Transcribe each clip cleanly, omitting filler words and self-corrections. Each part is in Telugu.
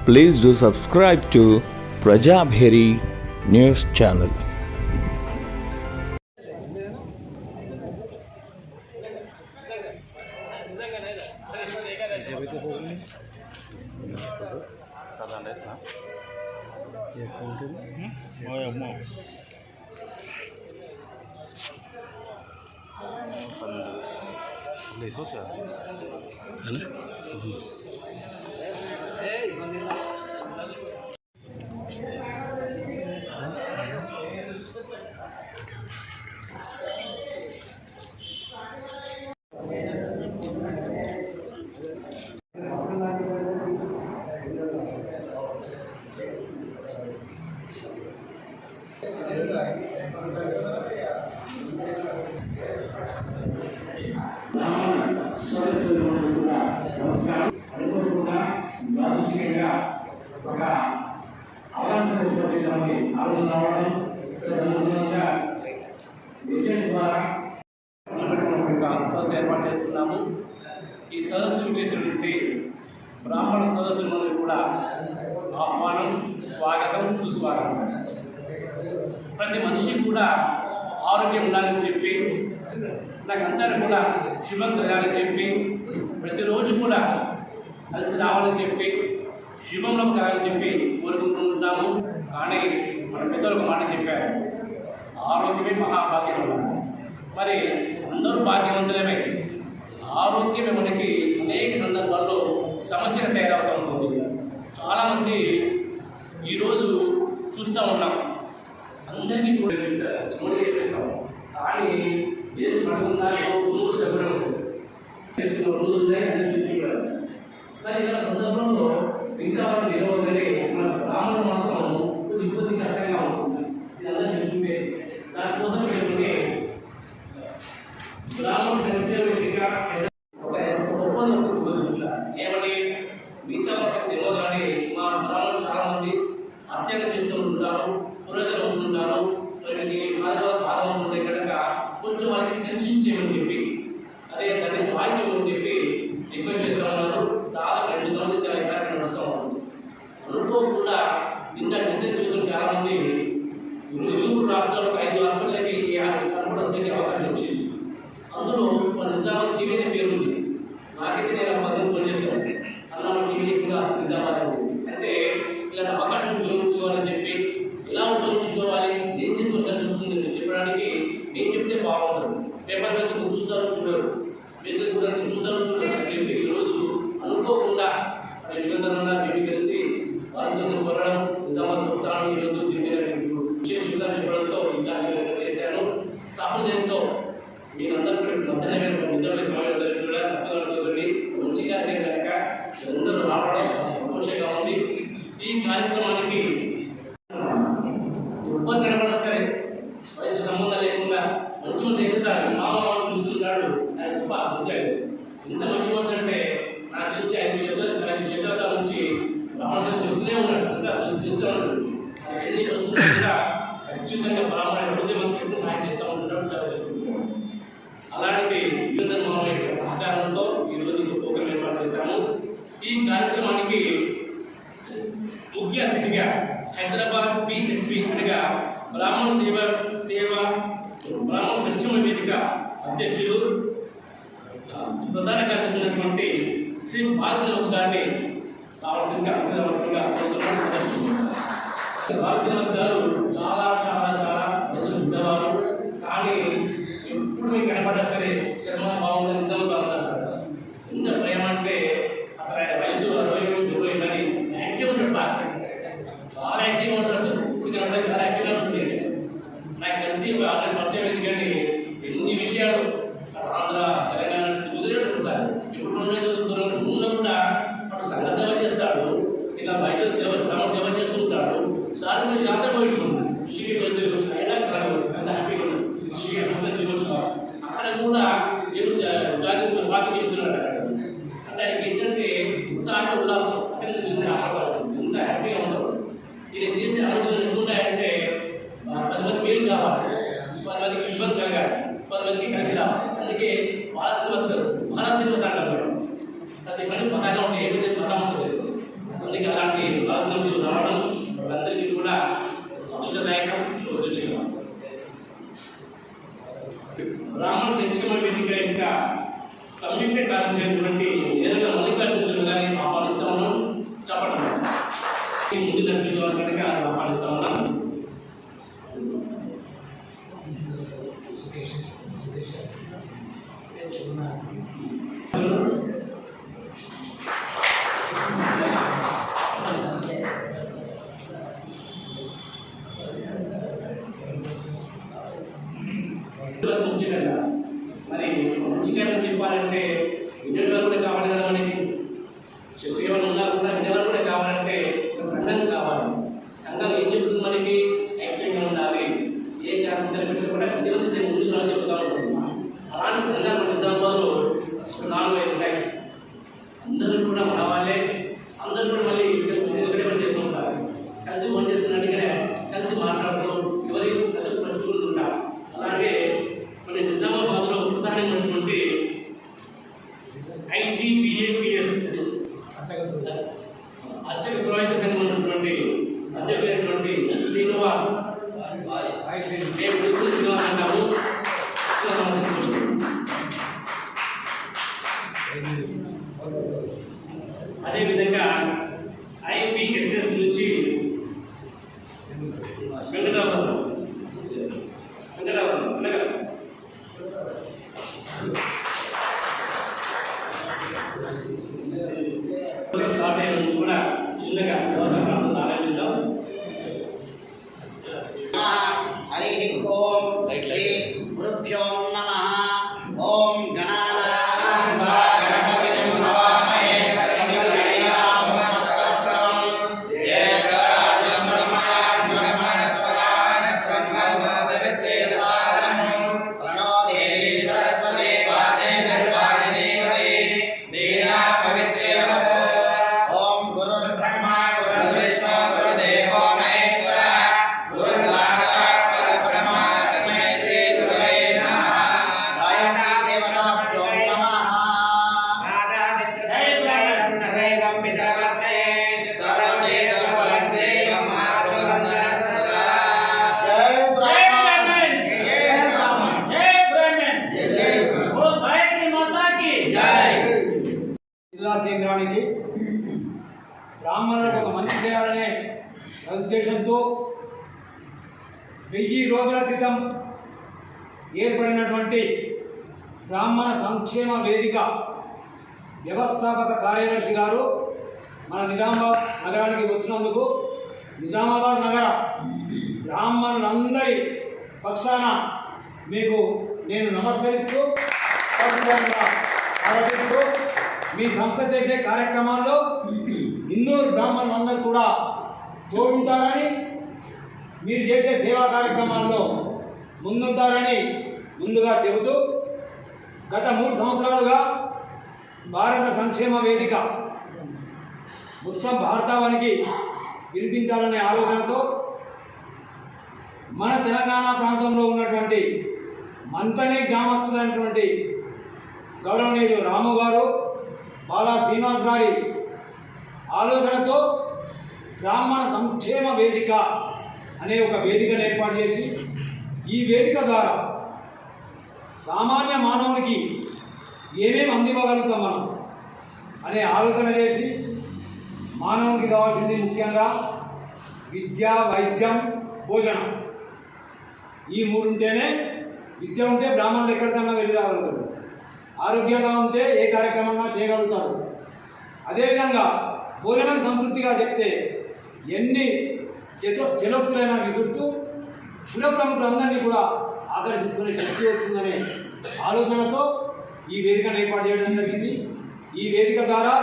Please do subscribe to Prajabheri News Channel. ఏర్పాటు చేస్తున్నాము. ఈ సదస్సు చేసినటువంటి బ్రాహ్మణ సదస్సులను కూడా ఆహ్వానం, స్వాగతం, సుస్వాగతం. ప్రతి మనిషికి కూడా ఆరోగ్యం ఉండాలని చెప్పి, నాకు అంతా కూడా శుభం కలగాలని చెప్పి, ప్రతిరోజు కూడా కలిసి రావాలని చెప్పి, శుభంలో కలగాలని చెప్పి కోరుకుంటుంటాము. కానీ మన పెద్దలకు మాట చెప్పారు, ఆరోగ్యమే మహాభాగ్యం అన్నారు. మరి అందరూ భాగ్యవంతులమే. ఆరోగ్యమే మనకి అనేక సందర్భాల్లో సమస్యగా తయారవుతూ ఉంటుంది. చాలామంది ఈరోజు చూస్తూ ఉన్నాం, అందరికీ చేస్తాం. కానీ చేసుకున్నా రోజు చెప్పడం చేసుకున్న రోజులు ఉన్నాయి అని చూసుకుంటారు. కానీ ఇలా సందర్భంలో ఇంకా వాళ్ళు నిలవగానే మన బ్రాహ్మణులు మాత్రం ఇబ్బంది కష్టంగా ఉంటుంది. ఇది అందరూ చూసుకుంటే దానికోసం ఏంటంటే బ్రాహ్మణుడు ఒక ఒప్పందం ఏమని మిగతా తెలియదు. కానీ మా బ్రాహ్మణులు చాలా మంది అర్చన చేస్తూ ఉంటారు, పురోగతి ఉంటుంటారు. పాదం ఉండే కనుక కొంచెం వారికి దర్శించేయమని చెప్పి, అదే దాన్ని వాయిద్యం అని చెప్పి రిక్వెస్ట్ చేస్తూ ఉన్నారు. దాదాపు 2 సంవత్సరాలు కార్యక్రమం నడుస్తూ ఉంటుంది. అనుకోకుండా నిన్న మెసేజ్ చూసిన చాలామంది 2 రాష్ట్రాలకు 5 రాష్ట్రాలకి కనపడడానికి అవకాశం వచ్చింది. అందులో మన నిజామాబాద్ టీవీ పేరు ఉంది. నాకైతే నేను పద్ధతి పనిచేస్తాను అన్నాను. టీవీ కూడా నిజామాబాద్ అంటే ఇలాంటి అవకాశం ఉపయోగించుకోవాలని చెప్పి, ఎలా ఉపయోగించుకోవాలి, ఏం చేసుకోవాలని చూస్తుంది చెప్పడానికి నేను చెప్తే బాగుంటుంది. పేపర్ వేసుకుని చూస్తారు, చూడరు, మెసేజ్ కూడా చూస్తారు, చూడరు అని చెప్పి ఈరోజు అనుకోకుండా నిబంధన మేము కలిసి వారసత్వం కొనడం, నిజామాబాద్ వస్తాను ఈరోజు విషయం చెప్పడంతో ఇంకా చేశాను. సహృదయంతో మీరందరూ మధ్యన నిద్రపై సమయంలో కూడా అర్థమవుతుంది. మంచిగా కనుక అందరూ రావడం సంతోషంగా ఉంది. ఈ కార్యక్రమానికి ఇబ్బంది కనపడదు సరే, వయసు సంబంధం లేకుండా మంచి మంది ఎదుగుతారు. మామ చూస్తున్నాడు, ఆయన గొప్ప చూశాడు. ఎంత మంచి మంది అంటే నాకు తెలిసి 5 శతాబ్దాల నుంచి బ్రాహ్మణులు చూస్తూనే ఉన్నాడు. అంతా చూస్తూ ఉన్నాడు. ఎన్ని వస్తున్నా కూడా ఖచ్చితంగా బ్రాహ్మణ మంత్రికి సహాయం చేస్తూ ఉంటున్నాడు, సేవ చేస్తున్నాడు. అలాంటి మామయ్య సహకారంతో ఈరోజు ప్రోగ్రాం ఏర్పాటు చేశాము. ఈ కార్యక్రమానికి ముఖ్య అతిథిగా హైదరాబాద్ పిఎస్పి అనగా బ్రాహ్మణ సంక్షేమ వేదిక అధ్యక్షులు, ప్రధాన కార్యదర్శి శ్రీ బాలశ్రీనివాస్ గారిని కావాల్సిందిగా బాలశ్రీనివాస్ గారు చాలా చాలా చాలా పెద్దవారు. కానీ ఎప్పుడు మీకు కనపడ్డా సరే శ్రమ బాగుందని నిజం బాగుంటారు. ఎంత ప్రేమ అంటే అసలు ఆయన వయసు 60 కానీ యాక్టివ్ ఉంటాడు. చాలా యాక్టివ్గా ఉంటారు. అసలు ఇప్పుడు చాలా యాక్టివ్గా ఉంటుంది. నాకు కలిసి ఆల్రెడీ పరిచయం అయింది. కానీ ఎన్ని విషయాలు ఆంధ్ర తెలంగాణ కుదిరేటుంటారు. ఇప్పుడు ముందు కూడా అప్పుడు సంఘ సేవ చేస్తాడు, ఇలా బయట గ్రామ సేవ చేస్తుంటాడు. సార్ మీరు యాత్ర పోయిట్టుకున్నాడు. అయినా అంత హ్యాపీగా ఉన్నాడు. అక్కడ కూడా బాగా చెప్తున్నాడు. అంటే ఆయనకి ఏంటంటే ఉత్సాహ ఉల్లాసం ఎంత హ్యాపీగా ఉంటాడు. ఇలా చేసే ఆలోచనలు ఎట్లుంటాయంటే 10 మంది మేలు కావాలి, 10 మందికి శుభం కలగాలి, 10 మందికి కలిసి రావాలి. అందుకే బాలశ్రీనివాస్ గారు అంటారు. ప్రతి పని పదాగా ఉంటే ఏ పద్ధతి పదా ఉంటుంది. అందుకే అలాంటి హర్షదాయకం, శుభసూచకం. బ్రాహ్మణ సంక్షేమ వేదిక యొక్క సంయుక్త కార్యక్రమైనటువంటి నేరుగా మల్లికార్జున గారిని ఆహ్వానిస్తా ఉన్నాం. చెప్పండి ముందు నడిపించాలని కనుక ఆహ్వానిస్తా ఉన్నాం. మరి ముఖ్యంగా చెప్పాలంటే వినేవాళ్ళు కూడా కావాలి కదా, మనకి చెప్పేవాళ్ళు ఉన్నారు కూడా, వినేవాళ్ళు కూడా కావాలంటే ఒక సంఘం కావాలి. సంఘం ఏం చెప్తుంది మనకి? యాక్టివ్గా ఉండాలి, ఏ కారణం తెలిపిస్తే కూడా నిరంతరం ముందుకు రాని చెప్తా ఉంటుంది. అలాంటి సంఘాలు మన నిజామాబాద్లో 4-5 ఉన్నాయి. అందరూ కూడా మన వాళ్ళే, అందరూ కూడా మళ్ళీ ఒకటే పని చేస్తూ ఉంటారు. కలిసి పని చేస్తున్నట్టుగానే కలిసి మాట్లాడుతూ ఎవరి కలిసి పంచుకుంటుంటారు. అలాగే మన నిజామాబాద్లో ప్రధానమైనటువంటి IGBAPS అర్చక పురోహిత సంఘం ఉన్నటువంటి అధ్యక్షుడైనటువంటి శ్రీనివాస్ అంటారు. అదేవిధంగా IPSS నుంచి వెంకటరావు కూడా చిన్నగా ఆలోచిద్దాం. హరి ఓం శ్రీ గురుభ్యో నమః. ఓం జిల్లా కేంద్రానికి బ్రాహ్మణులకు ఒక మంచి చేయాలనే ఉద్దేశంతో 1000 రోజుల క్రితం ఏర్పడినటువంటి బ్రాహ్మణ సంక్షేమ వేదిక వ్యవస్థాపక కార్యదర్శి గారు మన నిజామాబాద్ నగరానికి వచ్చినందుకు నిజామాబాద్ నగర బ్రాహ్మణులందరి పక్షాన మీకు నేను నమస్కరిస్తూ స్వాగతిస్తూ మీ సంస్థ చేసే కార్యక్రమాల్లో హిందూ బ్రాహ్మణులందరూ కూడా తోడుంటారని, మీరు చేసే సేవా కార్యక్రమాల్లో ముందుంటారని ముందుగా చెబుతూ, గత 3 సంవత్సరాలుగా భారత సంక్షేమ వేదిక మొత్తం భారతావనికి వినిపించాలనే ఆలోచనతో మన తెలంగాణ ప్రాంతంలో ఉన్నటువంటి మంతని గ్రామస్తులైనటువంటి గౌరవనీయులు రాము గారు, బాలా శ్రీనివాస్ గారి ఆలోచనతో బ్రాహ్మణ సంక్షేమ వేదిక అనే ఒక వేదికను ఏర్పాటు చేసి, ఈ వేదిక ద్వారా సామాన్య మానవునికి ఏమేమి అందివ్వగలుగుతాం మనం అనే ఆలోచన చేసి, మానవునికి కావాల్సింది ముఖ్యంగా విద్య, వైద్యం, భోజనం, ఈ 3 ఉంటేనే, విద్య ఉంటే బ్రాహ్మణులు ఎక్కడికన్నా వెళ్ళి రాగలుగుతారు, ఆరోగ్యంగా ఉంటే ఏ కార్యక్రమంగా చేయగలుగుతారు. అదేవిధంగా భోజనం సంతృప్తిగా చెప్తే ఎన్ని చెలొత్తులైనా విసురుతూ పుర ప్రముఖులందరినీ కూడా ఆకర్షించుకునే శక్తి వస్తుందనే ఆలోచనతో ఈ వేదికను ఏర్పాటు చేయడం జరిగింది. ఈ వేదిక ద్వారా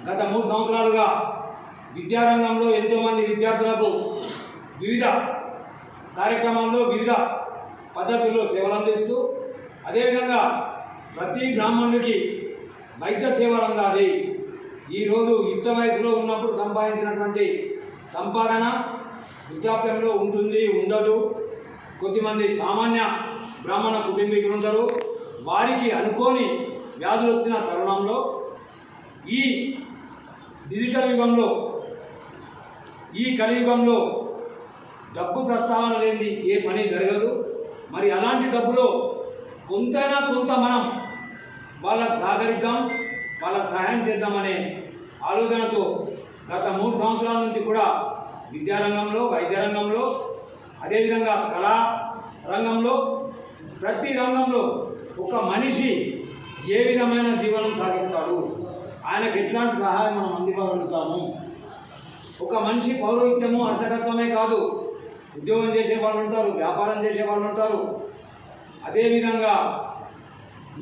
గత 3 సంవత్సరాలుగా విద్యారంగంలో ఎంతోమంది విద్యార్థులకు వివిధ కార్యక్రమాల్లో వివిధ పద్ధతుల్లో సేవలు అందిస్తూ, అదేవిధంగా ప్రతి బ్రాహ్మణుడికి వైద్య సేవలు అందాలి. ఈరోజు యుక్త వయసులో ఉన్నప్పుడు సంపాదించినటువంటి సంపాదన వృద్ధాప్యంలో ఉంటుంది, ఉండదు. కొద్దిమంది సామాన్య బ్రాహ్మణ కుటుంబీకులు ఉంటారు. వారికి అనుకోని వ్యాధులు వచ్చిన తరుణంలో ఈ డిజిటల్ యుగంలో, ఈ కలియుగంలో డబ్బు ప్రస్తావన లేనిది ఏ పని జరగదు. మరి అలాంటి డబ్బులో కొంతైనా కొంత మనం వాళ్ళకు సహకరిద్దాం, వాళ్ళకు సహాయం చేద్దామనే ఆలోచనతో గత 3 సంవత్సరాల నుంచి కూడా విద్యారంగంలో, వైద్య రంగంలో, అదేవిధంగా కళా రంగంలో, ప్రతి రంగంలో ఒక మనిషి ఏ విధమైన జీవనం సాగిస్తాడు, ఆయనకు ఎట్లాంటి సహాయం మనం అందివ్వగలుగుతాము. ఒక మనిషి పౌరోహిత్యము అర్థకత్వమే కాదు, ఉద్యోగం చేసే వాళ్ళు ఉంటారు, వ్యాపారం చేసే వాళ్ళు ఉంటారు, అదేవిధంగా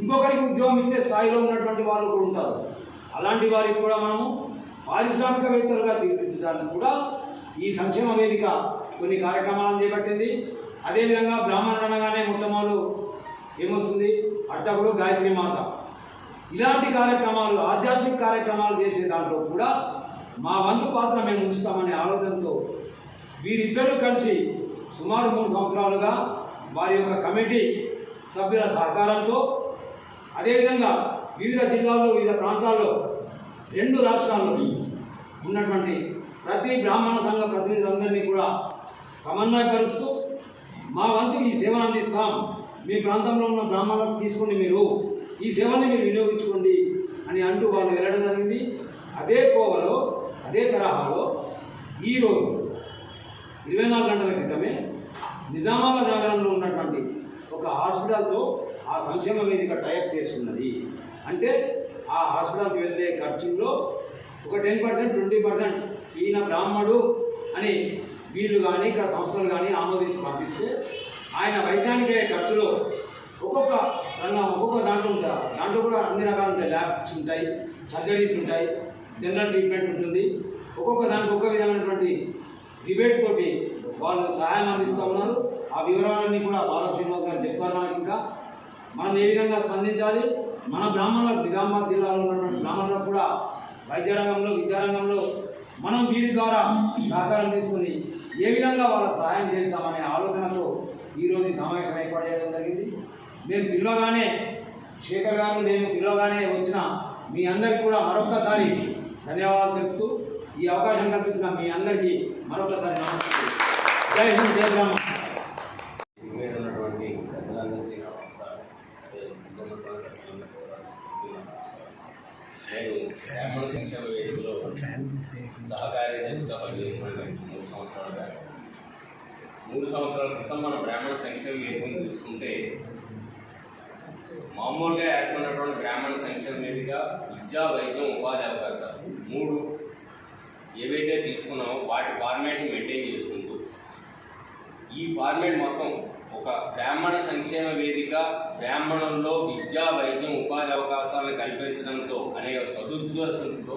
ఇంకొకరికి ఉద్యోగం ఇచ్చే స్థాయిలో ఉన్నటువంటి వాళ్ళు కూడా ఉంటారు. అలాంటి వారికి కూడా మనము పారిశ్రామికవేత్తలుగా తీర్చిదిద్దడానికి కూడా ఈ సంక్షేమ వేదిక కొన్ని కార్యక్రమాలను చేపట్టింది. అదేవిధంగా బ్రాహ్మణుడు అనగానే మొట్టమొదలు ఏమొస్తుంది, అర్చకుడు, గాయత్రి మాత. ఇలాంటి కార్యక్రమాలు, ఆధ్యాత్మిక కార్యక్రమాలు చేసే దాంట్లో కూడా మా వంతు పాత్ర మేము ఉంచుతామనే ఆలోచనతో వీరిద్దరూ కలిసి సుమారు 3 సంవత్సరాలుగా వారి యొక్క కమిటీ సభ్యుల సహకారంతో, అదేవిధంగా వివిధ జిల్లాల్లో, వివిధ ప్రాంతాల్లో, 2 రాష్ట్రాల్లో ఉన్నటువంటి ప్రతి బ్రాహ్మణ సంఘ ప్రతినిధులందరినీ కూడా సమన్వయపరుస్తూ మా వంతు ఈ సేవను అందిస్తాం, మీ ప్రాంతంలో ఉన్న బ్రాహ్మణులకు తీసుకోండి, మీరు ఈ సేవని మీరు వినియోగించుకోండి అని అంటూ వాళ్ళు వెళ్ళడం జరిగింది. అదే కోవలో, అదే తరహాలో ఈరోజు 24 గంటల క్రితమే నిజామాబాద్ నగరంలో ఉన్నటువంటి ఒక హాస్పిటల్తో ఆ సంక్షేమ వేదిక టైప్ చేసుకున్నది. అంటే ఆ హాస్పిటల్కి వెళ్ళే ఖర్చుల్లో ఒక 10%, 20% ఈయన బ్రాహ్మడు అని వీళ్ళు కానీ ఇక్కడ సంస్థలు కానీ ఆమోదించి పంపిస్తే ఆయన వైజ్ఞానిక ఖర్చులో ఒక్కొక్క రంగం, ఒక్కొక్క దాంట్లో ఉంటారు. దాంట్లో కూడా అన్ని రకాలు ఉంటాయి, ల్యాబ్స్ ఉంటాయి, సర్జరీస్ ఉంటాయి, జనరల్ ట్రీట్మెంట్ ఉంటుంది. ఒక్కొక్క దానికి ఒక్క విధమైనటువంటి డిబేట్ తోటి వాళ్ళు సహాయం అందిస్తూ ఉన్నారు. ఆ వివరాలన్నీ కూడా బాలా శ్రీనివాస్ గారు చెప్తారు. మనకి ఇంకా మనం ఏ విధంగా స్పందించాలి, మన బ్రాహ్మణులకు, నిజామాబాద్ జిల్లాలో ఉన్నటువంటి బ్రాహ్మణులకు కూడా వైద్య రంగంలో, విద్యారంగంలో మనం వీరి ద్వారా సహకారం తీసుకుని ఏ విధంగా వాళ్ళకు సహాయం చేస్తామనే ఆలోచనతో ఈరోజు ఈ సమావేశం ఏర్పాటు చేయడం జరిగింది. మేము పిలవగానే, శేఖర్ గారు నేను పిలవగానే వచ్చిన మీ అందరికీ కూడా మరొక్కసారి ధన్యవాదాలు తెలుపుతూ ఈ అవకాశం కల్పించిన మీ అందరికీ మరొకసారి నమస్కారం. జై హింద్, జై బ్రాహ్మణ. ఉన్నటువంటి ప్రజలందరికీ నమస్కారం. నేను బ్రాహ్మణ సంక్షేమ వేదికలో సహకార్యదర్శిగా పనిచేస్తున్నాను 3 సంవత్సరాలుగా. 3 సంవత్సరాల క్రితం మన బ్రాహ్మణ సంక్షేమ వేదికను చూసుకుంటే మామూలుగా ఏర్పడినటువంటి బ్రాహ్మణ సంక్షేమ వేదిక విద్యా, వైద్యం, ఉపాధి అవకాశాలు 3 ఏవైతే తీసుకున్నామో వాటి ఫార్మేట్ని మెయింటైన్ చేసుకుంటూ ఈ ఫార్మేట్ మొత్తం ఒక బ్రాహ్మణ సంక్షేమ వేదిక బ్రాహ్మణంలో విద్యా, వైద్యం, ఉపాధి అవకాశాలను కల్పించడంతో అనే సదుద్దేశంతో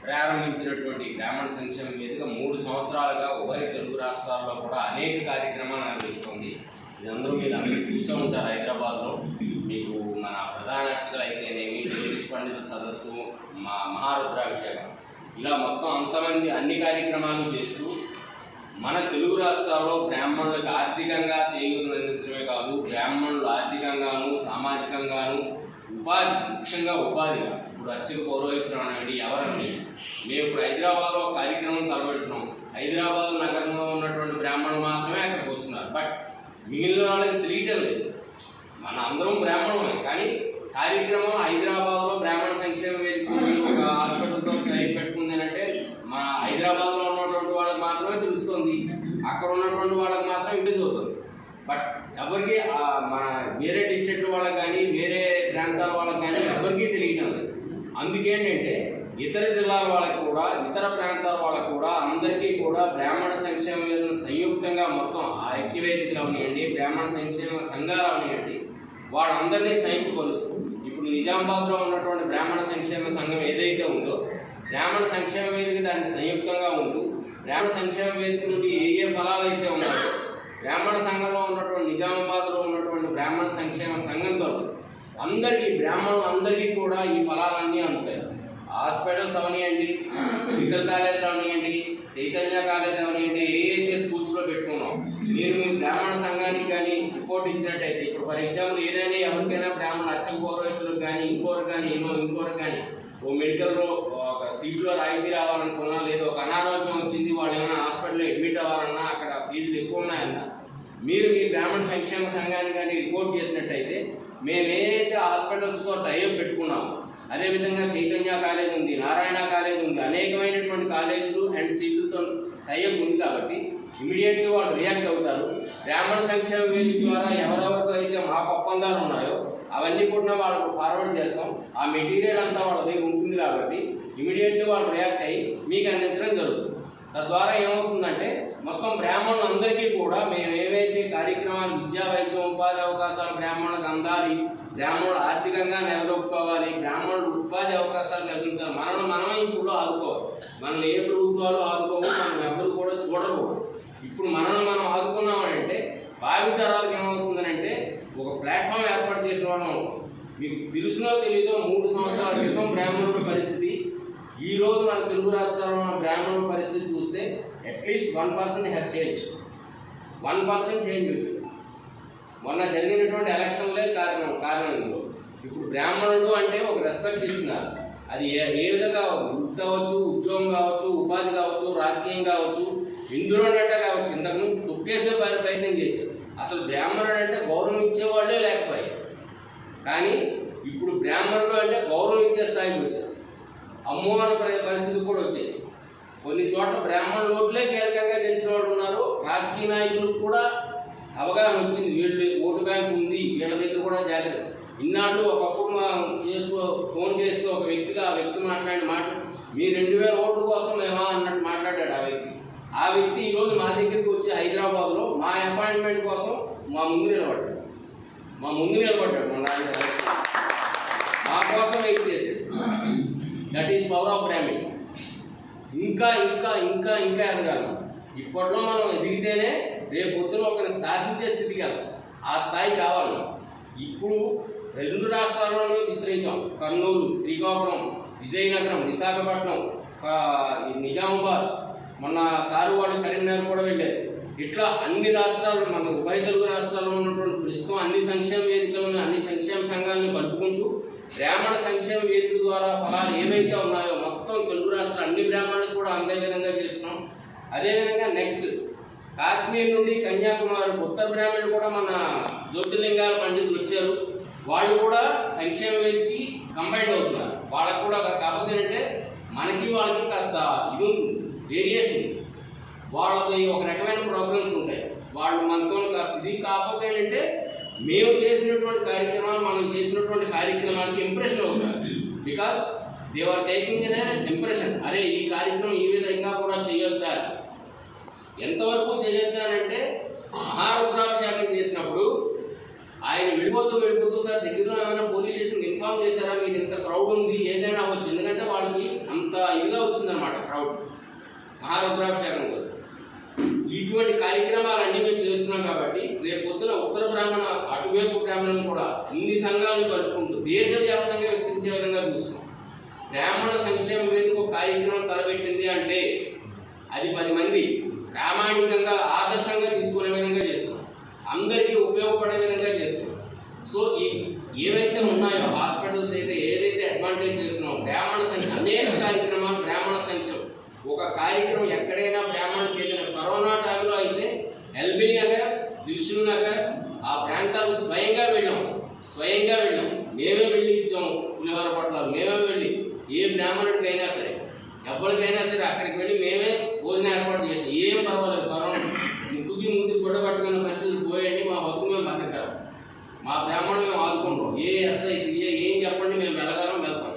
ప్రారంభించినటువంటి బ్రాహ్మణ సంక్షేమ వేదిక 3 సంవత్సరాలుగా ఉభయ తెలుగు రాష్ట్రాల్లో కూడా అనేక కార్యక్రమాలు నిర్వహిస్తుంది. ఇదందరూ మీరు అందరూ చూసే ఉంటారు. హైదరాబాద్లో మీకు మన ప్రధాన అర్చకులు అయితేనేమి, జ్యోతిష్ పండితుల సదస్సు, మహారుద్రాభిషేకం, ఇలా మొత్తం అంతమంది అన్ని కార్యక్రమాలు చేస్తూ మన తెలుగు రాష్ట్రాల్లో బ్రాహ్మణులకు ఆర్థికంగా చేయూతనందించడమే కాదు, బ్రాహ్మణులు ఆర్థికంగాను, సామాజికంగాను, ఉపాధి, ముఖ్యంగా ఉపాధిగా ఇప్పుడు అర్చక పౌరోహిత్యం అనేవి ఎవరండి. మేము ఇప్పుడు హైదరాబాద్లో కార్యక్రమం తలపెడుతున్నాం. హైదరాబాద్ నగరంలో ఉన్నటువంటి బ్రాహ్మణులు మాత్రమే అక్కడికి వస్తున్నారు. బట్ మిగిలిన వాళ్ళకి తెలియటం లేదు. మన అందరం బ్రాహ్మణులే, కానీ కార్యక్రమం హైదరాబాద్లో బ్రాహ్మణ సంక్షేమ వేదిక ఒక హాస్పిటల్తో పెట్టుకుంది అంటే మన హైదరాబాద్లో ఉన్నటువంటి వాళ్ళకి మాత్రమే తెలుస్తుంది, అక్కడ ఉన్నటువంటి వాళ్ళకి మాత్రం ఇంగ్లీష్ అవుతుంది. బట్ ఎవరికి మన వేరే డిస్ట్రిక్ట్ వాళ్ళకి కానీ, వేరే ప్రాంతాల వాళ్ళకి కానీ ఎవరికీ తెలియటం లేదు. అందుకేంటంటే ఇతర జిల్లాల వాళ్ళకి కూడా, ఇతర ప్రాంతాల వాళ్ళకి కూడా అందరికీ కూడా బ్రాహ్మణ సంక్షేమ వేదిక సంయుక్తంగా మొత్తం ఆ ఐక్యవేదికలు అవనివ్వండి, బ్రాహ్మణ సంక్షేమ సంఘాలు అవనివ్వండి, వాళ్ళందరినీ సంయుక్తపరుస్తూ ఇప్పుడు నిజామాబాద్లో ఉన్నటువంటి బ్రాహ్మణ సంక్షేమ సంఘం ఏదైతే ఉందో బ్రాహ్మణ సంక్షేమ వేదిక దానికి సంయుక్తంగా ఉంటూ బ్రాహ్మణ సంక్షేమ వేదిక నుండి ఏ ఫలాలు అయితే ఉన్నాయో బ్రాహ్మణ సంఘంలో ఉన్నటువంటి నిజామాబాద్లో ఉన్నటువంటి బ్రాహ్మణ సంక్షేమ సంఘంతో అందరికీ, బ్రాహ్మణులందరికీ కూడా ఈ ఫలాలన్నీ అందుతాయి. హాస్పిటల్స్ అవనివ్వండి, మెడికల్ కాలేజ్ అవనివ్వండి, చైతన్య కాలేజ్ అవనివ్వండి, ఏదైతే స్కూల్స్లో పెట్టుకున్నాం, మీరు మీ బ్రాహ్మణ సంఘానికి కానీ రిపోర్ట్ ఇచ్చినట్టయితే, ఇప్పుడు ఫర్ ఎగ్జాంపుల్ ఏదైనా ఎవరికైనా బ్రాహ్మణ అర్చక పౌరోహితులకు కానీ ఇంకోరు కానీ ఓ మెడికల్లో ఒక సీట్లో రాయితీ రావాలనుకున్నా, లేదా ఒక అనారోగ్యం వచ్చింది, వాళ్ళు ఏమైనా హాస్పిటల్లో అడ్మిట్ అవ్వాలన్నా, అక్కడ ఫీజులు ఎక్కువ మీరు మీ బ్రాహ్మణ సంక్షేమ సంఘానికి కానీ రిపోర్ట్ చేసినట్టయితే మేము ఏదైతే హాస్పిటల్స్తో టైఅప్ పెట్టుకున్నామో, అదేవిధంగా చైతన్య కాలేజ్ ఉంది, నారాయణ కాలేజ్ ఉంది, అనేకమైనటువంటి కాలేజీలు అండ్ సీట్లతో టైఅప్ ఉంది కాబట్టి ఇమీడియట్గా వాళ్ళు రియాక్ట్ అవుతారు. బ్రాహ్మణ సంక్షేమ వేదిక ద్వారా ఎవరెవరితో అయితే మాకు ఒప్పందాలు ఉన్నాయో అవన్నీ కూడా వాళ్ళకు ఫార్వర్డ్ చేస్తాం. ఆ మెటీరియల్ అంతా వాళ్ళ దగ్గర ఉంటుంది కాబట్టి ఇమీడియట్గా వాళ్ళు రియాక్ట్ అయ్యి మీకు అందించడం జరుగుతుంది. తద్వారా ఏమవుతుందంటే మొత్తం బ్రాహ్మణులందరికీ కూడా మేము ఏవైతే కార్యక్రమాలు విద్యా, వైద్యం, ఉపాధి అవకాశాలు బ్రాహ్మణులకు అందాలి, బ్రాహ్మణులు ఆర్థికంగా నిలదొక్కుకోవాలి, బ్రాహ్మణులు ఉపాధి అవకాశాలు కల్పించాలి, మనమే ఇప్పుడు ఆదుకోవాలి. మనం ఏ ప్రభుత్వాలు ఆదుకోవు, మనం ఎవరు కూడా చూడరు. ఇప్పుడు మనం ఆదుకున్నామంటే భావితరాలకు ఏమవుతుందనంటే ఒక ప్లాట్ఫామ్ ఏర్పాటు చేసిన వాళ్ళం. మీకు తెలుసునో తెలీదో 3 సంవత్సరాల క్రితం బ్రాహ్మణుల పరిస్థితి, ఈరోజు మన తెలుగు రాష్ట్రాల్లో ఉన్న బ్రాహ్మణుల పరిస్థితి చూస్తే అట్లీస్ట్ 1% హ్యావ్ చేంజ్. 1% చేంజ్ వచ్చింది. మొన్న జరిగినటువంటి ఎలక్షన్లే కారణం ఇందులో. ఇప్పుడు బ్రాహ్మణుడు అంటే ఒక రెస్పెక్ట్ ఇస్తున్నారు. అది ఏ విధంగా వృత్తి కావచ్చు, ఉద్యోగం కావచ్చు, ఉపాధి కావచ్చు, రాజకీయం కావచ్చు, ఇందులోనట్టే కావచ్చు. ఇంతకుముందు తొక్కేసే ప్రయత్నం చేశారు. అసలు బ్రాహ్మణుడు అంటే గౌరవం ఇచ్చేవాళ్ళే లేకపోయాయి. కానీ ఇప్పుడు బ్రాహ్మణుడు అంటే గౌరవం ఇచ్చే స్థాయికి వచ్చారు. అమ్మో అనే పరిస్థితి కూడా వచ్చాయి. కొన్ని చోట్ల బ్రాహ్మణుల ఓట్లే కీలకంగా గెలిచిన వాళ్ళు ఉన్నారు. రాజకీయ నాయకులకు కూడా అవగాహన వచ్చింది, వీళ్ళు ఓటు బ్యాంక్ ఉంది, వీళ్ళ దగ్గర కూడా జాగ్రత్త. ఇన్నాళ్ళు ఒకప్పుడు ఫోన్ చేస్తూ ఒక వ్యక్తిగా ఆ వ్యక్తి మాట్లాడిన మాట, మీ 2000 ఓట్ల కోసం మేమా అన్నట్టు మాట్లాడాడు ఆ వ్యక్తి ఈరోజు మా దగ్గరికి వచ్చి హైదరాబాద్లో మా అపాయింట్మెంట్ కోసం మా ముందు నిలబడ్డాడు. మా కోసం వెయిట్ చేశాడు. That is power of Brahman. ఇంకా ఇంకా ఇంకా ఇంకా ఎదగాలి. ఇప్పట్లో మనం ఎదిగితేనే రేపు పొద్దున ఒకరిని శాసించే స్థితికి వెళ్తాం. ఆ స్థాయి కావాలి. ఇప్పుడు 2 రాష్ట్రాల్లోనే విస్తరించాం. కర్నూలు, శ్రీకాకుళం, విజయనగరం, విశాఖపట్నం, నిజామాబాద్, మొన్న సారు వాళ్ళు కరీంనగర్ కూడా వెళ్ళారు. ఇట్లా అన్ని రాష్ట్రాలు, మన ఉభయ తెలుగు రాష్ట్రాల్లో ఉన్నటువంటి ప్రస్తుతం అన్ని సంక్షేమ వేదికలను, అన్ని సంక్షేమ సంఘాలను కలుపుకుంటూ బ్రాహ్మణ సంక్షేమ వేదిక ద్వారా ఫలాలు ఏవైతే ఉన్నాయో మొత్తం తెలుగు రాష్ట్రాలు అన్ని బ్రాహ్మణులకు కూడా అందే విధంగా చేస్తున్నాం. అదేవిధంగా నెక్స్ట్ కాశ్మీర్ నుండి కన్యాకుమారి ఉత్తర బ్రాహ్మణులు కూడా మన జ్యోతిర్లింగాల పండితులు వచ్చారు. వాళ్ళు కూడా సంక్షేమ వేదికకి కంబైండ్ అవుతున్నారు. వాళ్ళకు కూడా కాకపోతే ఏంటంటే మనకి వాళ్ళకి కాస్త ఇది ఉంటుంది, వేరియేషన్. వాళ్ళది ఒక రకమైన ప్రాబ్లమ్స్ ఉంటాయి. వాళ్ళు మనతో కాస్త ఇది. కాకపోతే ఏంటంటే మేము చేసినటువంటి కార్యక్రమాలు, మనం చేసినటువంటి కార్యక్రమానికి ఇంప్రెషన్ అవుతారు. Because they are taking an impression. అరే ఈ కార్యక్రమం ఈ విధంగా కూడా చేయొచ్చా, ఎంతవరకు చేయొచ్చా అంటే మహారుద్రాభిషేకం చేసినప్పుడు ఆయన వెళ్ళిపోతూ సార్ దగ్గరలో ఏమైనా పోలీస్ స్టేషన్కి ఇన్ఫార్మ్ చేశారా, మీరు ఇంత క్రౌడ్ ఉంది, ఏదైనా అవ్వచ్చు. ఎందుకంటే వాళ్ళకి అంత ఇదిగా వచ్చిందనమాట క్రౌడ్ మహారుద్రాభిషేకం కోసం. ఇటువంటి కార్యక్రమాలన్నీ మేము చేస్తున్నాం కాబట్టి రేపు పొద్దున ఉత్తర బ్రాహ్మణ, అటువైపు బ్రాహ్మణులు కూడా అన్ని సంఘాలను కలుపుకుంటూ దేశవ్యాప్తంగా విస్తరించే విధంగా చూస్తున్నాం. బ్రాహ్మణ సంక్షేమ వేదిక ఒక కార్యక్రమం తలపెట్టింది అంటే అది 10 మంది ప్రామాణికంగా ఆదర్శంగా తీసుకునే విధంగా చేస్తున్నాం, అందరికీ ఉపయోగపడే విధంగా చేస్తున్నాం. సో ఈ ఏవైతే ఉన్నాయో హాస్పిటల్స్ అయితే ఏదైతే అడ్వాంటేజ్ చేస్తున్నామో బ్రాహ్మణ సంఖ్య అనేక కార్యక్రమాలు బ్రాహ్మణ సంఖ్య ఒక కార్యక్రమం ఎక్కడైనా బ్రాహ్మణులకి ఏదైనా కరోనా టైంలో అయితే ఎల్బీ నగర్, దిల్షుక్ నగర్ ఆ ప్రాంతాలు స్వయంగా వెళ్ళాం. మేమే వెళ్ళి ఇచ్చాము. పులిహోర పట్ల మేమే వెళ్ళి ఏ బ్రాహ్మణుడికైనా సరే ఎవరికైనా సరే అక్కడికి వెళ్ళి మేమే భోజనం ఏర్పాటు చేసాం. ఏం పర్వాలేదు, కరోనా ముక్కుకి ముందుకు గొడవ పట్టుకున్న పరిస్థితులు పోయండి, మా బతుకు మేము బతకగలం, మా బ్రాహ్మణులు మేము ఆదుకుంటాం. ఏ ఎస్ఐ సిఏ ఏం చెప్పండి, మేము వెళ్తాం.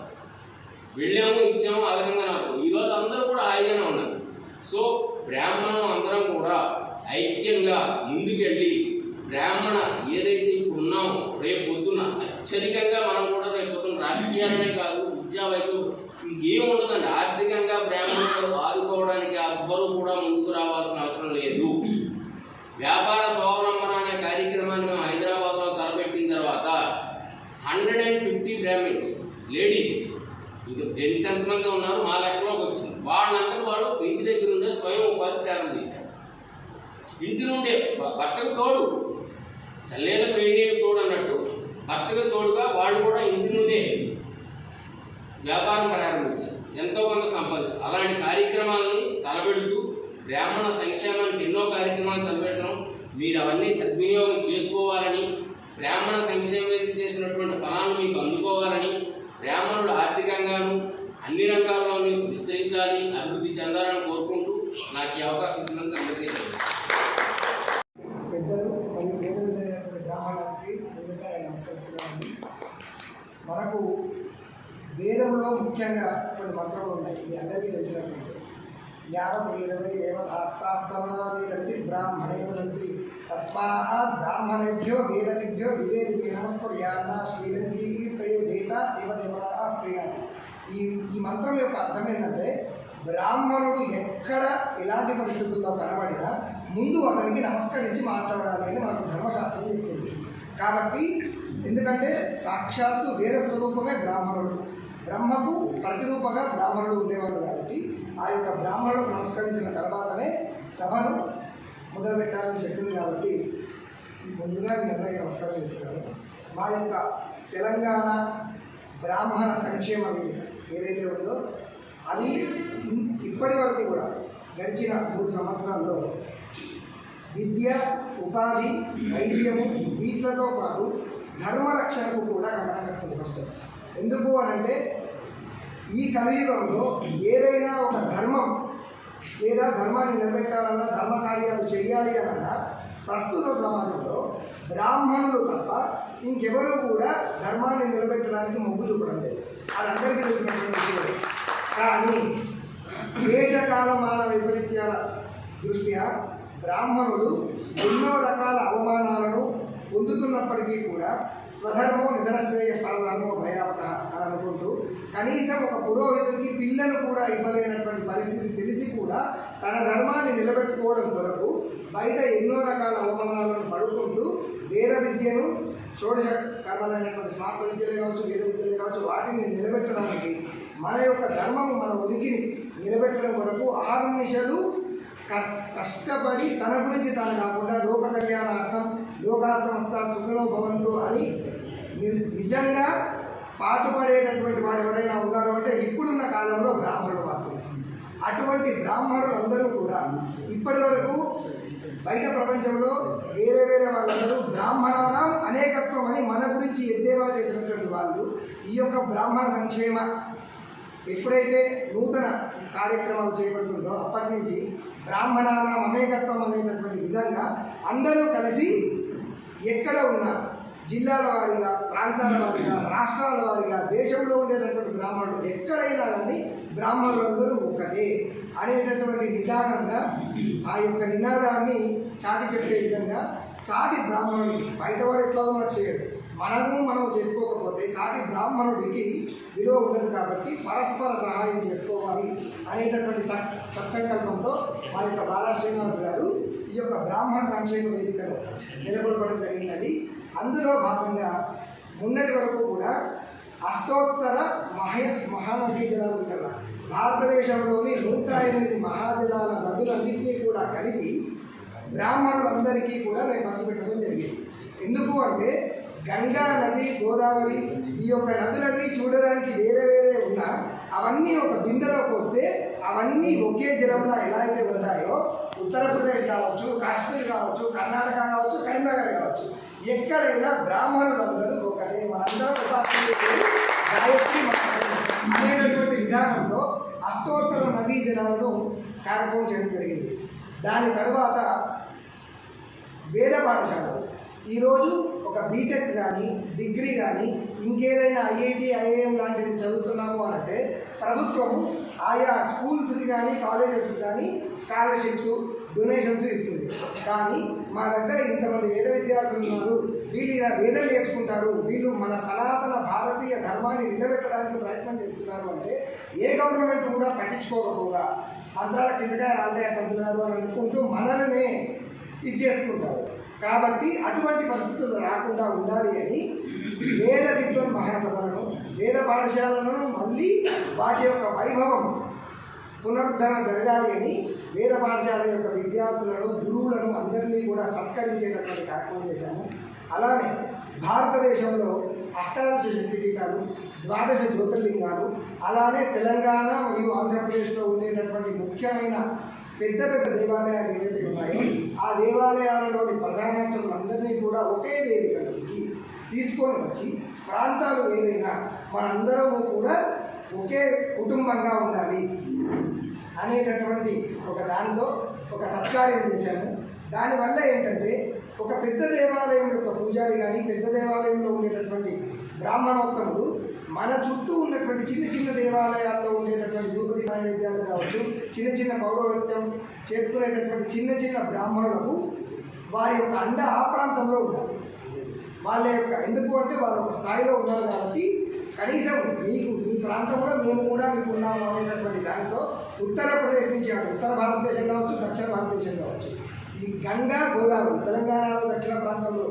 వెళ్ళాము, ఇచ్చాము, ఆ విధంగా నాకు ఈరోజు అందరూ కూడా హాయిగానే ఉన్నారు. సో బ్రాహ్మణం అందరం కూడా ఐక్యంగా ముందుకెళ్ళి బ్రాహ్మణ ఏదైతే ఇప్పుడు ఉన్నామో రేపు పొద్దున అత్యధికంగా మనం కూడా రేపు పొద్దున రాజకీయాలనే కాదు, విద్యా వైద్యం ఇంకేం ఉండదండి. ఆర్థికంగా బ్రాహ్మణులు ఆదుకోవడానికి ఎవ్వరూ కూడా ముందుకు రావాల్సిన అవసరం లేదు. వ్యాపార స్వావలంబన అనే కార్యక్రమాన్ని మేము హైదరాబాద్లో తలపెట్టిన తర్వాత 150 బ్రాహ్మిన్స్ లేడీస్, ఇది జెంట్స్ ఎంతమంది ఉన్నారు మా లెక్కలోకి వచ్చింది. వాళ్ళంతా వాళ్ళు ఇంటి దగ్గర ఉండే స్వయం ఉపాధి ప్రారంభించారు. ఇంటి నుండే భర్తకు తోడు, చల్లేళ్ళకు వేడినీళ్ళు తోడు అన్నట్టు భర్తకు తోడుగా వాళ్ళు కూడా ఇంటి నుండే వ్యాపారం ప్రారంభించారు, ఎంతో కొంత సంపాదించారు. అలాంటి కార్యక్రమాలని తలపెడుతూ బ్రాహ్మణ సంక్షేమానికి ఎన్నో కార్యక్రమాలు తలపెట్టడం. మీరు అవన్నీ సద్వినియోగం చేసుకోవాలని, బ్రాహ్మణ సంక్షేమం చేసినటువంటి ఫలాన్ని మీకు అందుకోవాలని, బ్రాహ్మణులు ఆర్థికంగాను అన్ని రంగాల్లోనూ విస్తరించాలి, అభివృద్ధి చెందాలని కోరుకుంటూ నాకు ఈ అవకాశం ఇచ్చినందుకు అందరికీ పెద్దలు మరియు వేద విధమైనటువంటి బ్రాహ్మణులకి ముందుగా నేను నమస్కరిస్తున్నాను. మనకు వేదంలో ముఖ్యంగా కొన్ని మంత్రములు ఉన్నాయి, మీ అందరికీ తెలిసినటువంటి యావత్ 20 దేవతాస్తాసవనా వేదవిధి బ్రాహ్మణే వదంతి తస్మాత్ బ్రాహ్మణేభ్యో వేదవిభ్యో దివే దివే నమస్కర్యాన్న శ్రీలంకీర్తయే దేత ఏవ దేవతా ప్రీణాతి. ఈ మంత్రం యొక్క అర్థం ఏంటంటే బ్రాహ్మణుడు ఎక్కడ ఎలాంటి పరిస్థితుల్లో కనబడినా ముందు అతనికి నమస్కరించి మాట్లాడాలి అని మనకు ధర్మశాస్త్రం చెప్తుంది. కాబట్టి ఎందుకంటే సాక్షాత్తు వేద స్వరూపమే బ్రాహ్మణుడు, బ్రహ్మకు ప్రతిరూపగా బ్రాహ్మణుడు ఉండేవాడు. కాబట్టి ఆ యొక్క బ్రాహ్మణుడు నమస్కరించిన తర్వాతనే సభను మొదలుపెట్టాలని చెప్పింది. కాబట్టి ముందుగా మీ అందరికీ నమస్కారం చేస్తున్నాను. మా యొక్క తెలంగాణ బ్రాహ్మణ సంక్షేమ వేదిక ఏదైతే ఉందో అది ఇప్పటి వరకు కూడా గడిచిన 3 సంవత్సరాల్లో విద్య, ఉపాధి, వైద్యము వీటితో పాటు ధర్మరక్షణకు కూడా కట్టడం ఫస్ట్. ఎందుకు అనంటే ఈ కలియుగంలో ఏదైనా ఒక ధర్మం లేదా ధర్మాన్ని నిలబెట్టాలన్నా, ధర్మ కార్యాలు చేయాలి అన్నా ప్రస్తుత సమాజంలో బ్రాహ్మణులు తప్ప ఇంకెవరూ కూడా ధర్మాన్ని నిలబెట్టడానికి మొగ్గు చూపడం లేదు. అది అందరికీ తెలిసినటువంటి విషయం. కానీ దేశకాలమాన వైపరీత్యాల దృష్ట్యా బ్రాహ్మణులు ఎన్నో రకాల అవమానాలను పొందుతున్నప్పటికీ కూడా స్వధర్మో నిధనశ్రేయ పరధర్మో భయాపక అని అనుకుంటూ కనీసం ఒక పురోహితుడికి పిల్లను కూడా ఇవ్వలేనటువంటి పరిస్థితి తెలిసి కూడా తన ధర్మాన్ని నిలబెట్టుకోవడం కొరకు బయట ఎన్నో రకాల అవమానాలను పడుకుంటూ వేద విద్యను, షోడశ కర్మలైనటువంటి స్మార్త విద్యలే కావచ్చు, వేద విద్యలే కావచ్చు, వాటిని నిలబెట్టడానికి మన యొక్క ధర్మము, మన ఉనికిని నిలబెట్టడం కొరకు అహర్నిశలు కష్టపడి తన గురించి తాను కాకుండా లోక కళ్యాణార్థం లోకా సంస్థ సుఖినో భవంతు అని నిజంగా పాటుపడేటటువంటి వాడు ఎవరైనా ఉన్నారు అంటే ఇప్పుడున్న కాలంలో బ్రాహ్మణులు మాత్రమే. అటువంటి బ్రాహ్మణులందరూ కూడా ఇప్పటి వరకు బయట ప్రపంచంలో వేరే వాళ్ళందరూ బ్రాహ్మణానం అనేకత్వం అని మన గురించి ఎద్దేవా చేసినటువంటి వాళ్ళు ఈ యొక్క బ్రాహ్మణ సంక్షేమ ఎప్పుడైతే నూతన కార్యక్రమాలు చేపడుతుందో అప్పటి నుంచి బ్రాహ్మణానం అనేకత్వం అనేటటువంటి విధంగా అందరూ కలిసి ఎక్కడ ఉన్నా జిల్లాల వారీగా, ప్రాంతాల వారీగా, రాష్ట్రాల వారీగా, దేశంలో ఉండేటటువంటి బ్రాహ్మణులు ఎక్కడైనా కానీ బ్రాహ్మణులందరూ ఒక్కటే అనేటటువంటి నిదానంగా ఆ యొక్క నినాదాన్ని చాటి చెప్పే విధంగా సాటి బ్రాహ్మణుడికి బయటవాడు ఎట్లా ఉన్నట్టు చేయడు, మనం చేసుకోకపోతే సాటి బ్రాహ్మణుడికి విలువ ఉండదు. కాబట్టి పరస్పర సహాయం చేసుకోవాలి అనేటటువంటి సత్సంకల్పంతో మా యొక్క బాలా శ్రీనివాస్ గారు ఈ యొక్క బ్రాహ్మణ సంక్షేమ వేదికను నెలకొల్పడం జరిగినది. అందులో భాగంగా మొన్నటి వరకు కూడా అష్టోత్తర మహానదీ జలాల వితరణ భారతదేశంలోని 108 మహాజలాల నదులన్నింటినీ కూడా కలిపి బ్రాహ్మణులందరికీ కూడా మేము పంచిపెట్టడం జరిగింది. ఎందుకు అంటే గంగా నది, గోదావరి ఈ యొక్క నదులన్నీ చూడడానికి వేరే ఉన్నా అవన్నీ ఒక బిందెలోకి వస్తే అవన్నీ ఒకే జలంలో ఎలా అయితే ఉంటాయో ఉత్తరప్రదేశ్ కావచ్చు, కాశ్మీర్ కావచ్చు, కర్ణాటక కావచ్చు, కరీంనగర్ కావచ్చు, ఎక్కడైనా బ్రాహ్మణులందరూ ఒకటే, మనందరం గాయత్రి అనేటటువంటి విధానంతో అష్టోత్తర నదీ జలాలను కార్యక్రమం చేయడం జరిగింది. దాని తర్వాత వేద పాఠశాలలు ఈరోజు ఒక బీటెక్ కానీ, డిగ్రీ కానీ, ఇంకేదైనా ఐఐటి, ఐఐఎం లాంటివి చదువుతున్నాము అంటే ప్రభుత్వము ఆయా స్కూల్స్కి కానీ, కాలేజెస్కి కానీ స్కాలర్షిప్స్, డొనేషన్స్ ఇస్తుంది. కానీ మా దగ్గర ఇంతమంది వేద విద్యార్థులు ఉన్నారు, వీళ్ళు ఇలా వేదం నేర్చుకుంటారు, వీళ్ళు మన సనాతన భారతీయ ధర్మాన్ని నిలబెట్టడానికి ప్రయత్నం చేస్తున్నారు అంటే ఏ గవర్నమెంట్ కూడా పట్టించుకోకపోగా మంత్రాల చింతకాయ రాజయ్య పంతులు గారు అని అనుకుంటూ మనల్నే ఇది చేసుకుంటారు. కాబట్టి అటువంటి పరిస్థితులు రాకుండా ఉండాలి అని వేద విద్వాన్ మహాసభలను, వేద పాఠశాలలను మళ్ళీ వాటి యొక్క వైభవం పునరుద్ధరణ జరగాలి అని వేద పాఠశాల యొక్క విద్యార్థులను, గురువులను అందరినీ కూడా సత్కరించేటటువంటి కార్యక్రమం చేశాము. అలానే భారతదేశంలో అష్టాదశ శక్తిపీఠాలు, 12 జ్యోతిర్లింగాలు, అలానే తెలంగాణ మరియు ఆంధ్రప్రదేశ్లో ఉండేటటువంటి ముఖ్యమైన పెద్ద పెద్ద దేవాలయాలు ఏవైతే ఉన్నాయో ఆ దేవాలయాలలోని ప్రధానార్చకులందరినీ కూడా ఒకే వేదిక మీదకి తీసుకొని వచ్చి ప్రాంతాలు వేరైనా మనందరము కూడా ఒకే కుటుంబంగా ఉండాలి అనేటటువంటి ఒక దానితో ఒక సత్కార్యం చేశాము. దానివల్ల ఏంటంటే ఒక పెద్ద దేవాలయం యొక్క పూజారి కానీ పెద్ద దేవాలయంలో ఉండేటటువంటి బ్రాహ్మణోత్తములు మన చుట్టూ ఉన్నటువంటి చిన్న చిన్న దేవాలయాల్లో ఉండేటటువంటి ధూపదీ నైవేద్యాలు కావచ్చు, చిన్న చిన్న పౌరోహిత్యం చేసుకునేటటువంటి చిన్న చిన్న బ్రాహ్మణులకు వారి యొక్క అండ ఆ ప్రాంతంలో ఉండాలి. వాళ్ళ యొక్క ఎందుకు అంటే వాళ్ళ ఒక స్థాయిలో ఉన్నారు కాబట్టి కనీసం మీకు మీ ప్రాంతంలో మేము కూడా మీకు ఉన్నాము అనేటటువంటి దానితో ఉత్తరప్రదేశ్ నుంచి ఉత్తర భారతదేశం కావచ్చు, దక్షిణ భారతదేశం కావచ్చు, ఈ గంగా గోదావరి తెలంగాణలో దక్షిణ ప్రాంతంలో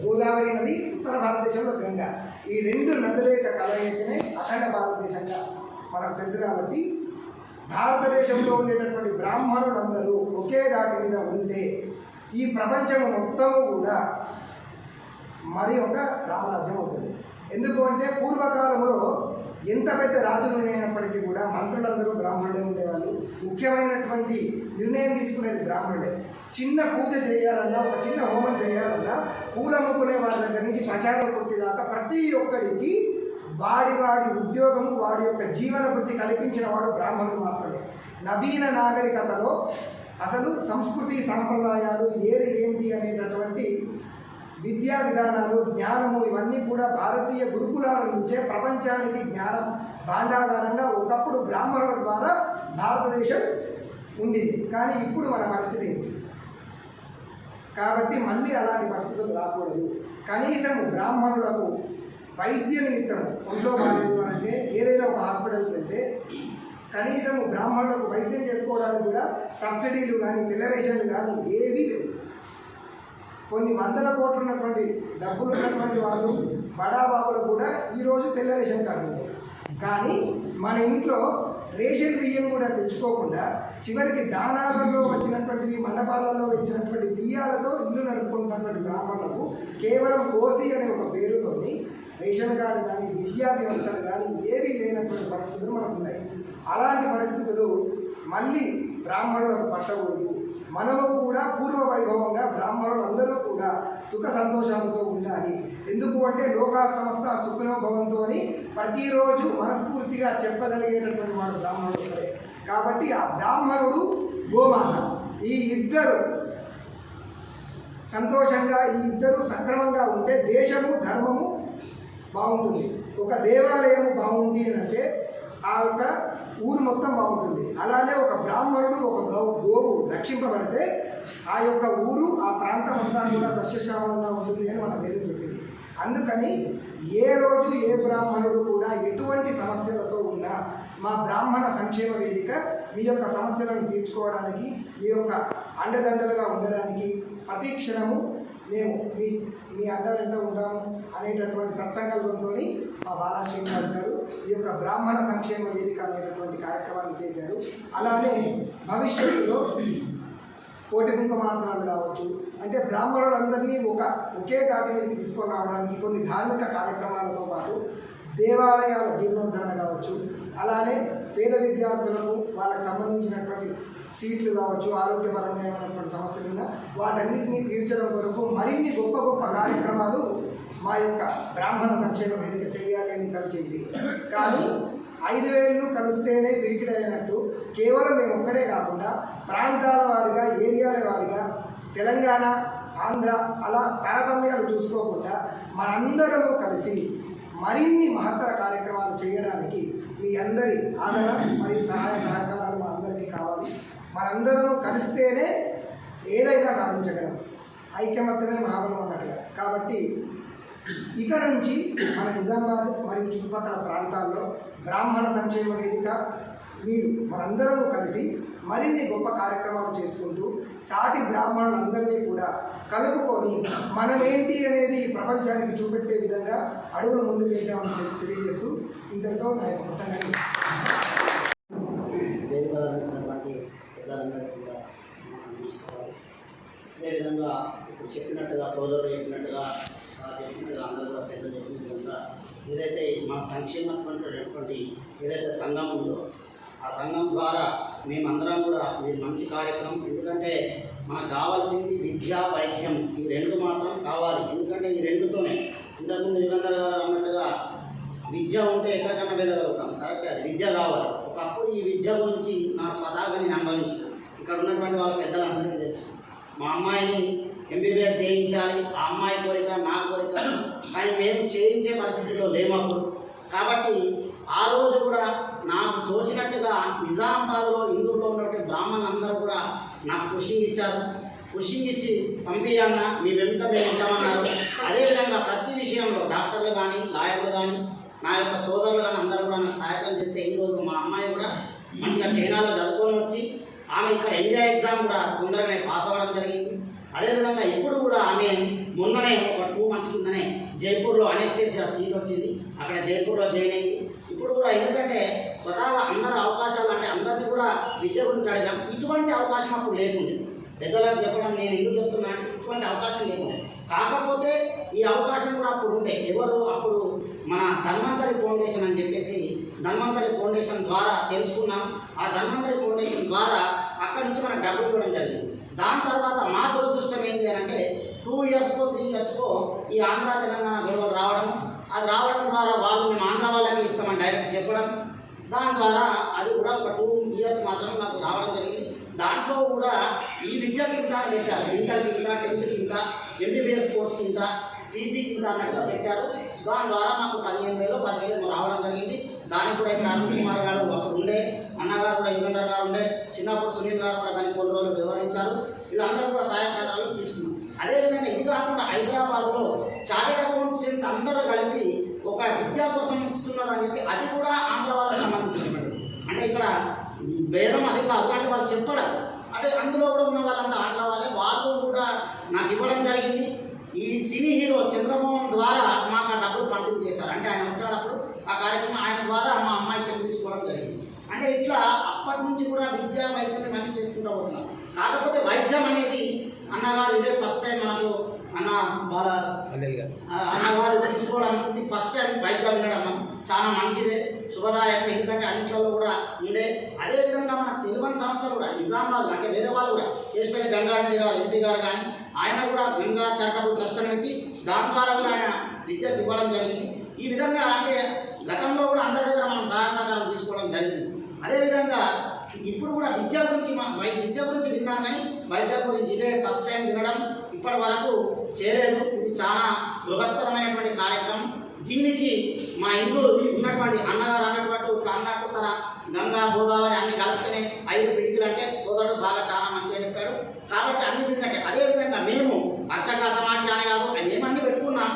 గోదావరి నది, ఉత్తర భారతదేశంలో గంగా, ఈ రెండు నదుల యొక్క కలయికనే అఖండ భారతదేశంగా మనకు తెలుసు. కాబట్టి భారతదేశంలో ఉండేటటువంటి బ్రాహ్మణులందరూ ఒకే దాటి మీద ఉంటే ఈ ప్రపంచం మొత్తము కూడా మరి ఒక రామరాజ్యం అవుతుంది. ఎందుకు అంటే పూర్వకాలంలో ఎంత పెద్ద రాజులు అయినప్పటికీ కూడా మంత్రులందరూ బ్రాహ్మణులే ఉండేవాళ్ళు. ముఖ్యమైనటువంటి నిర్ణయం తీసుకునేది బ్రాహ్మణులే. చిన్న పూజ చేయాలన్నా, ఒక చిన్న హోమం చేయాలన్నా పూలమ్ముకునే వాళ్ళ దగ్గర నుంచి ప్రచారం కొట్టేదాకా ప్రతి ఒక్కడికి వాడి వాడి ఉద్యోగము, వాడి యొక్క జీవన వృత్తి కల్పించిన వాడు బ్రాహ్మణుడు మాత్రమే. నవీన నాగరికతలో అసలు సంస్కృతి సాంప్రదాయాలు ఏది ఏంటి అనేటటువంటి విద్యా విధానాలు, జ్ఞానము ఇవన్నీ కూడా భారతీయ గురుకులాల నుంచే ప్రపంచానికి జ్ఞానం భాండాగారంగా ఒకప్పుడు బ్రాహ్మణుల ద్వారా భారతదేశం ఉండింది. కానీ ఇప్పుడు మన పరిస్థితి ఏంటి? కాబట్టి మళ్ళీ అలాంటి పరిస్థితులు రాకూడదు. కనీసం బ్రాహ్మణులకు వైద్య నిమిత్తం ఒంట్లో బాగాలేదు అని అంటే ఏదైనా ఒక హాస్పిటల్కి వెళ్తే కనీసం బ్రాహ్మణులకు వైద్యం చేసుకోవడానికి కూడా సబ్సిడీలు కానీ తెల్లరేషన్లు కానీ ఏవీ లేవు. కొన్ని వందల కోట్లు ఉన్నటువంటి డబ్బులు ఉన్నటువంటి వాళ్ళు బడాబాబులకు కూడా ఈరోజు తెల్ల రేషన్ కార్డు ఉంది. కానీ మన ఇంట్లో రేషన్ బియ్యం కూడా తెచ్చుకోకుండా చివరికి దానాలలో వచ్చినటువంటివి, మండపాలలో వచ్చినటువంటి బియ్యాలతో ఇల్లు నడుపుకుంటున్నటువంటి బ్రాహ్మణులకు కేవలం ఓసీ అనే ఒక పేరుతోని రేషన్ కార్డు కానీ విద్యా వ్యవస్థలు కానీ ఏవీ లేనటువంటి పరిస్థితులు మనకు ఉన్నాయి. అలాంటి పరిస్థితులు మళ్ళీ బ్రాహ్మణులకు పట్టకూడదు. మనము కూడా పూర్వ వైభవంగా బ్రాహ్మణులందరూ కూడా సుఖ సంతోషాలతో ఉండాలి. ఎందుకు అంటే లోకా సంస్థ సుఖనో భవంతు అని ప్రతిరోజు మనస్ఫూర్తిగా చెప్పగలిగేటటువంటి వాడు బ్రాహ్మణుడు సరే. కాబట్టి ఆ బ్రాహ్మణుడు, గోమాత, ఈ ఇద్దరు సంతోషంగా, ఈ ఇద్దరు సక్రమంగా ఉంటే దేశము ధర్మము బాగుంటుంది. ఒక దేవాలయము బాగుంది అని అంటే ఆ యొక్క ఊరు మొత్తం బాగుంటుంది. అలానే ఒక బ్రాహ్మణుడు, ఒక గోవు రక్షింపబడితే ఆ యొక్క ఊరు, ఆ ప్రాంతం అంతా కూడా సస్యశ్యామలంగా ఉంటుంది అని మన వేదం చెప్పింది. అందుకని ఏ రోజు ఏ బ్రాహ్మణుడు కూడా ఎటువంటి సమస్యలతో ఉన్నా మా బ్రాహ్మణ సంక్షేమ వేదిక మీ యొక్క సమస్యలను తీర్చుకోవడానికి, మీ యొక్క అండదండలుగా ఉండడానికి ప్రతి క్షణము మేము మీ అండ వెంట ఉంటాము అనేటటువంటి సత్సంకల్పంతో మా బాలా శ్రీనివాస్ గారు ఈ యొక్క బ్రాహ్మణ సంక్షేమ వేదిక అనేటటువంటి కార్యక్రమాన్ని చేశారు. అలానే భవిష్యత్తులో కోటి కుంకుమార్చనలు కావచ్చు, అంటే బ్రాహ్మణులందరినీ ఒకే దాటి మీద తీసుకొని రావడానికి కొన్ని ధార్మిక కార్యక్రమాలతో పాటు దేవాలయాల జీర్ణోద్ధరణ కావచ్చు, అలానే పేద విద్యార్థులకు వాళ్ళకి సంబంధించినటువంటి సీట్లు కావచ్చు, ఆరోగ్యపరంగా ఏమైనటువంటి సమస్యలు ఉన్నా వాటన్నిటినీ తీర్చడం కొరకు మరిన్ని గొప్ప గొప్ప కార్యక్రమాలు మా యొక్క బ్రాహ్మణ సంక్షేమ వేదిక చేయాలి అని కలిసింది. కానీ 5,000 కలిస్తేనే పిరికిడైనట్టు కేవలం మేము ఒక్కడే కాకుండా ప్రాంతాల వారిగా, ఏరియాల వారిగా, తెలంగాణ, ఆంధ్ర అలా తారతమ్యాలు చూసుకోకుండా మనందరము కలిసి మరిన్ని మహత్తర కార్యక్రమాలు చేయడానికి మీ అందరి ఆదరణ మరియు సహాయ సహకారాలు మా అందరికీ కావాలి. మనందరము కలిస్తేనే ఏదైనా సాధించగలం. ఐక్యమత్యమే మహాబలం అన్నట్టుగా. కాబట్టి ఇక నుంచి మన నిజామాబాద్ మరియు చుట్టుపక్కల ప్రాంతాల్లో బ్రాహ్మణ సంక్షేమ వేదిక మీరు మనందరము కలిసి మరిన్ని గొప్ప కార్యక్రమాలు చేసుకుంటూ సాటి బ్రాహ్మణులందరినీ కూడా కలుపుకొని మనమేంటి అనేది ప్రపంచానికి చూపెట్టే విధంగా అడుగులు ముందుకు వెళ్తామని తెలియజేస్తూ ఇంతటితో నా యొక్క ప్రసంగాన్ని పెద్దలందరికీ కూడా తీసుకోవాలి. అదేవిధంగా ఇప్పుడు చెప్పినట్టుగా సోదరులు చెప్పినట్టుగా అందరూ కూడా పెద్దలు చెప్పిన విధంగా ఏదైతే మన సంక్షేమటువంటి ఏదైతే సంఘం ఉందో ఆ సంఘం ద్వారా మేమందరం కూడా మీరు మంచి కార్యక్రమం, ఎందుకంటే మనకు కావాల్సింది విద్య వైద్యం, ఈ రెండు మాత్రం కావాలి. ఎందుకంటే ఈ రెండుతోనే ఇంతకుముందు యుగంధర్ గారు అన్నట్టుగా విద్య ఉంటే ఎక్కడికైనా వెళ్ళగలుగుతాం, కరెక్ట్, అది విద్య కావాలి. ఒకప్పుడు ఈ విద్య గురించి నా స్వతహాగా నేను అనుభవించిన, ఇక్కడ ఉన్నటువంటి వాళ్ళ పెద్దలందరికీ తెలుసు. మా అమ్మాయిని ఎంబీబీఎస్ చేయించాలి, ఆ అమ్మాయి కోరిక నా కోరిక, కానీ మేము చేయించే పరిస్థితిలో లేమప్పుడు. కాబట్టి ఆ రోజు కూడా నాకు తోచినట్టుగా నిజామాబాద్లో ఇందూరులో ఉన్నటువంటి బ్రాహ్మణులందరూ కూడా నాకు పుషింగ్ ఇచ్చారు. పుషింగ్ ఇచ్చి పంపించన్న మీ వెనుక మేము ఉంటామన్నారు. అదేవిధంగా ప్రతి విషయంలో డాక్టర్లు కానీ లాయర్లు కానీ నా యొక్క సోదరులు కానీ అందరూ కూడా నాకు సహాయం చేస్తే ఈరోజు మా అమ్మాయి కూడా మంచిగా చైనాలో చదువుకొని వచ్చి ఆమె ఇక్కడ ఇండియా ఎగ్జామ్ కూడా తొందరగానే పాస్ అవ్వడం జరిగింది. అదేవిధంగా ఇప్పుడు కూడా ఆమె మొన్ననే ఒక 2 months కిందనే జైపూర్లో అనెస్థీసియా సీట్ వచ్చింది, అక్కడ జైపూర్లో జాయిన్ అయింది. ఇప్పుడు కూడా ఎందుకంటే స్వతహాగా అందరూ అవకాశాలు అంటే అందరినీ కూడా విద్య గురించి అడిగాం. ఇటువంటి అవకాశం అప్పుడు లేకుండే, పెద్దలకు చెప్పడం నేను ఎందుకు చెప్తున్నా అంటే ఇటువంటి అవకాశం లేకుండే. కాకపోతే ఈ అవకాశం కూడా అప్పుడు ఉండే. ఎవరు అప్పుడు మన ధన్వంతరి ఫౌండేషన్ అని చెప్పేసి ధన్వంతరి ఫౌండేషన్ ద్వారా తెలుసుకున్నాం. ఆ ధన్వంతరి ఫౌండేషన్ ద్వారా అక్కడి నుంచి మనకు డబ్బులు ఇవ్వడం జరిగింది. దాని తర్వాత మా దురదృష్టం ఏంటి అని అంటే 2 yearsకో 3 yearsకో ఈ ఆంధ్ర తెలంగాణ గొడవలు రావడం, అది రావడం ద్వారా వాళ్ళు మేము ఆంధ్ర వాళ్ళకి ఇస్తామని డైరెక్ట్ చెప్పడం, దాని ద్వారా అది కూడా ఒక 2 years మాత్రమే మాకు రావడం జరిగింది. దాంట్లో కూడా ఈ విద్య కింద పెట్టారు, ఇంటర్ కింద 10th కింద ఎంబీబీఎస్ కోర్స్ కింద పీజీ కింద అన్నట్టుగా పెట్టారు. దాని ద్వారా మాకు 15,000 రావడం జరిగింది. దానికి కూడా ఇక్కడ అరుణ్ కుమార్ గారు అప్పుడు ఉండే, అన్నగారు కూడా యుగంధర్ గారు ఉండే, చిన్నప్పుడు సునీల్ గారు కూడా దానికి కొన్ని రోజులు వివరించారు. వీళ్ళందరూ కూడా సహాయ సహకారాలు తీసుకున్నాం. అదేవిధంగా ఇది కాకుండా హైదరాబాద్లో చార్టెడ్ అకౌంటెంట్స్ అందరూ కలిపి ఒక విద్యా కోసం ఇస్తున్నారు అని చెప్పి అది కూడా ఆంధ్ర వాళ్ళకి సంబంధించినటువంటిది. అంటే ఇక్కడ భేదం అది కాదు, అంటే వాళ్ళు చెప్పడం అంటే అందులో కూడా ఉన్న వాళ్ళంతా ఆంధ్ర వాళ్ళే, వాళ్ళు కూడా నాకు ఇవ్వడం జరిగింది. ఈ సినీ హీరో చంద్రమోహన్ ద్వారా మాకు ఆ డబ్బులు పంపిణీ చేశారు. అంటే ఆయన వచ్చేటప్పుడు ఆ కార్యక్రమం ఆయన ద్వారా మా అమ్మాయి చెక్ తీసుకోవడం జరిగింది. అంటే ఇట్లా అప్పటి నుంచి కూడా విద్యా వైద్యం అన్నీ చేసుకుంటూ పోతున్నాం. కాకపోతే వైద్యం అనేది అన్నగారు ఇదే ఫస్ట్ టైం మనకు అన్నగారు తీసుకోవడం ఇది ఫస్ట్ టైం వైద్యం వినడం చాలా మంచిదే, శుభదాయకం. ఎందుకంటే అన్నింటిలో కూడా ఉండే. అదేవిధంగా మన తెలుగు సంస్థలు కూడా నిజామాబాద్ అంటే వేరే వాళ్ళు కూడా కేశపల్లి గంగారెడ్డి గారు ఎంపీ గారు కానీ ఆయన కూడా గంగా చారిటబుల్ ట్రస్ట్ అని పెట్టి దాని ద్వారా కూడా ఆయన విద్యకు ఇవ్వడం జరిగింది. ఈ విధంగా అంటే గతంలో కూడా అందరి దగ్గర మనం సహాయ సహకారాలు తీసుకోవడం జరిగింది. అదేవిధంగా ఇప్పుడు కూడా విద్య గురించి విన్నాను, కానీ వైద్య గురించి ఇదే ఫస్ట్ టైం వినడం, ఇప్పటి వరకు చేయలేదు. ఇది చాలా బృహత్తరమైనటువంటి కార్యక్రమం. దీనికి మా ఇందూరు ఉన్నటువంటి అన్నగారు అన్నటువంటి అన్నట్టు తన గంగా గోదావరి అన్ని కలిపితేనే 5 పిడికిలు అంటే సోదరుడు బాగా చాలా మంచిగా చెప్పారు. కాబట్టి అన్ని పిడికిలంటే అదేవిధంగా మేము అర్చక సమాఖ్యాన్ని కాదు మేమన్నీ పెట్టుకున్నాం.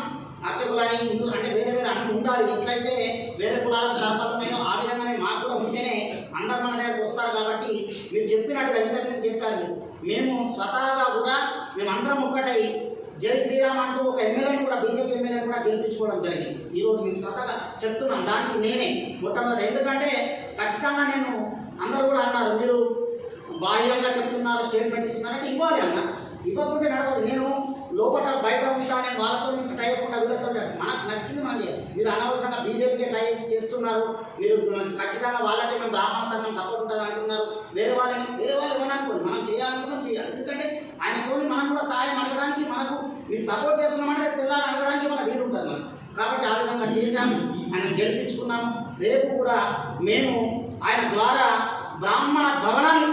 అర్చకులని హిందూ అంటే వేరే వేరే అన్ని ఉండాలి. ఎట్లయితే వేరే కులాలకు ధర్మాలు ఉన్నాయో ఆ విధంగానే మాకు కూడా ఉంటేనే అందరు మన దగ్గరకు వస్తారు. కాబట్టి మీరు చెప్పినట్టుగా ఇంతకుముందు చెప్పారు, మేము స్వతహాగా కూడా మేమందరం ఒక్కటై జై శ్రీరామ్ అంటూ ఒక ఎమ్మెల్యేని కూడా బీజేపీ ఎమ్మెల్యేని కూడా గెలిపించుకోవడం జరిగింది. ఈరోజు మేము స్వతహాగా చెప్తున్నాం, దానికి నేనే మొట్టమొదటి. ఎందుకంటే ఖచ్చితంగా నేను అందరూ కూడా అన్నారు మీరు బాహ్యంగా చెప్తున్నారు, స్టేట్మెంట్ ఇస్తున్నారంటే ఇవ్వాలి అన్న, ఇవ్వకుంటే నడవదు. నేను లోపల బయట ఉంటా, నేను వాళ్ళతో టై అవ్వకుండా వీళ్ళతో మనకు నచ్చింది మనకి. మీరు అనవసరంగా బీజేపీకి టై చేస్తున్నారు, మీరు ఖచ్చితంగా వాళ్ళకి మేము బ్రాహ్మణ సంఘం సపోర్ట్ ఉంటుంది అంటున్నారు. వేరే వాళ్ళు ఇవ్వడానికి మనం చేయాలనుకున్నాం చేయాలి. ఎందుకంటే ఆయనతో మనం కూడా సహాయం అడగడానికి మనకు మీరు సపోర్ట్ చేస్తున్నామంటే తెల్లారి అడగడానికి మన వీలు ఉంటుంది మనం. కాబట్టి ఆ విధంగా చేశాము, ఆయన గెలిపించుకున్నాము. రేపు కూడా మేము ఆయన ద్వారా బ్రాహ్మణ భవనాన్ని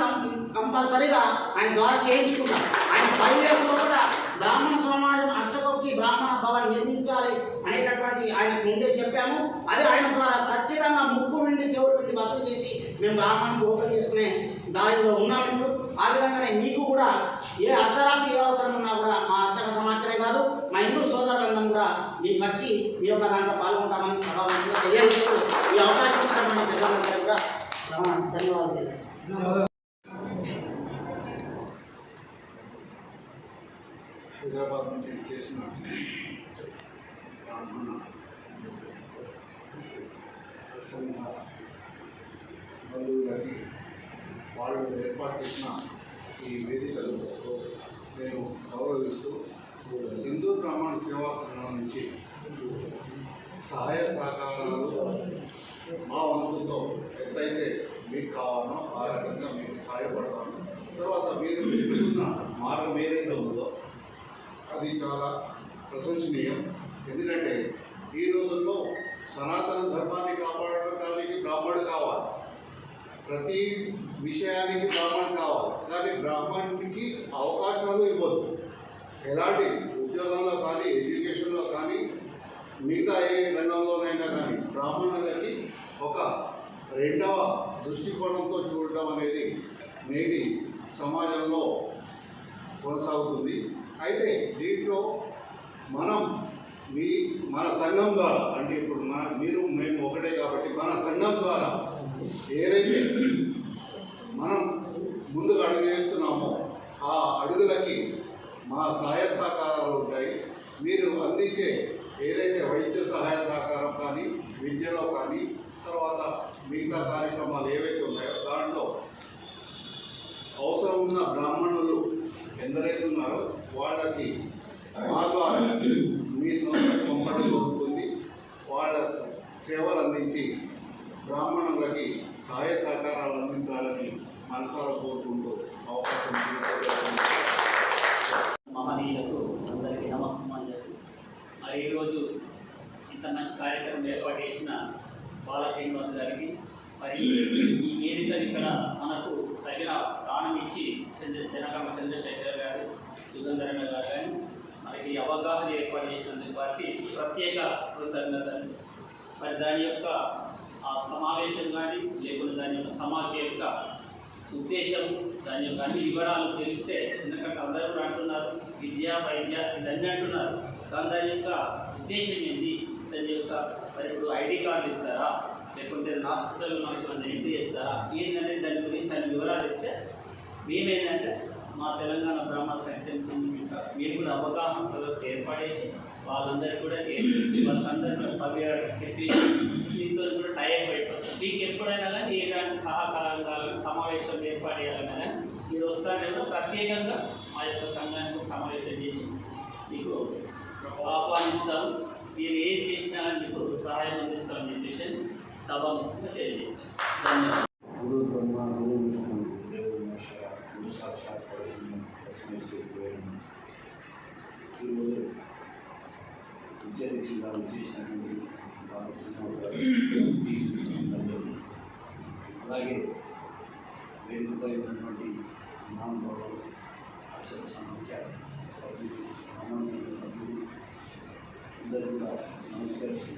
కంపల్సరీగా ఆయన ద్వారా చేయించుకుంటాం. ఆయన 10 ఏళ్ళలో కూడా బ్రాహ్మణ సమాజం అర్చకుడికి బ్రాహ్మణ భవన్ నిర్మించాలి అనేటటువంటి ఆయనకు ముందే చెప్పాము. అదే ఆయన ద్వారా ఖచ్చితంగా ముక్కు నుండి చెవులు నుండి వసూలు చేసి మేము బ్రాహ్మణునికి ఓపెన్ చేసుకునే దారిలో ఉన్నాము ఇప్పుడు. ఆ విధంగానే మీకు కూడా ఏ అర్ధరాత్రి ఏ అవసరం ఉన్నా కూడా మా అర్చక సమాఖ్యనే కాదు మా హిందూ సోదరులందరం కూడా మీకు వచ్చి మీ యొక్క దాంట్లో పాల్గొంటామని సభావంగా తెలియజేస్తూ ఈ అవకాశం ఇచ్చినటువంటి ప్రజలందరూ కూడా ధన్యవాదాలు తెలియజేస్తాను. హైదరాబాద్ నుంచి చేసిన బ్రాహ్మణ ప్రసంగ బంధువులకి వాళ్ళు ఏర్పాటు చేసిన ఈ వేదికలు నేను గౌరవిస్తూ హిందూ బ్రాహ్మణ సేవా సంఘం నుంచి సహాయ సహకారాలు మా వంతుతో ఎంతైతే మీకు కావాలో ఆ రకంగా మీకు సహాయపడతాను. తర్వాత మీరు ఎంచుకున్న మార్గం ఏదైతే ఉందో అది చాలా ప్రశంసనీయం. ఎందుకంటే ఈ రోజుల్లో సనాతన ధర్మాన్ని కాపాడడానికి బ్రాహ్మణుడు కావాలి, ప్రతి విషయానికి బ్రాహ్మణుడు కావాలి. కానీ బ్రాహ్మణుడికి అవకాశాలు ఇవ్వద్దు. ఎలాంటి ఉద్యోగంలో కానీ, ఎడ్యుకేషన్లో కానీ, మిగతా ఏ రంగంలోనైనా కానీ బ్రాహ్మణులకి ఒక రెండవ దృష్టికోణంతో చూడడం అనేది నేటి సమాజంలో కొనసాగుతుంది. అయితే దీంట్లో మన సంఘం ద్వారా, అంటే ఇప్పుడు మేము ఒకటే కాబట్టి మన సంఘం ద్వారా ఏదైతే మనం ముందుకు అడుగు వేస్తున్నామో ఆ అడుగులకి మా సహాయ సహకారాలు ఉంటాయి. మీరు అందించే ఏదైతే వైద్య సహాయ సహకారం కానీ, విద్యలో కానీ, తర్వాత మిగతా కార్యక్రమాలు ఏవైతే ఉన్నాయో దాంట్లో అవసరం ఉన్న బ్రాహ్మణులు ఎందరైతే ఉన్నారో వాళ్ళకి మా ద్వారా మీ సంస్థకు పంపడం జరుగుతుంది. వాళ్ళ సేవలు అందించి బ్రాహ్మణులకి సహాయ సహకారాలు అందించాలని మనసారా కోరుకుంటూ అవకాశం మహనీయులకు అందరికీ నమస్కారం. మరి ఈరోజు ఇంత మంచి కార్యక్రమం ఏర్పాటు చేసిన బాల శ్రీనివాస్ గారికి, మరి ఈ వేదికలు ఇక్కడ మనకు తగిన స్థానం ఇచ్చి జనగామ చంద్రశేఖర్ గారు, సుగంధరణ గారు కానీ మనకి అవగాహన ఏర్పాటు చేసినందుకు వారికి ప్రత్యేక కృతజ్ఞతలు. మరి దాని యొక్క ఆ సమావేశం కానీ లేకుండా దాని యొక్క సమాఖ్య యొక్క ఉద్దేశం, దాని యొక్క అన్ని వివరాలు తెలిస్తే, ఎందుకంటే అందరూ కూడా అంటున్నారు విద్య వైద్య ఇదన్నీ అంటున్నారు, కానీ దాని యొక్క ఉద్దేశం ఏంటి, దాని యొక్క మరి ఇప్పుడు ఐడి కార్డు ఇస్తారా, లేకుంటే హాస్పిటల్ మనకు ఎంట్రీ చేస్తారా, ఏంటంటే దాని గురించి అన్ని వివరాలు ఇస్తే మేమేంటంటే మా తెలంగాణ బ్రాహ్మణ సంక్షేమ మీరు కూడా అవగాహన సదస్సు ఏర్పాటు చేసి వాళ్ళందరికీ కూడా వాళ్ళందరికీ సభ్యులు చెప్పి దీంతో కూడా టైం పెట్టవచ్చు. మీకు ఎప్పుడైనా కానీ ఏలాంటి సహకారం కావాలని సమావేశం ఏర్పాటు చేయాలన్నా కానీ మీరు వస్తారేమో ప్రత్యేకంగా మా యొక్క సంఘానికి సమావేశం చేసి మీకు ఆహ్వానిస్తాము. మీరు ఏం చేసినా మీకు సహాయం అందిస్తామని చెప్పేసి సభాముఖంగా తెలియజేస్తాం. ధన్యవాదాలు. గురు బ్రహ్మ గురు విష్ణు దేవుడు మహేశ్వర గురు సాక్షాత్ పరబ్రహ్మ తస్మై శ్రీ గురవే నమః. ఈరోజు విద్యార్థిగా చేసినటువంటి బాలశ్రీనివాస్ గారు, అలాగే వేదికపై ఉన్నటువంటి మహానుభావులు, అక్షర సమాఖ్య సభ్యులు, బ్రాహ్మణ సంఘ సభ్యులు అందరూ కూడా నమస్కరిస్తూ,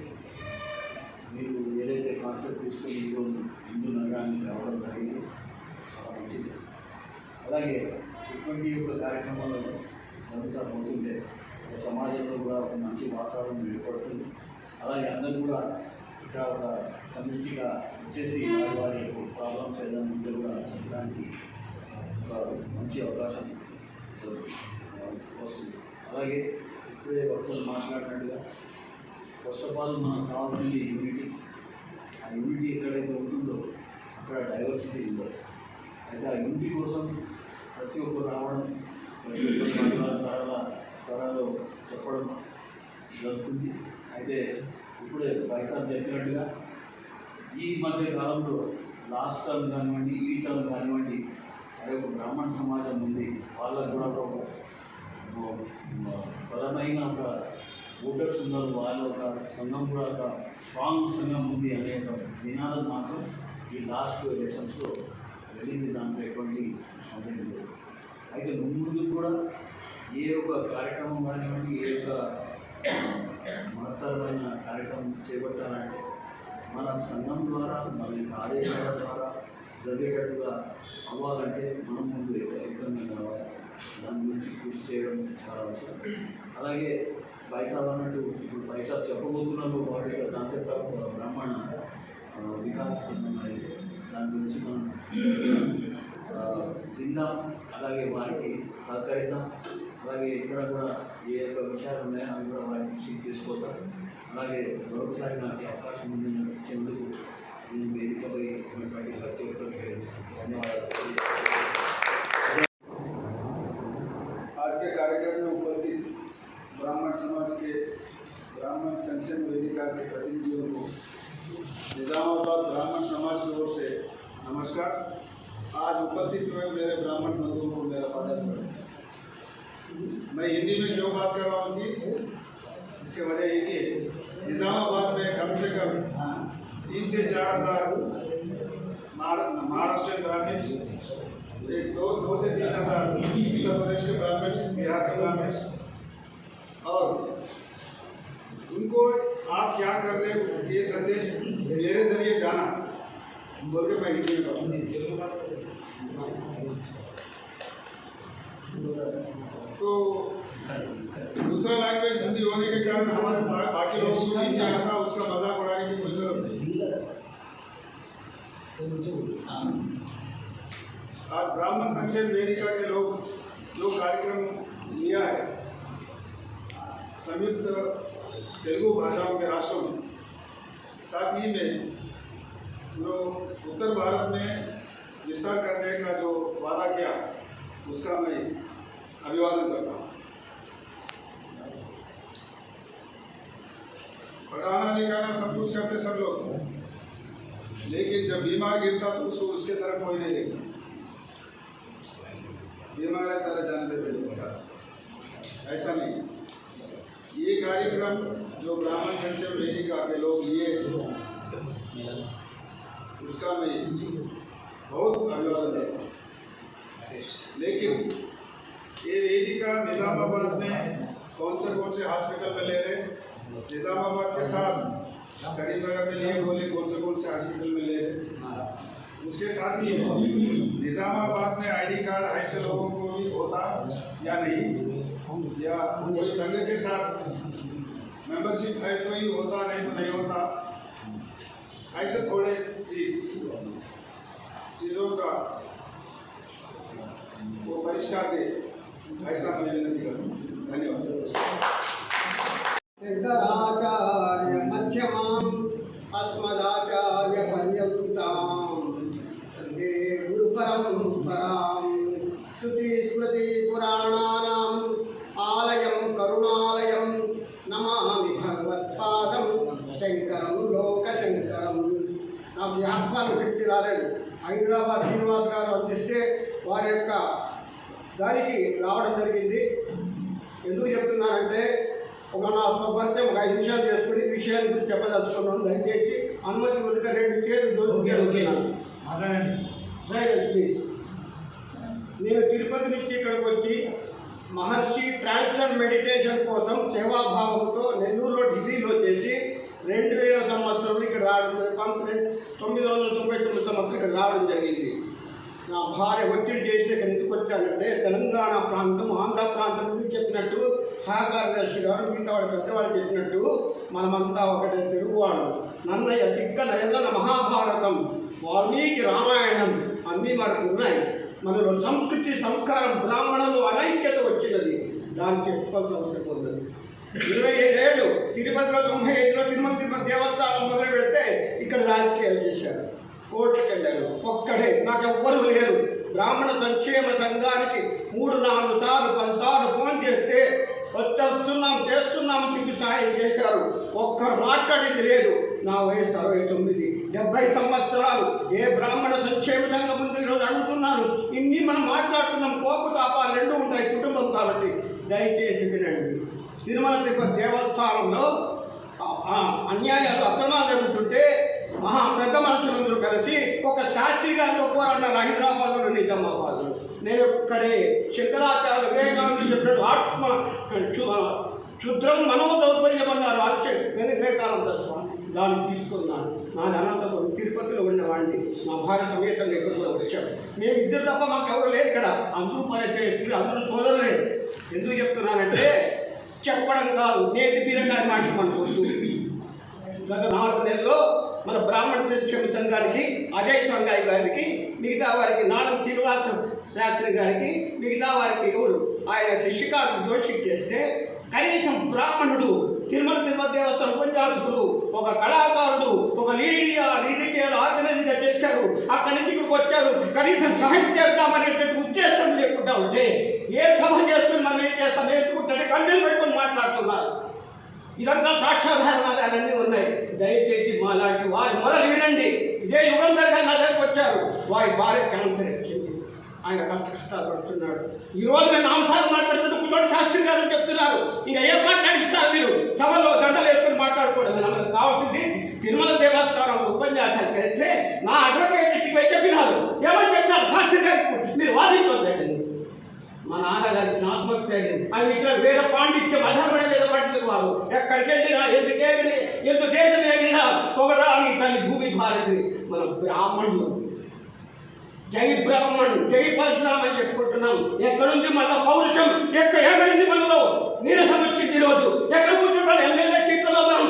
మీరు ఏదైతే కాన్సెప్ట్ తీసుకొని ఈరోజు హిందూ నగరానికి రావడం జరిగింది చాలా మంచిది. అలాగే ఇటువంటి యొక్క కార్యక్రమాలు జరుగుతూ పోతుంటే సమాజంలో కూడా ఒక మంచి వాతావరణం ఏర్పడుతుంది. అలాగే అందరూ కూడా ఇక్కడ ఒక సమిష్టిగా వచ్చేసి వారి ప్రాబ్లమ్స్ ఏదైనా ఉంటే కూడా చెప్పడానికి ఒక మంచి అవకాశం వస్తుంది. అలాగే ఇప్పుడే భక్తులు మాట్లాడినట్టుగా ఫస్ట్ ఆఫ్ ఆల్ మనకు కావాల్సింది యూనిటీ. ఆ యూనిటీ ఎక్కడైతే ఉంటుందో అక్కడ డైవర్సిటీ ఉండదు. అయితే ఆ యూనిటీ కోసం ప్రతి ఒక్కరు రావడం, ప్రతి ఒక్కరు త్వరలో చెప్పడం జరుగుతుంది. అయితే ఇప్పుడే వైఎస్ఆర్ చెప్పినట్టుగా ఈ మధ్య కాలంలో లాస్ట్ టర్మ్ కానివ్వండి, ఈ టర్మ్ కానివ్వండి, అది ఒక బ్రాహ్మణ సమాజం ఉంది, వాళ్ళకు కూడా ఒక బలమైన ఒక ఓటర్స్ ఉన్నారు, వాళ్ళ ఒక సంఘం కూడా ఒక స్ట్రాంగ్ సంఘం ఉంది అనే ఒక నినాదం మాత్రం ఈ లాస్ట్ ఎలక్షన్స్లో వెళ్ళింది. దాంట్లో ఎటువంటి సందేహం లేదు. అయితే ముందు కూడా ఏ ఒక కార్యక్రమం కానివ్వండి, ఏ ఒక మహత్తరమైన కార్యక్రమం చేపట్టాలంటే మన సంఘం ద్వారా, మన ఆదేశాల ద్వారా జరిగేటట్టుగా అవ్వాలంటే మనం ముందు ఎక్కడికన్నా కావాలి. దాని గురించి కృషి చేయడం చాలా అవసరం. అలాగే పైసా అన్నట్టు ఇప్పుడు పైసా చెప్పబోతున్నారు, what is the concept of Brahmana Vikas అనేది, దాని గురించి మనం విందాం, అలాగే వారికి సహకరిద్దాం. అలాగే ఇక్కడ కూడా ఏ యొక్క విషయాలు ఉన్నాయో అవి కూడా వారి దృష్టికి తీసుకుంటాం. అలాగే మరొకసారి నాకు అవకాశం ఉందని ఇచ్చేందుకు నేను వేదికపై ఉన్నటువంటి ప్రతి ఒక్కరికి ధన్యవాదాలు. आज के कार्यक्रम में उपस्थित ब्राह्मण समाज के ब्राह्मण संक्षेम वेदिका के प्रतिनिधियों को निजामाबाद ब्राह्मण समाज की ओर से नमस्कार। आज उपस्थित हुए मेरे ब्राह्मण बंधुओं को मेरा सादर। मैं हिंदी में क्यों बात कर रहा हूँ कि इसकी वजह ये कि निज़ामाबाद में कम से कम 3 से 4 हज़ार महाराष्ट्र ब्राह्मण्स, 2 से 3 हज़ार उत्तर प्रदेश के ब्राह्मण्स, बिहार के ब्राह्मण्स, और उनको आप क्या कर रहे हो ये संदेश मेरे जरिए जाना बोल के मैं हिंदी में कहूँगा। तो दूसरा लैंग्वेज हिंदी होने के कारण हमारे बाकी लोगों को नहीं चाहा था, उसका मजाक उड़ाने की कोई जरूरत नहीं। आज ब्राह्मण संक्षेम वेदिका के लोग जो कार्यक्रम लिया है संयुक्त तेलुगु भाषाओं के राष्ट्रों में, साथ ही में जो उत्तर भारत में विस्तार करने का जो वादा किया उसका मैं अभिवादन करता हूँ। पढ़ाना लिखाना सब कुछ करते सब लोग, लेकिन जब बीमार गिरता तो उसको उसके तरफ कोई नहीं देखता। बीमार है तरह जाने दे, ऐसा नहीं। ये कार्यक्रम जो ब्राह्मण संक्षेम वेदिका के लोग लिए उसका मैं बहुत अभिवादन देता हूँ। लेकिन ये वेदिका निज़ामाबाद में कौन से हॉस्पिटल में ले रहे, निज़ामाबाद के साथ करीमनगर में लिए बोले कौन से हॉस्पिटल में ले रहे, उसके साथ ही निज़ामाबाद में ID कार्ड ऐसे लोगों को भी होता या नहीं, या कोई संघ के साथ मेंबरशिप है तो ही होता, नहीं तो नहीं होता, ऐसे थोड़े चीज़ों का वो परिष्कार दे, ऐसा मैं विनती करता हूँ। धन्यवाद। शंकराचार्य मध्यमाम् अस्मदाचार्य पर्यन्ताम् वन्दे गुरुपरम्पराम्। श्रुति स्मृति पुराणानाम् आलयं करुणालयं नमामि भगवत्पादं शंकरं लोकशंकरं। నాకు ఈ ఆహ్వానం వ్యక్తి రాలేదు, హైదరాబాద్ శ్రీనివాస్ గారు అందిస్తే వారి యొక్క దానికి రావడం జరిగింది. ఎందుకు చెప్తున్నానంటే నా స్వపరిచయం 5 నిమిషాలు చేసుకుని విషయాల గురించి చెప్పదలుచుకున్నాను. దయచేసి అనుమతి కనుక 2 కేసులు ప్లీజ్. నేను తిరుపతి నుంచి ఇక్కడికి వచ్చి మహర్షి ట్రాన్స్టర్ మెడిటేషన్ కోసం సేవాభావంతో నెల్లూరులో ఢిల్లీలో చేసి 2000 సంవత్సరంలో ఇక్కడ రావడం, 1999 సంవత్సరం ఇక్కడ రావడం జరిగింది. నా భార్య ఒత్తిడి చేసిన ఇక్కడ ఎందుకు వచ్చానంటే తెలంగాణ ప్రాంతం, ఆంధ్ర ప్రాంతం గురించి చెప్పినట్టు సహకారదర్శి గారు మిగతా వాడు పెద్దవాళ్ళు చెప్పినట్టు మనమంతా ఒకటే తెలుగువాడు. నన్నయ్య తిక్క నయన మహాభారతం, వాల్మీకి రామాయణం అన్నీ మనకు ఉన్నాయి. మనలో సంస్కృతి సంస్కారం బ్రాహ్మణులు అనైక్యత వచ్చినది, దాన్ని చెప్పుకోవాల్సిన అవసరం ఉన్నది. 25 ఏళ్ళు తిరుపతిలో, 95లో తిరుపతి దేవస్థానం మొదలు పెడితే ఇక్కడ రాజకీయాలు చేశారు, కోర్టుకి వెళ్ళారు. ఒక్కడే, నాకు ఎవ్వరు లేరు. బ్రాహ్మణ సంక్షేమ సంఘానికి 3-4 సార్లు 10 సార్లు ఫోన్ చేస్తే వచ్చేస్తున్నాం చేస్తున్నామని చెప్పి సహాయం చేశారు. ఒక్కరు మాట్లాడింది లేదు. నా వయసు 69, 70 సంవత్సరాలు. ఏ బ్రాహ్మణ సంక్షేమ సంఘం ముందు ఈరోజు అడుగుతున్నాను. ఇన్ని మనం మాట్లాడుతున్నాం, కోపు తాపాలు 2 ఉంటాయి కుటుంబం కాబట్టి. దయచేసి వినండి. తిరుమల తిరుపతి దేవస్థానంలో అన్యాయాలు అక్రమాలు జరుగుతుంటే పెద్ద మనుషులందరూ కలిసి ఒక శాస్త్రి గారితో పోరాడినారు హైదరాబాద్లో, నిజామాబాద్లో. నేను ఇక్కడే శంకరాచార్య వివేకానంద చెప్పినట్టు ఆత్మ క్షుద్రం మనోదౌర్బల్యం అన్నారు వివేకానంద స్వామి. దాన్ని తీసుకున్నాను. నాది అనంతపురం, తిరుపతిలో ఉన్నవాడిని. మా భార్య సమేతంగా ఇక్కడ కూడా వచ్చాడు. మేము ఇద్దరు తప్ప మాకు ఎవరు లేరు ఇక్కడ. అందరూ పరిచయస్తులు, అందరూ సోదరులే. ఎందుకు చెప్తున్నానంటే చెప్పడం కాదు, నేటి బీరకాయ మాట మనకొద్దు. గత 4 నెలల్లో మన బ్రాహ్మణ సంక్షేమ సంఘానికి అజయ్ సంఘాయి గారికి, మిగతా వారికి నాలం శ్రీనివాస శాస్త్రి గారికి, మిగతా వారికి ఎవరు ఆయన శశికాంత్ జోషికి చేస్తే కనీసం బ్రాహ్మణుడు తిరుమల తిరుపతి దేవస్థానం ఉపన్యాసకుడు, ఒక కళాకారుడు, ఒక లీడియల్ ఆర్గనైజ్గా చేశారు. అక్కడి నుంచి ఇక్కడికి వచ్చారు. కనీసం సహాయం చేద్దామనేటువంటి ఉద్దేశం లేకుండా ఉంటే ఏ సభ చేసుకుని మనం ఏం చేస్తాం, నేర్చుకుంటే కన్నీళ్ళు పెట్టుకుని మాట్లాడుతున్నారు. ఇదంతా సాక్ష్యాధారణాలు అవన్నీ ఉన్నాయి. దయచేసి మాలాంటి వారి మొదలు వినండి. ఇదే యుగంధర్ గారు నా దగ్గరకు వచ్చారు. వారి భార్య క్యాన్సర్ వచ్చింది, ఆయన కష్టాలు పడుతున్నాడు. ఈ రోజు నేను నామసార్లు మాట్లాడుతుంటే కుటుంబ శాస్త్రి గారు చెప్తున్నారు, ఇంకా ఏం మాట్లాడిస్తారు మీరు సభలో దండలు వేసుకొని మాట్లాడుకోవడం. మనకు కావాల్సింది తిరుమల దేవస్థానం ఉపన్యాసాలు కలిస్తే నా అడ్వకేట్ ఇంటికి పోయి చెప్పినారు. ఏమని చెప్పినారు? శాస్త్రి గారికి మీరు వాదించొద్దండి. మా నాన్నగారికి ఆత్మస్థైర్యం, అవి ఇక్కడ వేద పాండిత్యం అధర్మణ వేద పండితులు వారు. ఎక్కడికి వెళ్ళినా ఎందు దేశం వెళ్ళినా పొగడాలి తల్లి భూమి భారతి. మన బ్రాహ్మణులు జై బ్రాహ్మణ్ జై పరశురామ్ అని చెప్పుకుంటున్నాం. ఎక్కడుంది మన పౌరుషం? ఏమైంది మనలో? నీరసం వచ్చింది ఈరోజు. ఎక్కడ కూర్చుంటారు? ఎమ్మెల్యే సీట్లలో మనం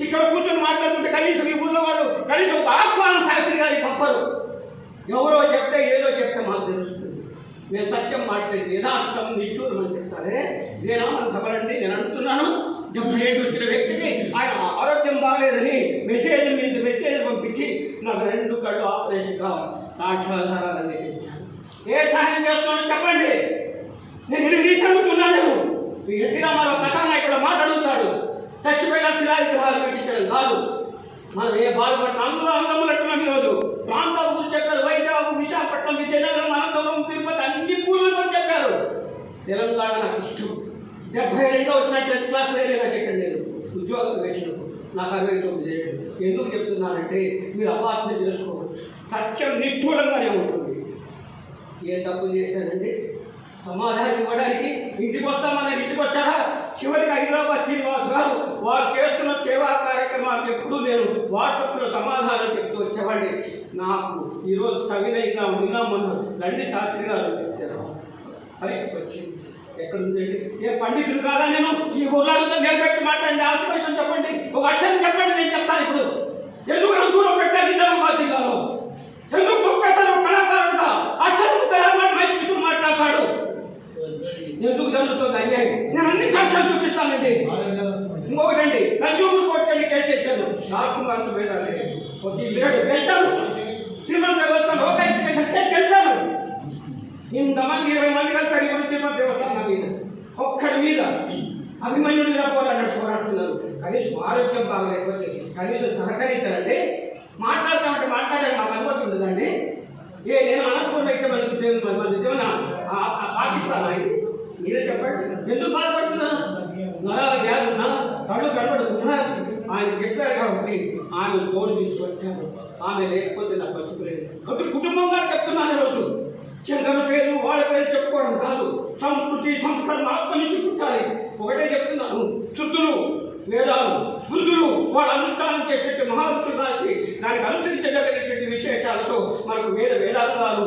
ఇక్కడ కూర్చొని మాట్లాడుతుంటే కనీసం ఈ ఊళ్ళో వాళ్ళు కనీసం ఆహ్వానం శాస్త్రి గారికి పంపరు. ఎవరో చెప్తే ఏదో చెప్తే మాకు తెలుస్తుంది. మేము సత్యం మాట్లాడి యథార్థం నిష్ఠూరం అని చెప్తారే, ఇదేనా మన సభలండి? నేను అంటున్నాను, 77 వచ్చిన వ్యక్తికి ఆయన ఆరోగ్యం బాగలేదని మెసేజ్ పంపించి నాకు 2 కళ్ళు ఆపరేషన్ కావాలి, సాక్ష్యాధారాలన్నీ తెచ్చాను. ఏ సహాయం చేస్తున్నానో చెప్పండి. నేను ఇది తీసుకుంటున్నాను. ఈ ఎన్టీ రామారావు కథానాయకుడు మాట్లాడుతాడు, చచ్చిపోయిన శిలావిగ్రహాలు పెట్టించడం కాదు. మనం ఏ బాధపడిన అందరూ అందములంటున్నాం. ఈరోజు ప్రాంతాల గురించి చెప్పారు. వైజాగ్, విశాఖపట్నం, విజయనగరం, అనంతపురం, తిరుపతి అన్ని ఊళ్ళ గురించి చెప్పారు. తెలంగాణ నాకు ఇష్టం. 72 వచ్చిన 10th క్లాస్ వెళ్ళినట్టు ఇక్కడ నేను ఉద్యోగం వేసినప్పుడు నాకు 69 ఏళ్ళు. ఎందుకు చెప్తున్నానంటే మీరు అపార్థం చేసుకోవచ్చు. సత్యం నిష్ఠూరంగానే ఉంటుంది. ఏ తప్పు చేశానండి? సమాధానం ఇవ్వడానికి ఇంటికి వస్తామని ఇంటికి వచ్చారా? చివరికి హైదరాబాద్ శ్రీనివాస్ గారు వారు చేస్తున్న సేవా కార్యక్రమాలకు ఎప్పుడు నేను వాట్సాప్లో సమాధానం చెప్తూ వచ్చేవాడిని. నాకు ఈరోజు సవినయంగా ఉన్నామన్న రండి శాస్త్రి గారు చెప్తారు. పరీక్షకు వచ్చింది. ఎక్కడుందండి? ఏ పండితులు కాదా నేను? ఈ ఊళ్ళతో నిలబెట్టి మాట్లాడి ఆశయం చెప్పండి, ఒక అక్షరం చెప్పండి, నేను చెప్తాను. ఇప్పుడు ఎందుకు నన్ను దూరం పెట్టాలి? నిజామాబాద్ జిల్లాలో ఎందుకు పెట్టాను? కళాకారుడుగా అక్షరం మైత్రుడు మాట్లాడతాడు. ఎందుకు జరుగుతుంది అన్యాయం? నేను అన్ని సాక్ష్యాలు చూపిస్తానండి. ఇంకొకటండి, కన్జ్యూమర్ కోర్టు వెళ్ళి కేసు ఇచ్చాను. షార్పు మార్పు వేదాలు గెలిచాను. తిరుమల దేవస్థానం లోకాయుక్త కేసు గెలిచాను. ఇంతమంది 20 మంది కలిసి ఇప్పుడు తిరుమల దేవస్థానం మీద ఒక్కడి మీద అభిమన్యుడు మీద పోరాడుతున్నారు. కనీసం ఆరోగ్యం బాగలేకపోతే కనీసం సహకరించారండి. మాట్లాడతామంటే మాట్లాడాలి, మాకు అనుమతి ఉండదండి. నేను అనంతపురం అయితే మన నిజమన్నా పాకిస్తాన్ అయింది? మీరే చెప్పండి. ఎందుకు బాధపడుతున్నా? నరాలు గ్యారున్నా, కళ్ళు కనబడుతున్నా ఆయన చెప్పారు కాబట్టి ఆమె తోడు తీసుకొచ్చాను. ఆమె లేకపోతే నాకు బతుకులేదు. కుటుంబంగా చెప్తున్నాను. ఈరోజు శంకర పేరు వాళ్ళ పేరు చెప్పుకోవడం కాదు. సంస్కృతి సంస్కరణ ఆత్మ నుంచి పుట్టాలి. ఒకటే చెప్తున్నాను, శుద్ధులు వేదాలు స్మృతులు వాళ్ళు అనుష్ఠానం చేసేటువంటి మహారుషులు రాసి దానికి అనుసరించగలిగేటువంటి విశేషాలతో మనకు వేదాలు కాదు,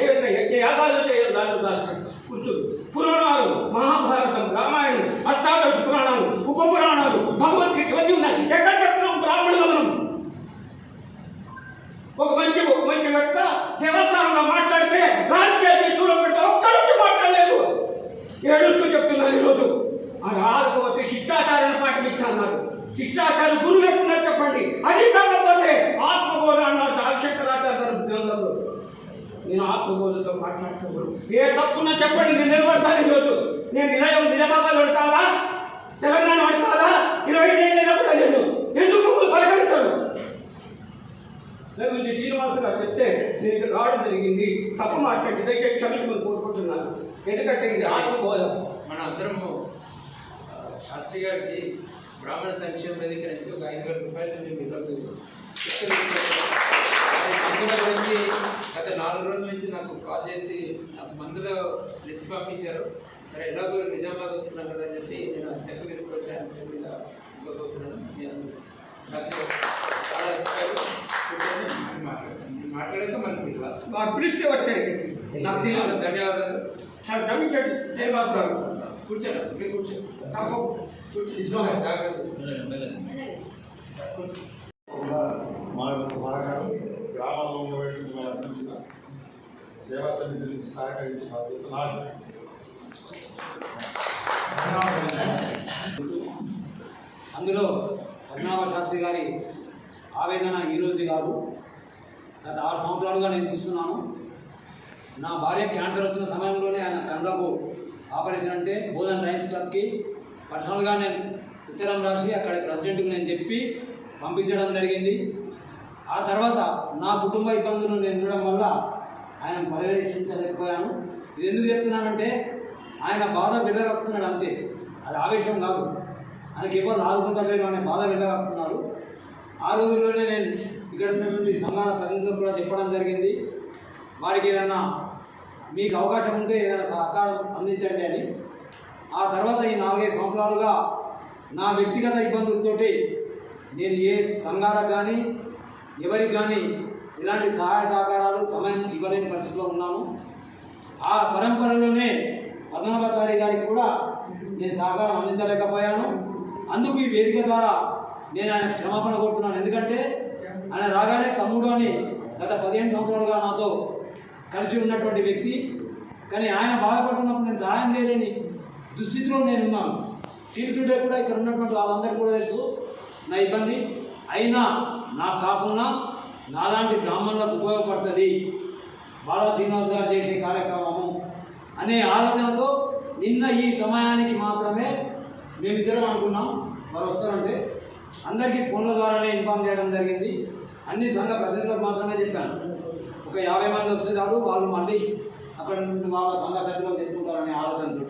ఏ విధంగా యజ్ఞయాగాలు చేయాలి దాన్ని రాశారు. స్మృతులు, పురాణాలు, మహాభారతం, రామాయణం, అష్టాదశ పురాణాలు, ఉప పురాణాలు, భగవద్గీత ఇవన్నీ ఉన్నాయి. ఎక్కడ చెప్తున్నాం? బ్రాహ్మణులు మనం. ఒక మంచి వ్యక్తి దేవస్థానంలో మాట్లాడితే రాజకీయాన్ని దూరం పెట్టి ఒక్కరికి మాట్లాడలేదు. ఏడుస్తూ చెప్తున్నాను ఈరోజు. అది ఆదుకోవచ్చు. శిష్టాచారాన్ని పాటించాలన్నారు. శిష్టాచారం గురువు ఎప్పుడున్నారు చెప్పండి. అది కాకపోతే ఆత్మబోధ అన్నారు రాజశేఖరాచార్య గ్రంథంలో. నేను ఆత్మబోధతో మాట్లాడుతున్నాను. ఏ తప్పున్నా చెప్పండి, నేను నిలబడతాను. ఈరోజు నేను నిజామాబాద్ వాడు కాదా? తెలంగాణ వాడు కాదా? 25 ఏళ్ళు అయినప్పుడు నేను ఎందుకు నువ్వు పలకరించాను? లేకపోతే శ్రీనివాసు గారు చెప్తే నేను ఇక్కడ రావడం జరిగింది. తప్పు మాట్లాడి దయచేసి క్షమించమని కోరుకుంటున్నాను. ఎందుకంటే ఇది ఆత్మబోధ. మన అందరము శాస్త్రి గారికి బ్రాహ్మణ సంక్షేమ వేదిక నుంచి ఒక 5,000 రూపాయలు మేము ఈరోజు గురించి గత 4 రోజుల నుంచి నాకు కాల్ చేసి నాకు మందులో లిస్ట్ పంపించారు. సరే ఎలాగో నిజామాబాద్ వస్తున్నాం కదా అని చెప్పి నేను చెక్ తీసుకొచ్చి ఆయన పేరు మీద ఇవ్వబోతున్నాను. నేను శాస్త్రి చాలా ఎక్స్పైర్ మాట్లాడితే మనకి పిలిస్తే వచ్చారు. నాకు తెలియదు. ధన్యవాదాలు. క్షమించండి. కూర్చోండి, మీరు కూర్చోండి. మా గ్రామంలో ఉన్నటువంటి వాళ్ళందరూ కూడా సేవా సమితి నుంచి సహకరించి బాధ్యత అందులో పద్మనాభ శాస్త్రి గారి ఆవేదన ఈరోజు కాదు, గత 6 సంవత్సరాలుగా నేను చూస్తున్నాను. నా భార్య క్యాన్సర్ వచ్చిన సమయంలోనే ఆయన కళ్ళకు ఆపరేషన్ అంటే బోధన్ లయన్స్ క్లబ్కి పర్సనల్గా నేను ఉత్తరం రాసి అక్కడ ప్రెసిడెంట్కి నేను చెప్పి పంపించడం జరిగింది. ఆ తర్వాత నా కుటుంబ ఇబ్బందులు నేను ఉండడం వల్ల ఆయన పర్యవేక్షించలేకపోయాను. ఇది ఎందుకు చెప్తున్నానంటే ఆయన బాధ వెళ్ళగలుగుతున్నాడు అంతే, అది ఆవేశం కాదు. ఆయనకి ఎవరు ఆదుకుంటలేరు అనే బాధ వెళ్ళగలుగుతున్నారు. ఆ రోజుల్లోనే నేను ఇక్కడ ఉన్నటువంటి సంఘాల ప్రతినిధులకు కూడా చెప్పడం జరిగింది, వారికి ఏదైనా మీకు అవకాశం ఉంటే ఏదైనా సహకారం అందించండి అని. ఆ తర్వాత ఈ 4-5 సంవత్సరాలుగా నా వ్యక్తిగత ఇబ్బందులతోటి నేను ఏ సంఘాలకు కానీ ఎవరికి కానీ ఇలాంటి సహాయ సహకారాలు సమయం ఇవ్వలేని పరిస్థితిలో ఉన్నాను. ఆ పరంపరలోనే పద్మనాభాచారి గారికి కూడా నేను సహకారం అందించలేకపోయాను. అందుకు ఈ వేదిక ద్వారా నేను ఆయన క్షమాపణ కోరుతున్నాను. ఎందుకంటే ఆయన రాగానే తమ్ముడు అని గత 15 సంవత్సరాలుగా నాతో కలిసి ఉన్నటువంటి వ్యక్తి, కానీ ఆయన బాధపడుతున్నప్పుడు నేను సహాయం చేయలేని దుస్థితిలో నేను ఉన్నాను. టీల్ టుడే కూడా ఇక్కడ ఉన్నటువంటి వాళ్ళందరికీ కూడా తెలుసు నా ఇబ్బంది. అయినా నాకు కాకుండా నాలాంటి బ్రాహ్మణులకు ఉపయోగపడుతుంది బాలా శ్రీనివాస్ గారు చేసే కార్యక్రమము అనే ఆలోచనతో నిన్న ఈ సమయానికి మాత్రమే మేమిద్దరం అనుకున్నాం వారు వస్తారంటే. అందరికీ ఫోన్ల ద్వారానే ఇన్ఫామ్ చేయడం జరిగింది. అన్ని సంఘ ప్రతినిధులకు మాత్రమే చెప్పాను. ఒక 50 మంది వస్తే చాలు, వాళ్ళు మళ్ళీ అక్కడ నుండి వాళ్ళ సంఘ సభ్యులకు చెప్పుకుంటారనే ఆలోచనతో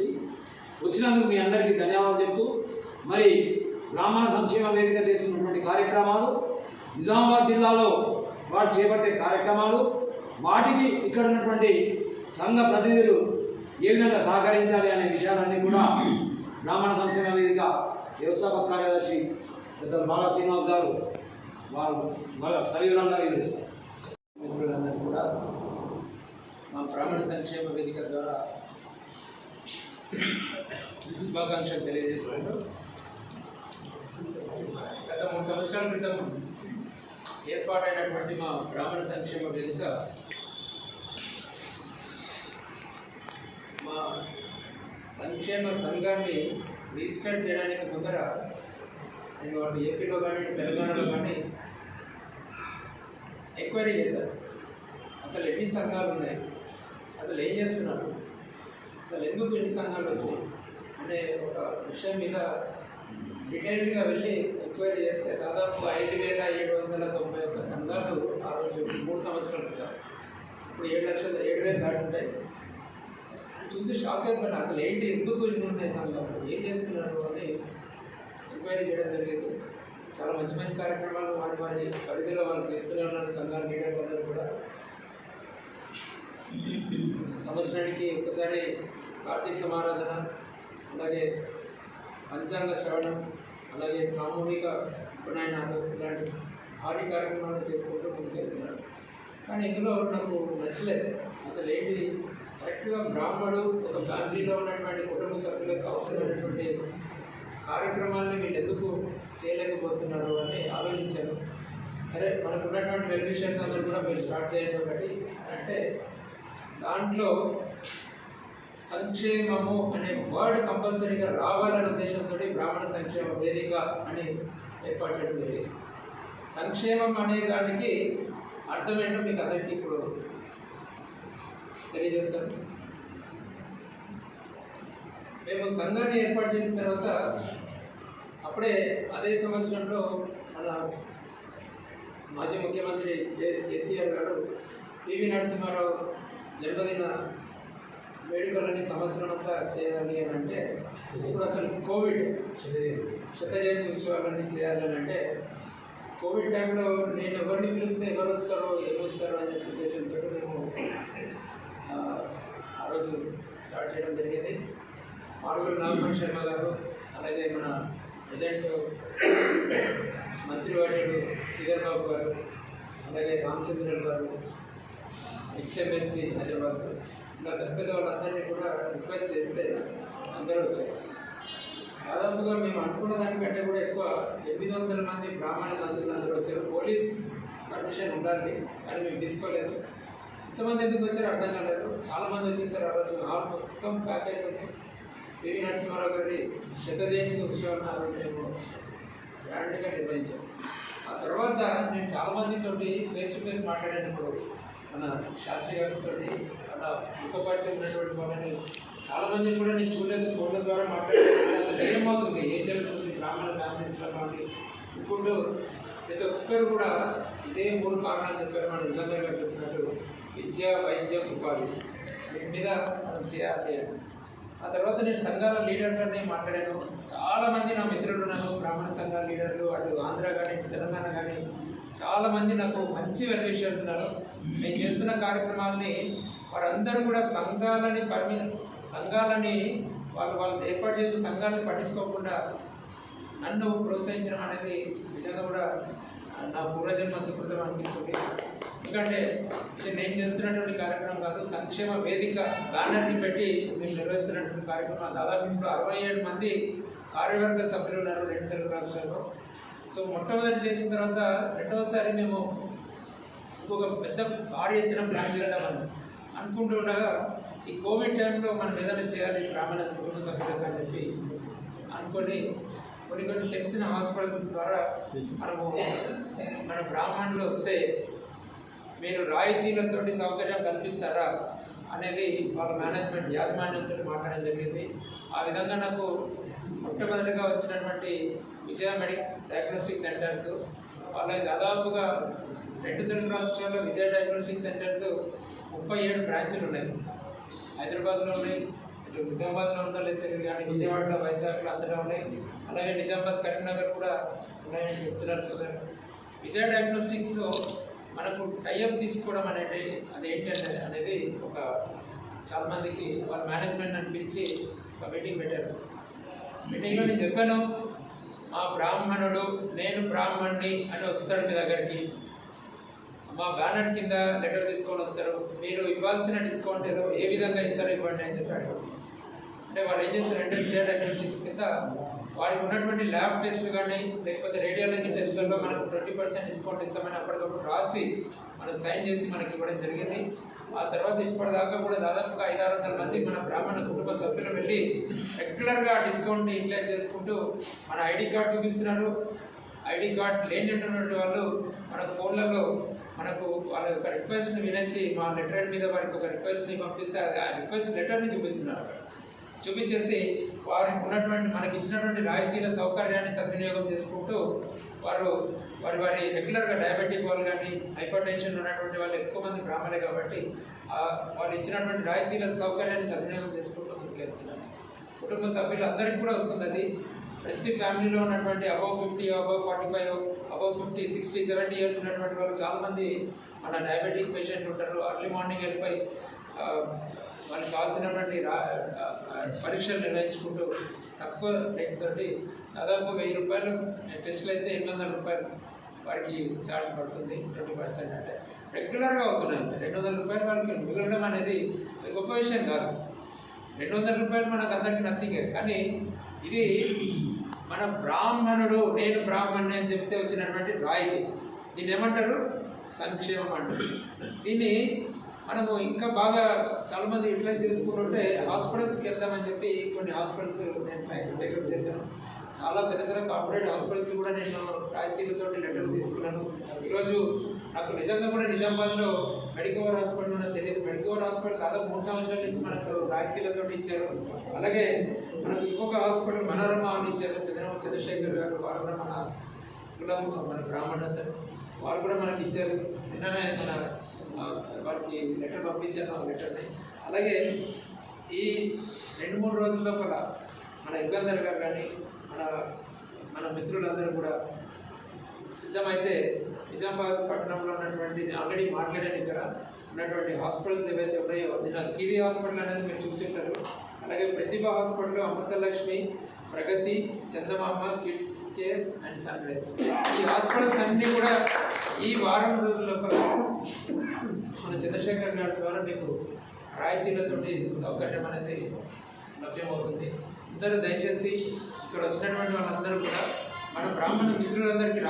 వచ్చినందుకు మీ అందరికీ ధన్యవాదాలు చెప్తూ, మరి బ్రాహ్మణ సంక్షేమ వేదిక చేస్తున్నటువంటి కార్యక్రమాలు, నిజామాబాద్ జిల్లాలో వారు చేపట్టే కార్యక్రమాలు, వాటికి ఇక్కడ ఉన్నటువంటి సంఘ ప్రతినిధులు ఏ విధంగా సహకరించాలి అనే విషయాలన్నీ కూడా బ్రాహ్మణ సంక్షేమ వేదిక వ్యవస్థాపక కార్యదర్శి పెద్ద బాలా శ్రీనివాస్ గారు వారు సవివరంగా వివరిస్తారు. మిత్రులందరూ కూడా మా బ్రాహ్మణ సంక్షేమ వేదిక ద్వారా శుభాకాంక్షలు తెలియజేసుకుంటూ, గత 3 సంవత్సరాల క్రితం ఏర్పాటైనటువంటి మా బ్రాహ్మణ సంక్షేమ వేదిక మా సంక్షేమ సంఘాన్ని రిజిస్టర్ చేయడానికి ముందర నేను వాళ్ళు ఏపీలో కానీ తెలంగాణలో కానీ ఎంక్వైరీ చేశారు. అసలు ఎన్ని సంఘాలు ఉన్నాయి, అసలు ఏం చేస్తున్నారు, అసలు ఎందుకు ఎన్ని సంఘాలు వచ్చాయి అనే ఒక విషయం మీద డీటెయిల్డ్గా వెళ్ళి ఎంక్వైరీ చేస్తే దాదాపు 5,791 సంఘాలు ఆ రోజు 3 సంవత్సరాల క్రితం. ఇప్పుడు 7,000 దాటుతాయి. చూసి షాక్ అయిపోయినా, అసలు ఏంటి, ఎందుకు ఇన్ని ఉన్నాయి సంఘాలు, ఏం చేస్తున్నారు అని ఎంక్వైరీ చేయడం జరిగింది. చాలా మంచి మంచి కార్యక్రమాలు వారి పరిధిలో వాళ్ళు చేస్తూనే ఉన్నారు. సంఘాల లీడర్లు అందరూ కూడా సంవత్సరానికి ఒకసారి కార్తీక సమారాధన, అలాగే పంచాంగ శ్రవణం, అలాగే సామూహిక ఉపనయనాలు, ఇలాంటి భారీ కార్యక్రమాలు చేసుకుంటూ ముందుకెళ్తున్నారు. కానీ ఇందులో నాకు నచ్చలేదు. అసలు ఏంటి, కరెక్ట్గా బ్రాహ్మణుడు ఒక ఫ్యామిలీలో ఉన్నటువంటి కుటుంబ సభ్యులకు అవసరమైనటువంటి కార్యక్రమాలని వీళ్ళు ఎందుకు చేయలేకపోతున్నారు అని ఆలోచించాను. సరే, మనకు ఉన్నటువంటి వెల్విషర్స్ అందరూ కూడా మీరు స్టార్ట్ చేయండి ఒకటి అంటే, దాంట్లో సంక్షేమము అనే వర్డ్ కంపల్సరీగా రావాలనే ఉద్దేశంతో బ్రాహ్మణ సంక్షేమ వేదిక అని ఏర్పాటు చేయడం జరిగింది. సంక్షేమం అనే దానికి అర్థం ఏంటో మీకు అందరికీ ఇప్పుడు తెలియజేస్తాను. మేము సంఘాన్ని ఏర్పాటు చేసిన తర్వాత అప్పుడే అదే సంవత్సరంలో మన మాజీ ముఖ్యమంత్రి కేసీఆర్ గారు పివి నరసింహారావు జన్మదిన వేడుకలన్నీ సంవత్సరం అంతా చేయాలి అని అంటే, ఇప్పుడు అసలు కోవిడ్ 100వ జయంతి ఉత్సవాలన్నీ చేయాలని అంటే, కోవిడ్ టైంలో నేను ఎవరిని పిలిస్తే ఎవరు వస్తారో ఏమొస్తారో అనే ఉద్దేశంతో మేము ఆ రోజు స్టార్ట్ చేయడం జరిగింది. మాడుగుల నాగమణి శర్మ గారు, అలాగే మన ప్రజెంట్ మంత్రివర్యుడు శ్రీధర్ బాబు గారు, అలాగే రామచంద్రన్ గారు, ఎక్స్ఎమ్మెల్సీ హైదరాబాద్, ఇలా పెద్ద వాళ్ళందరినీ కూడా రిక్వెస్ట్ చేస్తే అందరూ వచ్చారు. దాదాపుగా మేము అనుకున్న దానికంటే కూడా ఎక్కువ 800 మంది బ్రాహ్మణ మంత్రులు అందరూ వచ్చారు. పోలీస్ పర్మిషన్ ఉండాలి, కానీ మేము తీసుకోలేదు. ఎంతమంది ఎందుకు వచ్చారో అర్థం కాలేదు. చాలామంది వచ్చేసారు. ఆ రోజు హాల్ మొత్తం ప్యాక్ అయిపోయింది. పివి నరసింహారావు గారి 100వ జయంతి ఉత్సవాన్ని ఆ రోజు మేము గ్రాండ్గా నిర్వహించాం. ఆ తర్వాత నేను చాలామందితో ఫేస్ టు ఫేస్ మాట్లాడినప్పుడు మన శాస్త్రి గారితో అలా ముఖపరిచయం ఉన్నటువంటి వాళ్ళని చాలామంది కూడా నేను చూడలేదు. ఫోన్ల ద్వారా మాట్లాడాను. అసలు ఏమవుతుంది, ఏం జరుగుతుంది బ్రాహ్మణ ఫ్యామిలీస్లో అని అనుకుంటూ ప్రతి ఒక్కరు కూడా ఇదే 3 కారణాలు చెప్పారు. మన యుగంధర్ గారు చెప్పినట్టు విద్య, వైద్యం, ఉపాధి వీటి మీద మనం చేయాలి. ఆ తర్వాత నేను సంఘాల లీడర్గానే మాట్లాడాను. చాలామంది నా మిత్రులు ఉన్నారు, బ్రాహ్మణ సంఘాల లీడర్లు, అటు ఆంధ్ర కానీ ఇటు తెలంగాణ కానీ చాలామంది నాకు మంచి వెల్విషర్స్ ఉన్నారు. నేను చేస్తున్న కార్యక్రమాలని వారందరూ కూడా సంఘాలని వాళ్ళు ఏర్పాటు చేసిన సంఘాలను పట్టించుకోకుండా నన్ను ప్రోత్సహించడం అనేది నిజంగా కూడా నా పూర్వజన్మ సుకృతం అనిపిస్తుంది. ఎందుకంటే ఇది నేను చేస్తున్నటువంటి కార్యక్రమం కాదు, సంక్షేమ వేదిక బ్యానర్ని పెట్టి మేము నిర్వహిస్తున్నటువంటి కార్యక్రమం. దాదాపు ఇప్పుడు 67 మంది కార్యవర్గ సభ్యులు ఉన్నారు 2 తెలుగు రాష్ట్రాల్లో. సో మొట్టమొదటి చేసిన తర్వాత రెండవసారి మేము ఇంకొక పెద్ద భారీ ఎత్తున ప్లాన్ చేయడం అనుకుంటూ ఉండగా ఈ కోవిడ్ టైంలో మనం ఏదైనా చేయాలి బ్రాహ్మణ కుటుంబ సభ్యులకు అని చెప్పి అనుకొని కొన్ని తెలిసిన హాస్పిటల్స్ ద్వారా మన బ్రాహ్మణులు వస్తే మీరు రాయితీలతోటి సౌకర్యం కల్పిస్తారా అనేది వాళ్ళ మేనేజ్మెంట్ యాజమాన్యంతో మాట్లాడడం జరిగింది. ఆ విధంగా నాకు మొట్టమొదటిగా వచ్చినటువంటి విజయ డయాగ్నోస్టిక్ సెంటర్స్ వాళ్ళకి దాదాపుగా 2 తెలుగు రాష్ట్రాల్లో విజయ డయాగ్నోస్టిక్ సెంటర్స్ 37 బ్రాంచులు ఉన్నాయి. హైదరాబాద్లో ఉన్నాయి, ఇటు నిజామాబాద్లో ఉందో లేదు తెలియదు కానీ విజయవాడలో, వైజాగ్లో అంతటా ఉన్నాయి. అలాగే నిజామాబాద్, కరీంనగర్ కూడా ఉన్నాయని చెప్తున్నారు సోదరు. విజయ డయాగ్నోస్టిక్స్లో మనకు టైఅప్ తీసుకోవడం అదేంటి అనేది ఒక చాలామందికి వాళ్ళ మేనేజ్మెంట్ అనిపించి ఒక మీటింగ్ పెట్టారు. మీటింగ్లో నేను చెప్పాను, మా బ్రాహ్మణుడు నేను బ్రాహ్మణ్ణి అని వస్తాడు మీ దగ్గరికి, మా బ్యానర్ కింద లెటర్ తీసుకొని వస్తారు, మీరు ఇవ్వాల్సిన డిస్కౌంట్ ఏదో ఏ విధంగా ఇస్తారో ఇవ్వండి అని చెప్పాడు. అంటే వాళ్ళు ఏం చేస్తారంటే విజయ డయాగ్నోస్టిక్స్ కింద వారికి ఉన్నటువంటి ల్యాబ్ టెస్టులు కానీ లేకపోతే రేడియాలజీ టెస్టులలో మనకు 20% డిస్కౌంట్ ఇస్తామని అప్పటికప్పుడు రాసి మనకు సైన్ చేసి మనకి ఇవ్వడం జరిగింది. ఆ తర్వాత ఇప్పటిదాకా కూడా దాదాపుగా 500-600 మంది మన బ్రాహ్మణ కుటుంబ సభ్యులు వెళ్ళి రెగ్యులర్గా డిస్కౌంట్ని యూటిలైజ్ చేసుకుంటూ మన ఐడి కార్డ్ చూపిస్తున్నారు. ఐడి కార్డ్ లేనటువంటి వాళ్ళు మన ఫోన్లలో మనకు వాళ్ళ యొక్క రిక్వెస్ట్ని వినేసి మా లెటర్ మీద వారికి ఒక రిక్వెస్ట్ని పంపిస్తే ఆ రిక్వెస్ట్ లెటర్ని చూపిస్తున్నారు. చూపించేసి వారికి ఉన్నటువంటి మనకి ఇచ్చినటువంటి రాయితీల సౌకర్యాన్ని సద్వినియోగం చేసుకుంటూ వారి రెగ్యులర్గా డయాబెటిక్ వాళ్ళు కానీ హైపర్ టెన్షన్ ఉన్నటువంటి వాళ్ళు ఎక్కువ మంది బ్రాహ్మణే కాబట్టి వాళ్ళు ఇచ్చినటువంటి రాయితీల సౌకర్యాన్ని సద్వినియోగం చేసుకుంటూ ముందుకెళ్తున్నారు. కుటుంబ సభ్యులు అందరికీ కూడా వస్తుంది అది. ప్రతి ఫ్యామిలీలో ఉన్నటువంటి అబౌవ్ 50, అబౌవ్ 45, అబౌవ్ 50, 60, 70 ఇయర్స్ ఉన్నటువంటి వాళ్ళు చాలామంది మన డయాబెటిక్ పేషెంట్లు ఉంటారు. అర్లీ మార్నింగ్ వెళ్ళిపోయి వాళ్ళకి కావాల్సినటువంటి పరీక్షలు నిర్వహించుకుంటూ తక్కువ రేట్ తోటి దాదాపు 1000 రూపాయలు టెస్టులు అయితే 800 రూపాయలు వారికి ఛార్జ్ పడుతుంది. 20% అంటే రెగ్యులర్గా అవుతున్నాయి. 200 రూపాయలు వాళ్ళకి మిగలడం అనేది గొప్ప విషయం కాదు. 200 రూపాయలు మనకు అందరికీ నథింగే. కానీ ఇది మన బ్రాహ్మణుడు నేను బ్రాహ్మణ్ణి అని చెప్తే వచ్చినటువంటి రాయితీ. దీన్ని ఏమంటారు? సంక్షేమం అంటారు. దీన్ని మనము ఇంకా బాగా చాలామంది యూటిలైజ్ చేసుకుంటుంటే హాస్పిటల్స్కి వెళ్దామని చెప్పి కొన్ని హాస్పిటల్స్ నేను టేకప్ చేశాను. చాలా పెద్ద పెద్ద కార్పొరేట్ హాస్పిటల్స్ కూడా నేను రాయితీలతో లెటర్లు తీసుకున్నాను. ఈరోజు నాకు నిజంగా కూడా నిజామాబాద్లో మెడికవర్ హాస్పిటల్ ఉన్నది తెలియదు. మెడికవర్ హాస్పిటల్ దాదాపు 3 సంవత్సరాల నుంచి మనకు రాయితీలతో ఇచ్చారు. అలాగే మనకు ఇంకొక హాస్పిటల్ మనోరమ అని ఇచ్చారు, చంద్రశేఖర్ గారు. వారు కూడా మన కులం, మన బ్రాహ్మణులందరూ వారు కూడా మనకి ఇచ్చారు. నిన్ననే వారికి లెటర్ పంపించాను ఆ లెటర్ని. అలాగే ఈ 2-3 రోజుల లోపల మన యుగంధర్ గారు కానీ మన మిత్రులందరూ కూడా సిద్ధమైతే నిజామాబాద్ పట్టణంలో ఉన్నటువంటి ఆల్రెడీ మాట్లాడాను ఇక్కడ ఉన్నటువంటి హాస్పిటల్స్ ఏవైతే ఉన్నాయో, నిన్న కివి హాస్పిటల్ అనేది మీరు చూసి ఉంటారు. అలాగే Pratibha hospital, Amruthalakshmi, Pragathi, Chandamama, kids care and sunrise, ఈ హాస్పిటల్స్ అన్నీ కూడా ఈ వారం రోజుల లోపల మన చంద్రశేఖర్ గారి ద్వారా మీకు రాయితీలతోటి సౌకర్యం అనేది లభ్యమవుతుంది. అందరూ దయచేసి ఇక్కడ వచ్చినటువంటి వాళ్ళందరూ కూడా మన బ్రాహ్మణ మిత్రులందరికీ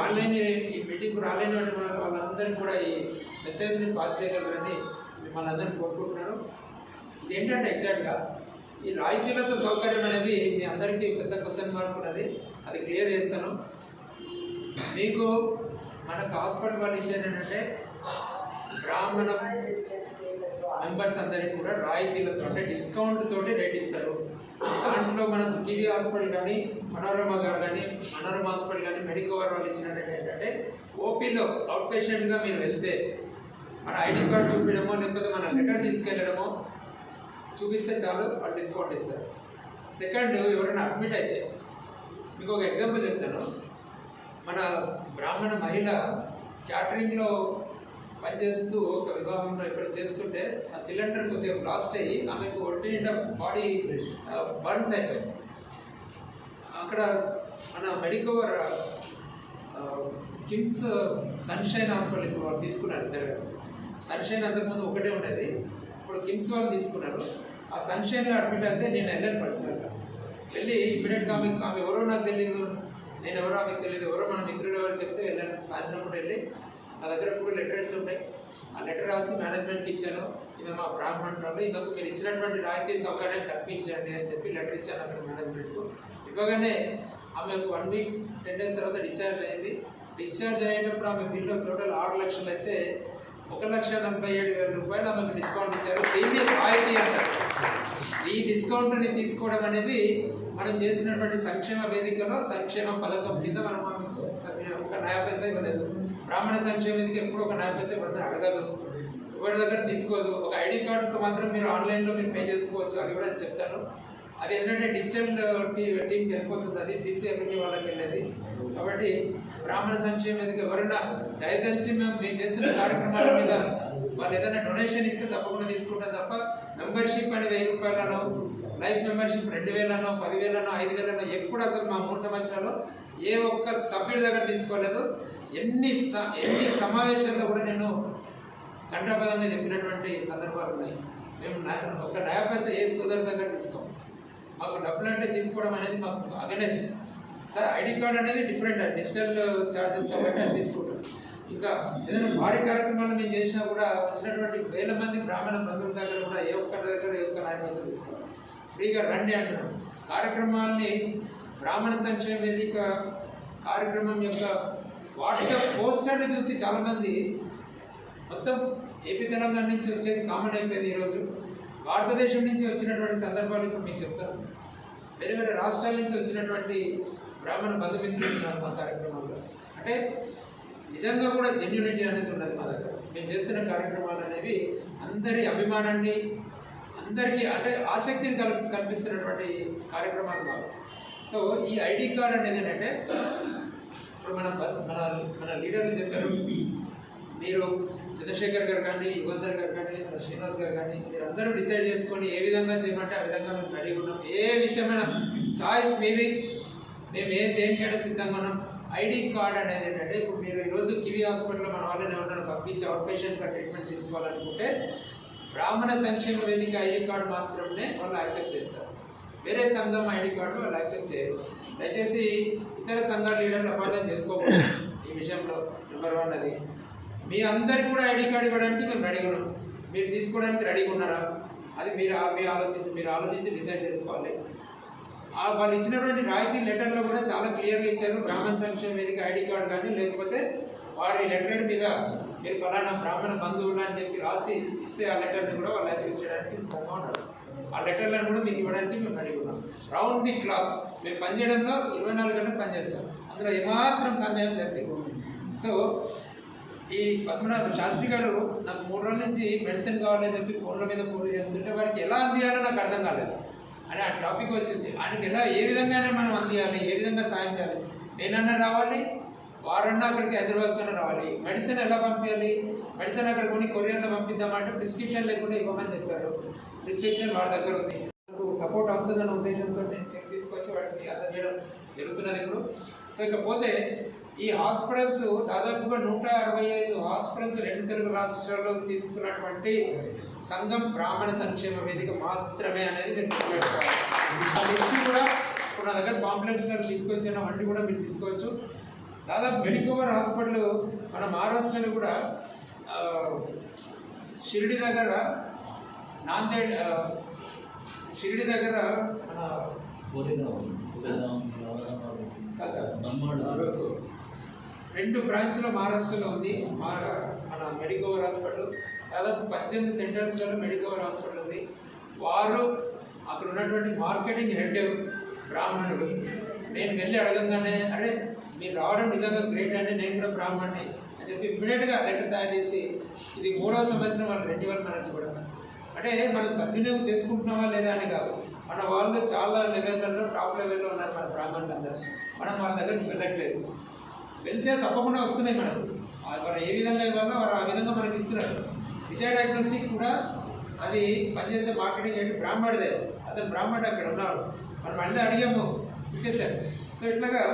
ఈ మీటింగ్కు రాలేనటువంటి వాళ్ళందరికీ కూడా ఈ మెసేజ్ని పాస్ చేయగలరని మిమ్మల్ని అందరినీ కోరుకుంటున్నాను. ఇదేంటంటే ఎగ్జాక్ట్గా ఈ రాయితీలతో సౌకర్యం అనేది మీ అందరికీ పెద్ద క్వశ్చన్ మార్క్ ఉన్నది. అది క్లియర్ చేస్తాను. మీకు మనకు హాస్పిటల్ వాళ్ళు ఇచ్చేది ఏంటంటే మెంబర్స్ అందరికీ కూడా రాయితీలతో అంటే డిస్కౌంట్ తోటి రేట్ ఇస్తారు. దాంట్లో మనకు కివి హాస్పిటల్ కానీ మనోరమ గారు కానీ మనోరమ హాస్పిటల్ కానీ మెడికవర్ వాళ్ళు ఇచ్చినట్టు ఏంటంటే ఓపీలో అవుట్ పేషెంట్గా మీరు వెళ్తే మన ఐడి కార్డు చూపించడమో లేకపోతే మన లెటర్ తీసుకెళ్ళడమో చూపిస్తే చాలు వాళ్ళు డిస్కౌంట్ ఇస్తారు. సెకండ్, ఎవరైనా అడ్మిట్ అయితే మీకు ఒక ఎగ్జాంపుల్ చెప్తాను. మన బ్రాహ్మణ మహిళ క్యాటరింగ్లో పనిచేస్తూ ఒక వివాహంలో ఇక్కడ చేస్తుంటే ఆ సిలిండర్ కొద్దిగా బ్లాస్ట్ అయ్యి ఆమెకు ఒంటి నిండా బాడీ బర్న్స్ అయిపోయింది. అక్కడ మన మెడికవర్ కిమ్స్ సన్షైన్ హాస్పిటల్ ఇప్పుడు వాళ్ళు తీసుకున్నారు. ఇద్దరు సన్షైన్ అంతకుముందు ఒకటే ఉండేది, ఇప్పుడు కిమ్స్ వాళ్ళు తీసుకున్నారు. ఆ సన్షైన్లో అడ్మిట్ అయితే నేను వెళ్ళాను పర్సనల్గా. వెళ్ళి ఇమీడియట్గా ఆమె ఎవరో నాకు తెలియదు, నేను ఎవరో ఆమెకు తెలియదు, ఎవరో మన మిత్రుడు ఎవరు చెప్తే వెళ్ళాను. సాయంత్రం పూట వెళ్ళి నా దగ్గర కూడా లెటర్స్ ఉంటాయి, ఆ లెటర్ రాసి మేనేజ్మెంట్కి ఇచ్చాను. ఇక మా బ్రాహ్మణులు ఇంకొక మీరు ఇచ్చినటువంటి రాయితీ సౌకర్యం కల్పించండి అని చెప్పి లెటర్ ఇచ్చాను అక్కడ మేనేజ్మెంట్కు. ఇవ్వగానే ఆమె 1 వీక్ 10 days తర్వాత డిశ్చార్జ్ అయింది. డిశ్చార్జ్ అయ్యేటప్పుడు ఆమె బిల్లు టోటల్ 6 లక్షలు అయితే 1,47,000 రూపాయలు ఆమెకు డిస్కౌంట్ ఇచ్చారు. దీన్ని రాయితీ అంటారు. ఈ డిస్కౌంట్ని తీసుకోవడం అనేది మనం చేసినటువంటి సంక్షేమ వేదికలో సంక్షేమ పథకం కింద మనం ఒక 9 పైసా ఇవ్వలేదు. బ్రాహ్మణ సంక్షేమ వేదిక ఎప్పుడు ఒక 9 పైసా పడితే అడగదు, ఎవరి దగ్గర తీసుకోదు. ఒక ఐడి కార్డుకు మాత్రం మీరు ఆన్లైన్లో మీరు పే చేసుకోవచ్చు, అది కూడా చెప్తాను. అది ఏంటంటే డిజిటల్ టీంకి వెళ్ళిపోతుంది, అది CCME వాళ్ళకి వెళ్ళేది. కాబట్టి బ్రాహ్మణ సంక్షేమ వేదిక ఎవరైనా దయచేసి మేము చేస్తున్న కార్యక్రమాల మీద వాళ్ళు ఏదైనా డొనేషన్ ఇస్తే తప్పకుండా తీసుకుంటాం తప్ప మెంబర్షిప్ అని 1000 రూపాయలనో, లైఫ్ మెంబర్షిప్ 2000, 10,000, 5,000 ఎప్పుడు అసలు మా 3 సంవత్సరాల్లో ఏ ఒక్క సభ్యుడి దగ్గర తీసుకోలేదు. ఎన్ని సమావేశాల్లో కూడా నేను కంఠపదంగా చెప్పినటువంటి సందర్భాలు ఉన్నాయి. మేము ఒక 9 పైసా ఏ సోదరు దగ్గర తీసుకోం. మాకు డబ్బులు అంటే తీసుకోవడం అనేది మాకు అగనెస్ట్. సార్ ఐడి కార్డ్ అనేది డిఫరెంట్, డిజిటల్ ఛార్జెస్ కాబట్టి అది తీసుకుంటాం. ఇంకా ఏదైనా భారీ కార్యక్రమాలు మేము చేసినా కూడా వచ్చినటువంటి 1000 మంది బ్రాహ్మణ బంధువుల దగ్గర కూడా ఏ ఒక్కరి దగ్గర ఏ ఒక్క 9 పైసలు తీసుకోవాలి. ఫ్రీగా రండి అంటున్నాం. కార్యక్రమాల్ని బ్రాహ్మణ సంక్షేమ వేదిక కార్యక్రమం యొక్క వాట్సాప్ పోస్టర్ని చూసి చాలామంది మొత్తం ఏపీ తెలంగాణ నుంచి వచ్చేది కామన్ అయిపోయింది. ఈరోజు భారతదేశం నుంచి వచ్చినటువంటి సందర్భాలు ఇప్పుడు మీకు చెప్తాను. వేరే వేరే రాష్ట్రాల నుంచి వచ్చినటువంటి బ్రాహ్మణ బంధుమిత్రులు ఉన్నారు మా కార్యక్రమాల్లో. అంటే నిజంగా కూడా జెన్యూనిటీ అనేది ఉన్నది మా దగ్గర. మేము చేస్తున్న కార్యక్రమాలు అనేవి అందరి అభిమానాన్ని, అందరికీ అంటే ఆసక్తిని కల్పిస్తున్నటువంటి కార్యక్రమాలు మాకు. సో ఈ ఐడి కార్డ్ అనేది ఏంటంటే ఇప్పుడు మన లీడర్లు చెప్పారు, మీరు చంద్రశేఖర్ గారు కానీ, యుగంధర్ గారు కానీ, శ్రీనివాస్ గారు కానీ మీరు అందరూ డిసైడ్ చేసుకొని ఏ విధంగా చేయమంటే ఆ విధంగా మేము రెడీ ఉన్నాం. ఏ విషయమైన చాయిస్ మీది, మేము దేనికైనా సిద్ధంగా ఉన్నాం. ఐడి కార్డ్ అనేది ఏంటంటే ఇప్పుడు మీరు ఈరోజు కివి హాస్పిటల్లో మన వాళ్ళని ఏమన్నా పంపించి అవుట్ పేషెంట్గా ట్రీట్మెంట్ తీసుకోవాలనుకుంటే బ్రాహ్మణ సంక్షేమ వేదిక ఐడి కార్డు మాత్రమే వాళ్ళు యాక్సెప్ట్ చేస్తారు. వేరే సంఘం ఐడి కార్డు వాళ్ళు యాక్సెప్ట్ చేయరు. దయచేసి ఇతర సంఘాల లీడర్లు అపార్థం చేసుకోకూడదు ఈ విషయంలో. నెంబర్ 1 అది. మీ అందరికీ కూడా ఐడి కార్డు ఇవ్వడానికి మేము రెడీగా ఉన్నాం. మీరు తీసుకోవడానికి రెడీగా ఉన్నారా అది మీరు ఆలోచించి డిసైడ్ చేసుకోవాలి. వాళ్ళు ఇచ్చినటువంటి రాయితీ లెటర్లో కూడా చాలా క్లియర్గా ఇచ్చారు. బ్రాహ్మణ సంక్షేమ వేదిక ఐడి కార్డు కానీ లేకపోతే వారి లెటర్ మీద మీరు ఫలానా బ్రాహ్మణ బంధువులు అని చెప్పి రాసి ఇస్తే ఆ లెటర్ని కూడా వాళ్ళు యాక్సెప్ట్ చేయడానికి సిద్ధంగా ఉన్నారు. ఆ లెటర్లను కూడా మీకు ఇవ్వడానికి మేము రెడీ ఉన్నాం. రౌండ్ ది క్లాక్ మేము పనిచేయడంలో 24 గంటలు పనిచేస్తాం. అందులో ఏమాత్రం సందేహం లేదు. సో ఈ పద్మనాభ శాస్త్రి గారు నాకు 3 రోజుల నుంచి మెడిసిన్ కావాలని చెప్పి ఫోన్ల మీద ఫోన్లు చేస్తుంటే వారికి ఎలా అందియాలో నాకు అర్థం కాలేదు అని ఆ టాపిక్ వచ్చింది. ఆయనకి ఏ విధంగానే మనం అందియాలి, ఏ విధంగా సాయం చేయాలి. నేనన్నా రావాలి, వారన్నా అక్కడికి హైదరాబాద్ కన్నా రావాలి. మెడిసిన్ ఎలా పంపించాలి, మెడిసిన్ అక్కడ కొన్ని కొరియర్లో పంపిద్దామంటే ప్రిస్క్రిప్షన్ లేకుండా ఇవ్వమని చెప్పారు. ప్రిస్క్రిప్షన్ వాళ్ళ దగ్గర ఉంది. సపోర్ట్ అవుతుందన్న ఉద్దేశంతో నేను చెక్ తీసుకొచ్చి వాటికి అందజేయడం జరుగుతున్నది ఇప్పుడు. సో ఇకపోతే ఈ హాస్పిటల్స్ దాదాపుగా 165 హాస్పిటల్స్ 2 తెలుగు రాష్ట్రాల్లో తీసుకున్నటువంటి సంఘం బ్రాహ్మణ సంక్షేమ వేదిక మాత్రమే అనేది మీరు గుర్తుపెట్టుకోవాలి. ఆ లిస్ట్ కూడా ఇప్పుడు నా దగ్గర పాంప్లెట్స్ తీసుకొచ్చిన వంటి కూడా మీరు తీసుకోవచ్చు. దాదాపు మెడికవర్ హాస్పిటల్ మన మహారాష్ట్రలో కూడా షిరిడి దగ్గర నాందేడ్ షిరిడి దగ్గర మన 2 బ్రాంచ్లో మహారాష్ట్రలో ఉంది మన మెడికవర్ హాస్పిటల్. దాదాపు 18 సెంటర్స్లలో మెడికవర్ హాస్పిటల్ ఉంది. వారు అక్కడ ఉన్నటువంటి మార్కెటింగ్ హెడ్ బ్రాహ్మణుడు. నేను వెళ్ళి అడగంగానే అరే మీరు రావడం నిజంగా గ్రేట్ అండి, నేను కూడా బ్రాహ్మణ్ణి అని చెప్పి ఇమ్మీడియట్గా లెటర్ తయారు చేసి ఇది 3వ సంవత్సరం వాళ్ళు రెన్యువల్ మనకి కూడా. అంటే మనం సద్వినియోగం చేసుకుంటున్నావా లేదా అని కాదు, మన వాళ్ళు చాలా లెవెల్లలో టాప్ లెవెల్లో ఉన్నారు మన బ్రాహ్మణులు అందరూ. మనం వాళ్ళ దగ్గరికి వెళ్ళట్లేదు. వెళ్తే తప్పకుండా వస్తున్నాయి మనకు. వారు ఏ విధంగా ఇవ్వాలో వారు ఆ విధంగా మనకి ఇస్తున్నారు. విజయ డయాగ్నోస్టిక్ కూడా అది పనిచేసే మార్కెటింగ్ ఏంటి బ్రాహ్మణుడే, అతను బ్రాహ్మణుడు అక్కడ ఉన్నాడు. మనం మళ్ళీ అడిగాము, ఇచ్చేసారు. సో ఇట్లాగా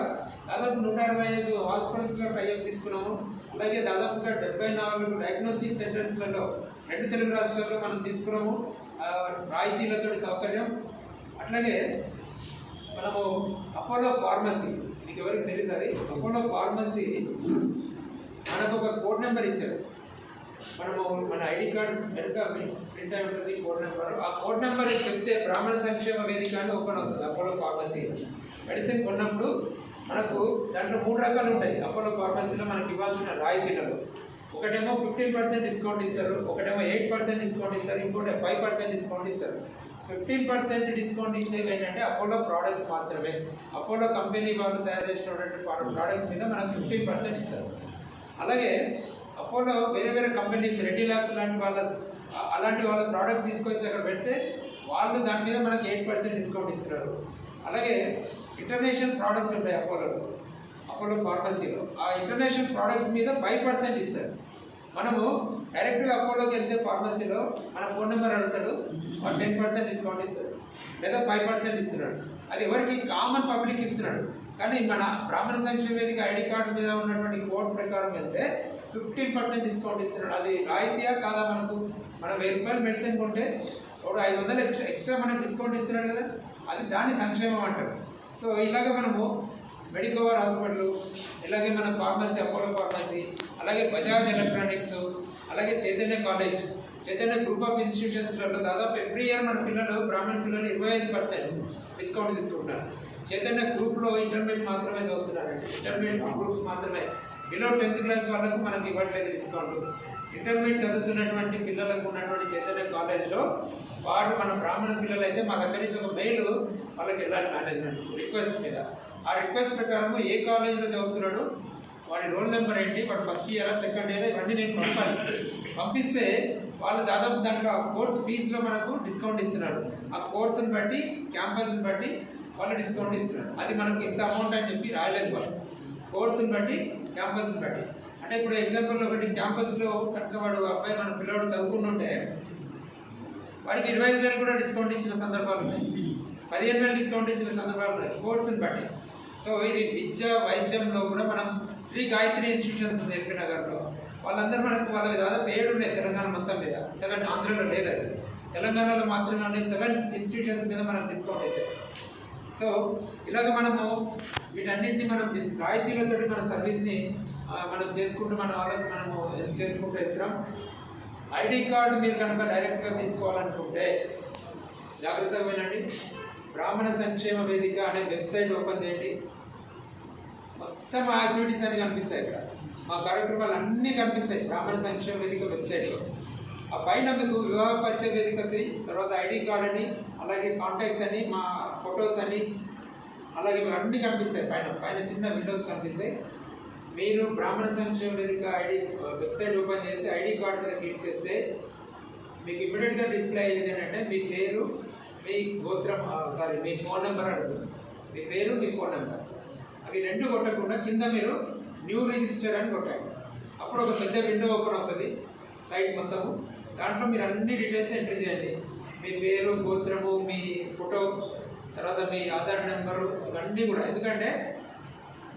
దాదాపు 165 హాస్పిటల్స్లో టైఅప్ తీసుకున్నాము. అలాగే దాదాపుగా 74 డయాగ్నోస్టిక్ సెంటర్స్లలో 2 తెలుగు రాష్ట్రాల్లో మనం తీసుకున్నాము రాయితీలతో సౌకర్యం. అట్లాగే మనము అపోలో ఫార్మసీ, మీకు ఎవరికి తెలియదు, అది అపోలో ఫార్మసీ మనకు ఒక కోడ్ నెంబర్ ఇచ్చారు. మనము మన ఐడి కార్డు వెనుక ప్రింట్ అయి ఉంటుంది కోడ్ నెంబర్. ఆ కోడ్ నెంబర్ చెప్తే బ్రాహ్మణ సంక్షేమ వేదిక అని ఓపెన్ అవుతుంది. అపోలో ఫార్మసీ మెడిసిన్ కొన్నప్పుడు మనకు దాంట్లో 3 రకాలు ఉంటాయి. అపోలో ఫార్మసీలో మనకి ఇవ్వాల్సిన రాయితీలలో ఒకటేమో 15% డిస్కౌంట్ ఇస్తారు, ఒకటేమో 8% డిస్కౌంట్ ఇస్తారు, ఇంకోటి 5% డిస్కౌంట్ ఇస్తారు. 15% డిస్కౌంట్ ఇచ్చేవి ఏంటంటే అపోలో ప్రోడక్ట్స్ మాత్రమే. అపోలో కంపెనీ వాళ్ళు తయారు చేసినటువంటి ప్రోడక్ట్స్ మీద మనకు 15% ఇస్తారు. అలాగే అపోలో వేరే వేరే కంపెనీస్ రెడ్డి ల్యాబ్స్ అలాంటి వాళ్ళ ప్రోడక్ట్ తీసుకొచ్చి అక్కడ పెడితే వాళ్ళు దాని మీద మనకి 8% డిస్కౌంట్ ఇస్తున్నారు. అలాగే ఇంటర్నేషనల్ ప్రోడక్ట్స్ ఉంటాయి అపోలో ఫార్మసీలో. ఆ ఇంటర్నేషనల్ ప్రోడక్ట్స్ మీద 5% ఇస్తారు. మనము డైరెక్ట్గా అపోలోకి వెళ్తే ఫార్మసీలో మన ఫోన్ నెంబర్ అడుగుతాడు, 10% డిస్కౌంట్ ఇస్తాడు లేదా 5% ఇస్తున్నాడు. అది ఎవరికి కామన్ పబ్లిక్ ఇస్తున్నాడు. కానీ మన బ్రాహ్మణ సంక్షేమ వేదిక ఐడి కార్డు మీద ఉన్నటువంటి కోడ్ ప్రకారం వెళ్తే 15% డిస్కౌంట్ ఇస్తున్నాడు. అది రాయితీయా కాదా? మనం 1000 రూపాయలు మెడిసిన్ కొంటే ఒక 500 ఎక్స్ట్రా మనకు డిస్కౌంట్ ఇస్తున్నాడు కదా, అది దాని సంక్షేమం అంటారు. సో ఇలాగే మనము మెడికవర్ హాస్పిటల్, ఇలాగే మన ఫార్మసీ అపోలో ఫార్మసీ, అలాగే బజాజ్ ఎలక్ట్రానిక్స్, అలాగే Chaitanya college, Chaitanya group of ఇన్స్టిట్యూషన్స్లలో దాదాపు ఎవ్రీ ఇయర్ మన పిల్లలు బ్రాహ్మణ పిల్లలు 25% డిస్కౌంట్ తీసుకుంటున్నారు. చైతన్య గ్రూప్లో ఇంటర్మీడియట్ మాత్రమే చదువుతున్నారండి. ఇంటర్మీడియట్ గ్రూప్స్ మాత్రమే. బిలో 10th క్లాస్ వాళ్ళకు మనకి ఇవ్వట్లేదు డిస్కౌంట్. ఇంటర్మీడియట్ చదువుతున్నటువంటి పిల్లలకు ఉన్నటువంటి చైతన్య కాలేజ్లో వారు మన బ్రాహ్మణ పిల్లలు అయితే మా దగ్గర నుంచి ఒక మెయిల్ వాళ్ళకి వెళ్ళాలి మేనేజ్మెంట్ రిక్వెస్ట్ మీద. ఆ రిక్వెస్ట్ ప్రకారం ఏ కాలేజీలో చదువుతున్నాడు, వాడి రోల్ నెంబర్ ఏంటి, వాడు ఫస్ట్ ఇయరా సెకండ్ ఇయర్, ఇవన్నీ నేను పంపిస్తే వాళ్ళు దాదాపు దాంట్లో ఆ కోర్స్ ఫీజులో మనకు డిస్కౌంట్ ఇస్తున్నారు. ఆ కోర్సుని బట్టి క్యాంపస్ని బట్టి వాళ్ళు డిస్కౌంట్ ఇస్తున్నారు. అది మనకు ఇంత అమౌంట్ అని చెప్పి రాయలేదు వాళ్ళు, కోర్సుని బట్టి క్యాంపస్ని బట్టి. అంటే ఇప్పుడు ఎగ్జాంపుల్ ఒకటి క్యాంపస్లో కనుక వాడు అబ్బాయి మన పిల్లవాడు చదువుకుంటుంటే వాడికి 25,000 కూడా డిస్కౌంట్ ఇచ్చిన సందర్భాలు ఉన్నాయి, 15,000 డిస్కౌంట్ ఇచ్చిన సందర్భాలు ఉన్నాయి కోర్సుని బట్టి. సో ఇది విద్య వైద్యంలో కూడా మనం శ్రీ గాయత్రి ఇన్స్టిట్యూషన్స్ ఉంది ఎల్బీ నగర్లో, వాళ్ళందరూ మనకు వాళ్ళకి దాదాపు 7 ఉన్నాయి తెలంగాణ మొత్తం మీద, 7 ఆంధ్రలో లేదు, అది తెలంగాణలో మాత్రమే ఉన్నాయి. 7 ఇన్స్టిట్యూషన్స్ మీద మనం డిస్కౌంట్ ఇచ్చారు. సో ఇలాగ మనము వీటన్నింటినీ మనం రాయితీలతో మన సర్వీస్ని మనం చేసుకుంటూ మన వాళ్ళకి మనము చేసుకుంటూ వెళ్తాం. ఐడి కార్డు మీరు కనుక డైరెక్ట్గా తీసుకోవాలనుకుంటే జాగ్రత్తగా వినండి. బ్రాహ్మణ సంక్షేమ వేదిక అనే వెబ్సైట్ ఓపెన్ చేయండి. మొత్తం యాక్టివిటీస్ అన్ని కనిపిస్తాయి. ఇక్కడ మా కార్యక్రమాలు అన్నీ కనిపిస్తాయి బ్రాహ్మణ సంక్షేమ వేదిక వెబ్సైట్లో. ఆ పైన మీకు వివాహ పరిచయ వేదికకి, తర్వాత ఐడి కార్డ్ అని, అలాగే కాంటాక్ట్స్ అని, మా ఫొటోస్ అని, అలాగే అన్నీ కనిపిస్తాయి. పైన చిన్న విండోస్ కనిపిస్తాయి. మీరు బ్రాహ్మణ సంక్షేమ వేదిక ఐడి వెబ్సైట్ ఓపెన్ చేసి ఐడి కార్డ్ మీద క్లిక్ చేస్తే మీకు ఇమ్మీడియట్గా డిస్ప్లే అయ్యేది ఏంటంటే మీ పేరు, మీ గోత్రం, మీ ఫోన్ నెంబర్ అడుగుతుంది. మీ పేరు, మీ ఫోన్ నెంబర్, అవి 2 కొట్టకుండా కింద మీరు న్యూ రిజిస్టర్ అని కొట్టండి. అప్పుడు ఒక పెద్ద విండో ఓపెన్ అవుతుంది సైట్ మొత్తము. దాంట్లో మీరు అన్ని డీటెయిల్స్ ఎంట్రీ చేయండి. మీ పేరు, గోత్రము, మీ ఫోటో, తర్వాత మీ ఆధార్ నెంబరు, ఇవన్నీ కూడా. ఎందుకంటే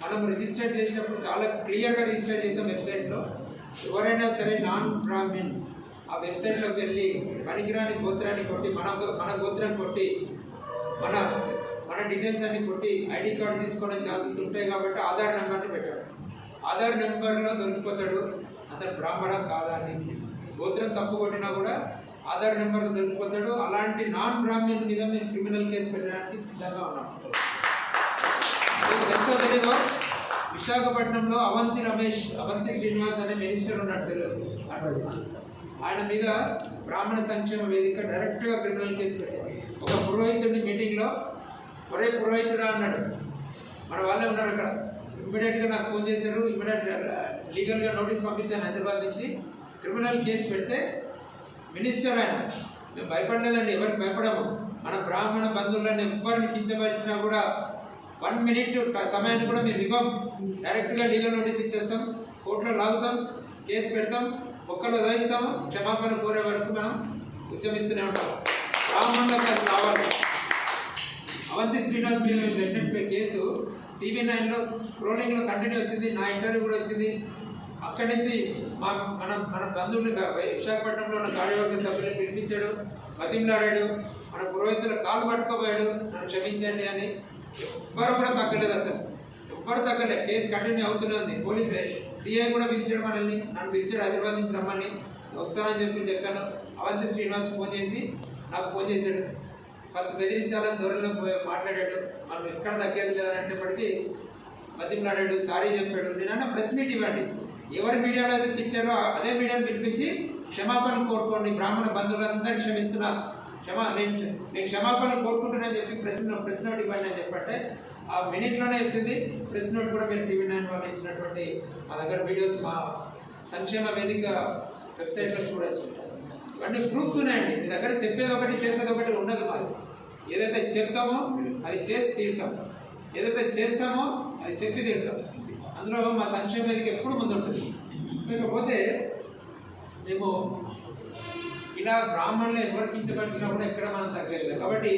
మనం రిజిస్టర్ చేసినప్పుడు చాలా క్లియర్గా రిజిస్టర్ చేసాం వెబ్సైట్లో. ఎవరైనా సరే నాన్ బ్రాహ్మణ్ ఆ వెబ్సైట్లోకి వెళ్ళి పనికిరాని గోత్రాన్ని కొట్టి మన గోత్రాన్ని కొట్టి మన డీటెయిల్స్ అన్ని కొట్టి ఐడి కార్డు తీసుకునే ఛాన్సెస్ ఉంటాయి. కాబట్టి ఆధార్ నెంబర్ని పెట్టాడు. ఆధార్ నెంబర్లో దొరికిపోతాడు అతను బ్రాహ్మణ కాదా అని. గోత్రం తప్పు కొట్టినా కూడా ఆధార్ నెంబర్లో దొరికిపోతాడు. అలాంటి నాన్ బ్రాహ్మణ్ మీద మేము క్రిమినల్ కేసు పెట్టడానికి సిద్ధంగా ఉన్నాం. ఎంతో తెలియదో విశాఖపట్నంలో అవంతి శ్రీనివాస్ అనే మినిస్టర్ ఉన్నట్టు ఆయన మీద బ్రాహ్మణ సంక్షేమ వేదిక డైరెక్ట్గా క్రిమినల్ కేసు పెట్టారు. ఒక పురోహితుడిని మీటింగ్లో ఒరే పురోహితుడా అన్నాడు. మన వాళ్ళే ఉన్నారు అక్కడ. ఇమ్మీడియట్గా నాకు ఫోన్ చేశారు. ఇమ్మీడియట్ లీగల్గా నోటీస్ పంపించాను హైదరాబాద్ నుంచి. క్రిమినల్ కేసు పెడితే మినిస్టర్ ఆయన, మేము భయపడలేదండి, ఎవరికి భయపడము. మన బ్రాహ్మణ బంధువులను ఎవరిని కించపరిచినా కూడా 1 minute సమయాన్ని కూడా మేము ఇవ్వం. డైరెక్ట్గా లీగల్ నోటీస్ ఇచ్చేస్తాం, కోర్టులో లాగుతాం, కేసు పెడతాం, ఒక్కళ్ళు వదిలిస్తాము, క్షమాపణ కోరే వరకు మనం ఉద్యమిస్తూనే ఉంటాం. బ్రాహ్మణులకు అది కావాలి. అవంతి శ్రీనివాస్ మీద పెట్టిన కేసు TV9లో స్క్రోలింగ్లో కంటిన్యూ వచ్చింది. నా ఇంటర్వ్యూ కూడా వచ్చింది. అక్కడి నుంచి మన బంధువులు విశాఖపట్నంలో ఉన్న కార్యవర్గ సభ్యులను పిలిపించాడు, బతిమలాడాడు, మన పురోహితుల కాలు పట్టుకోబోయాడు, నన్ను క్షమించండి అని. ఎవ్వరు కూడా తగ్గలేదు, అసలు ఎవ్వరు తగ్గలేదు. కేసు కంటిన్యూ అవుతూనే ఉంది. పోలీసు CI కూడా పిలిచాడు మనల్ని, నన్ను పిలిచాడు హైదరాబాద్ నుంచి రమ్మని. వస్తానని చెప్పాను. అవంతి శ్రీనివాస్ ఫోన్ చేసి నాకు ఫోన్ చేశాడు. ఫస్ట్ బెదిరించాలని ధోరణిలో మాట్లాడాడు. మనం ఎక్కడ తగ్గేది లేదనేటప్పటికీ బతిమలాడాడు, సారీ చెప్పాడు. నేనన్నా ప్రెస్ మీట్ ఇవ్వండి, ఎవరి మీడియాలో అయితే తిట్టారో అదే మీడియాను పిలిపించి క్షమాపణ కోరుకోండి, బ్రాహ్మణ బంధువులందరినీ క్షమిస్తున్నా, నేను క్షమాపణ కోరుకుంటున్నానని చెప్పి ప్రెస్ నోట్ ఇవ్వండి అని చెప్పంటే ఆ మినిట్లోనే వచ్చింది. ప్రెస్ నోట్ కూడా మీరు TV9 వాళ్ళు ఇచ్చినటువంటి మా దగ్గర వీడియోస్ మా సంక్షేమ వేదిక వెబ్సైట్లో చూడొచ్చు. ఇవన్నీ ప్రూఫ్స్ ఉన్నాయండి. మీ దగ్గర చెప్పేది ఒకటి చేసేది ఒకటి ఉండదు. మాది ఏదైతే చెప్తామో అది చేసి తీరుతాం, ఏదైతే చేస్తామో అది చెప్పి తీరుతాం. అందులో మా సంక్షేమ వేదిక ఎప్పుడు ముందు ఉంటుంది. సో ఇకపోతే మేము ఇలా బ్రాహ్మణులు ఎవరు కించపరిచినా కూడా ఎక్కడ మనం తగ్గలేదు. కాబట్టి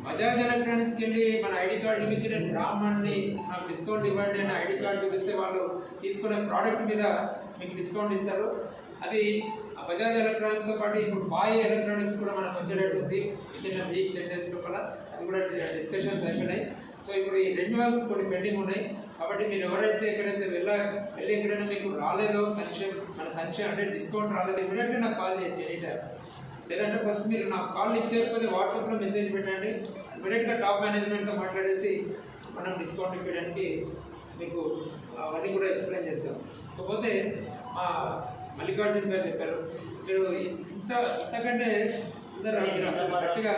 బజాజ్ ఎలక్ట్రానిక్స్కి వెళ్ళి మన ఐడి కార్డు చూపించి నేను బ్రాహ్మణ్ని నాకు డిస్కౌంట్ ఇవ్వండి అని ఐడి కార్డు చూపిస్తే వాళ్ళు తీసుకునే ప్రోడక్ట్ మీద మీకు డిస్కౌంట్ ఇస్తారు. అది బజాజ్ ఎలక్ట్రానిక్స్తో పాటు ఇప్పుడు బాయ్ ఎలక్ట్రానిక్స్ కూడా మనకు వచ్చేటట్టు ఉంది. విత్ వీక్ 10 days లోపల అది కూడా డిస్కషన్స్ అయిపోయినాయి. సో ఇప్పుడు ఈ రెన్యువల్స్ కొన్ని పెండింగ్ ఉన్నాయి. కాబట్టి మీరు ఎవరైతే ఎక్కడైతే వెళ్ళి ఎక్కడైనా మీకు రాలేదో మన సంక్షేమ అంటే డిస్కౌంట్ రాలేదు, ఇమీడియట్గా నాకు కాల్ చేయొచ్చు ఎనీ టైం. లేదంటే ఫస్ట్ మీరు నాకు కాల్ ఇచ్చేయకపోతే వాట్సాప్లో మెసేజ్ పెట్టండి. ఇమీడియట్గా టాప్ మేనేజ్మెంట్తో మాట్లాడేసి మనం డిస్కౌంట్ ఇవ్వడానికి మీకు అవన్నీ కూడా ఎక్స్ప్లెయిన్ చేస్తాం. కాకపోతే మా మల్లికార్జున్ గారు చెప్పారు, మీరు ఇంతకంటే మీరు అసలు గట్టిగా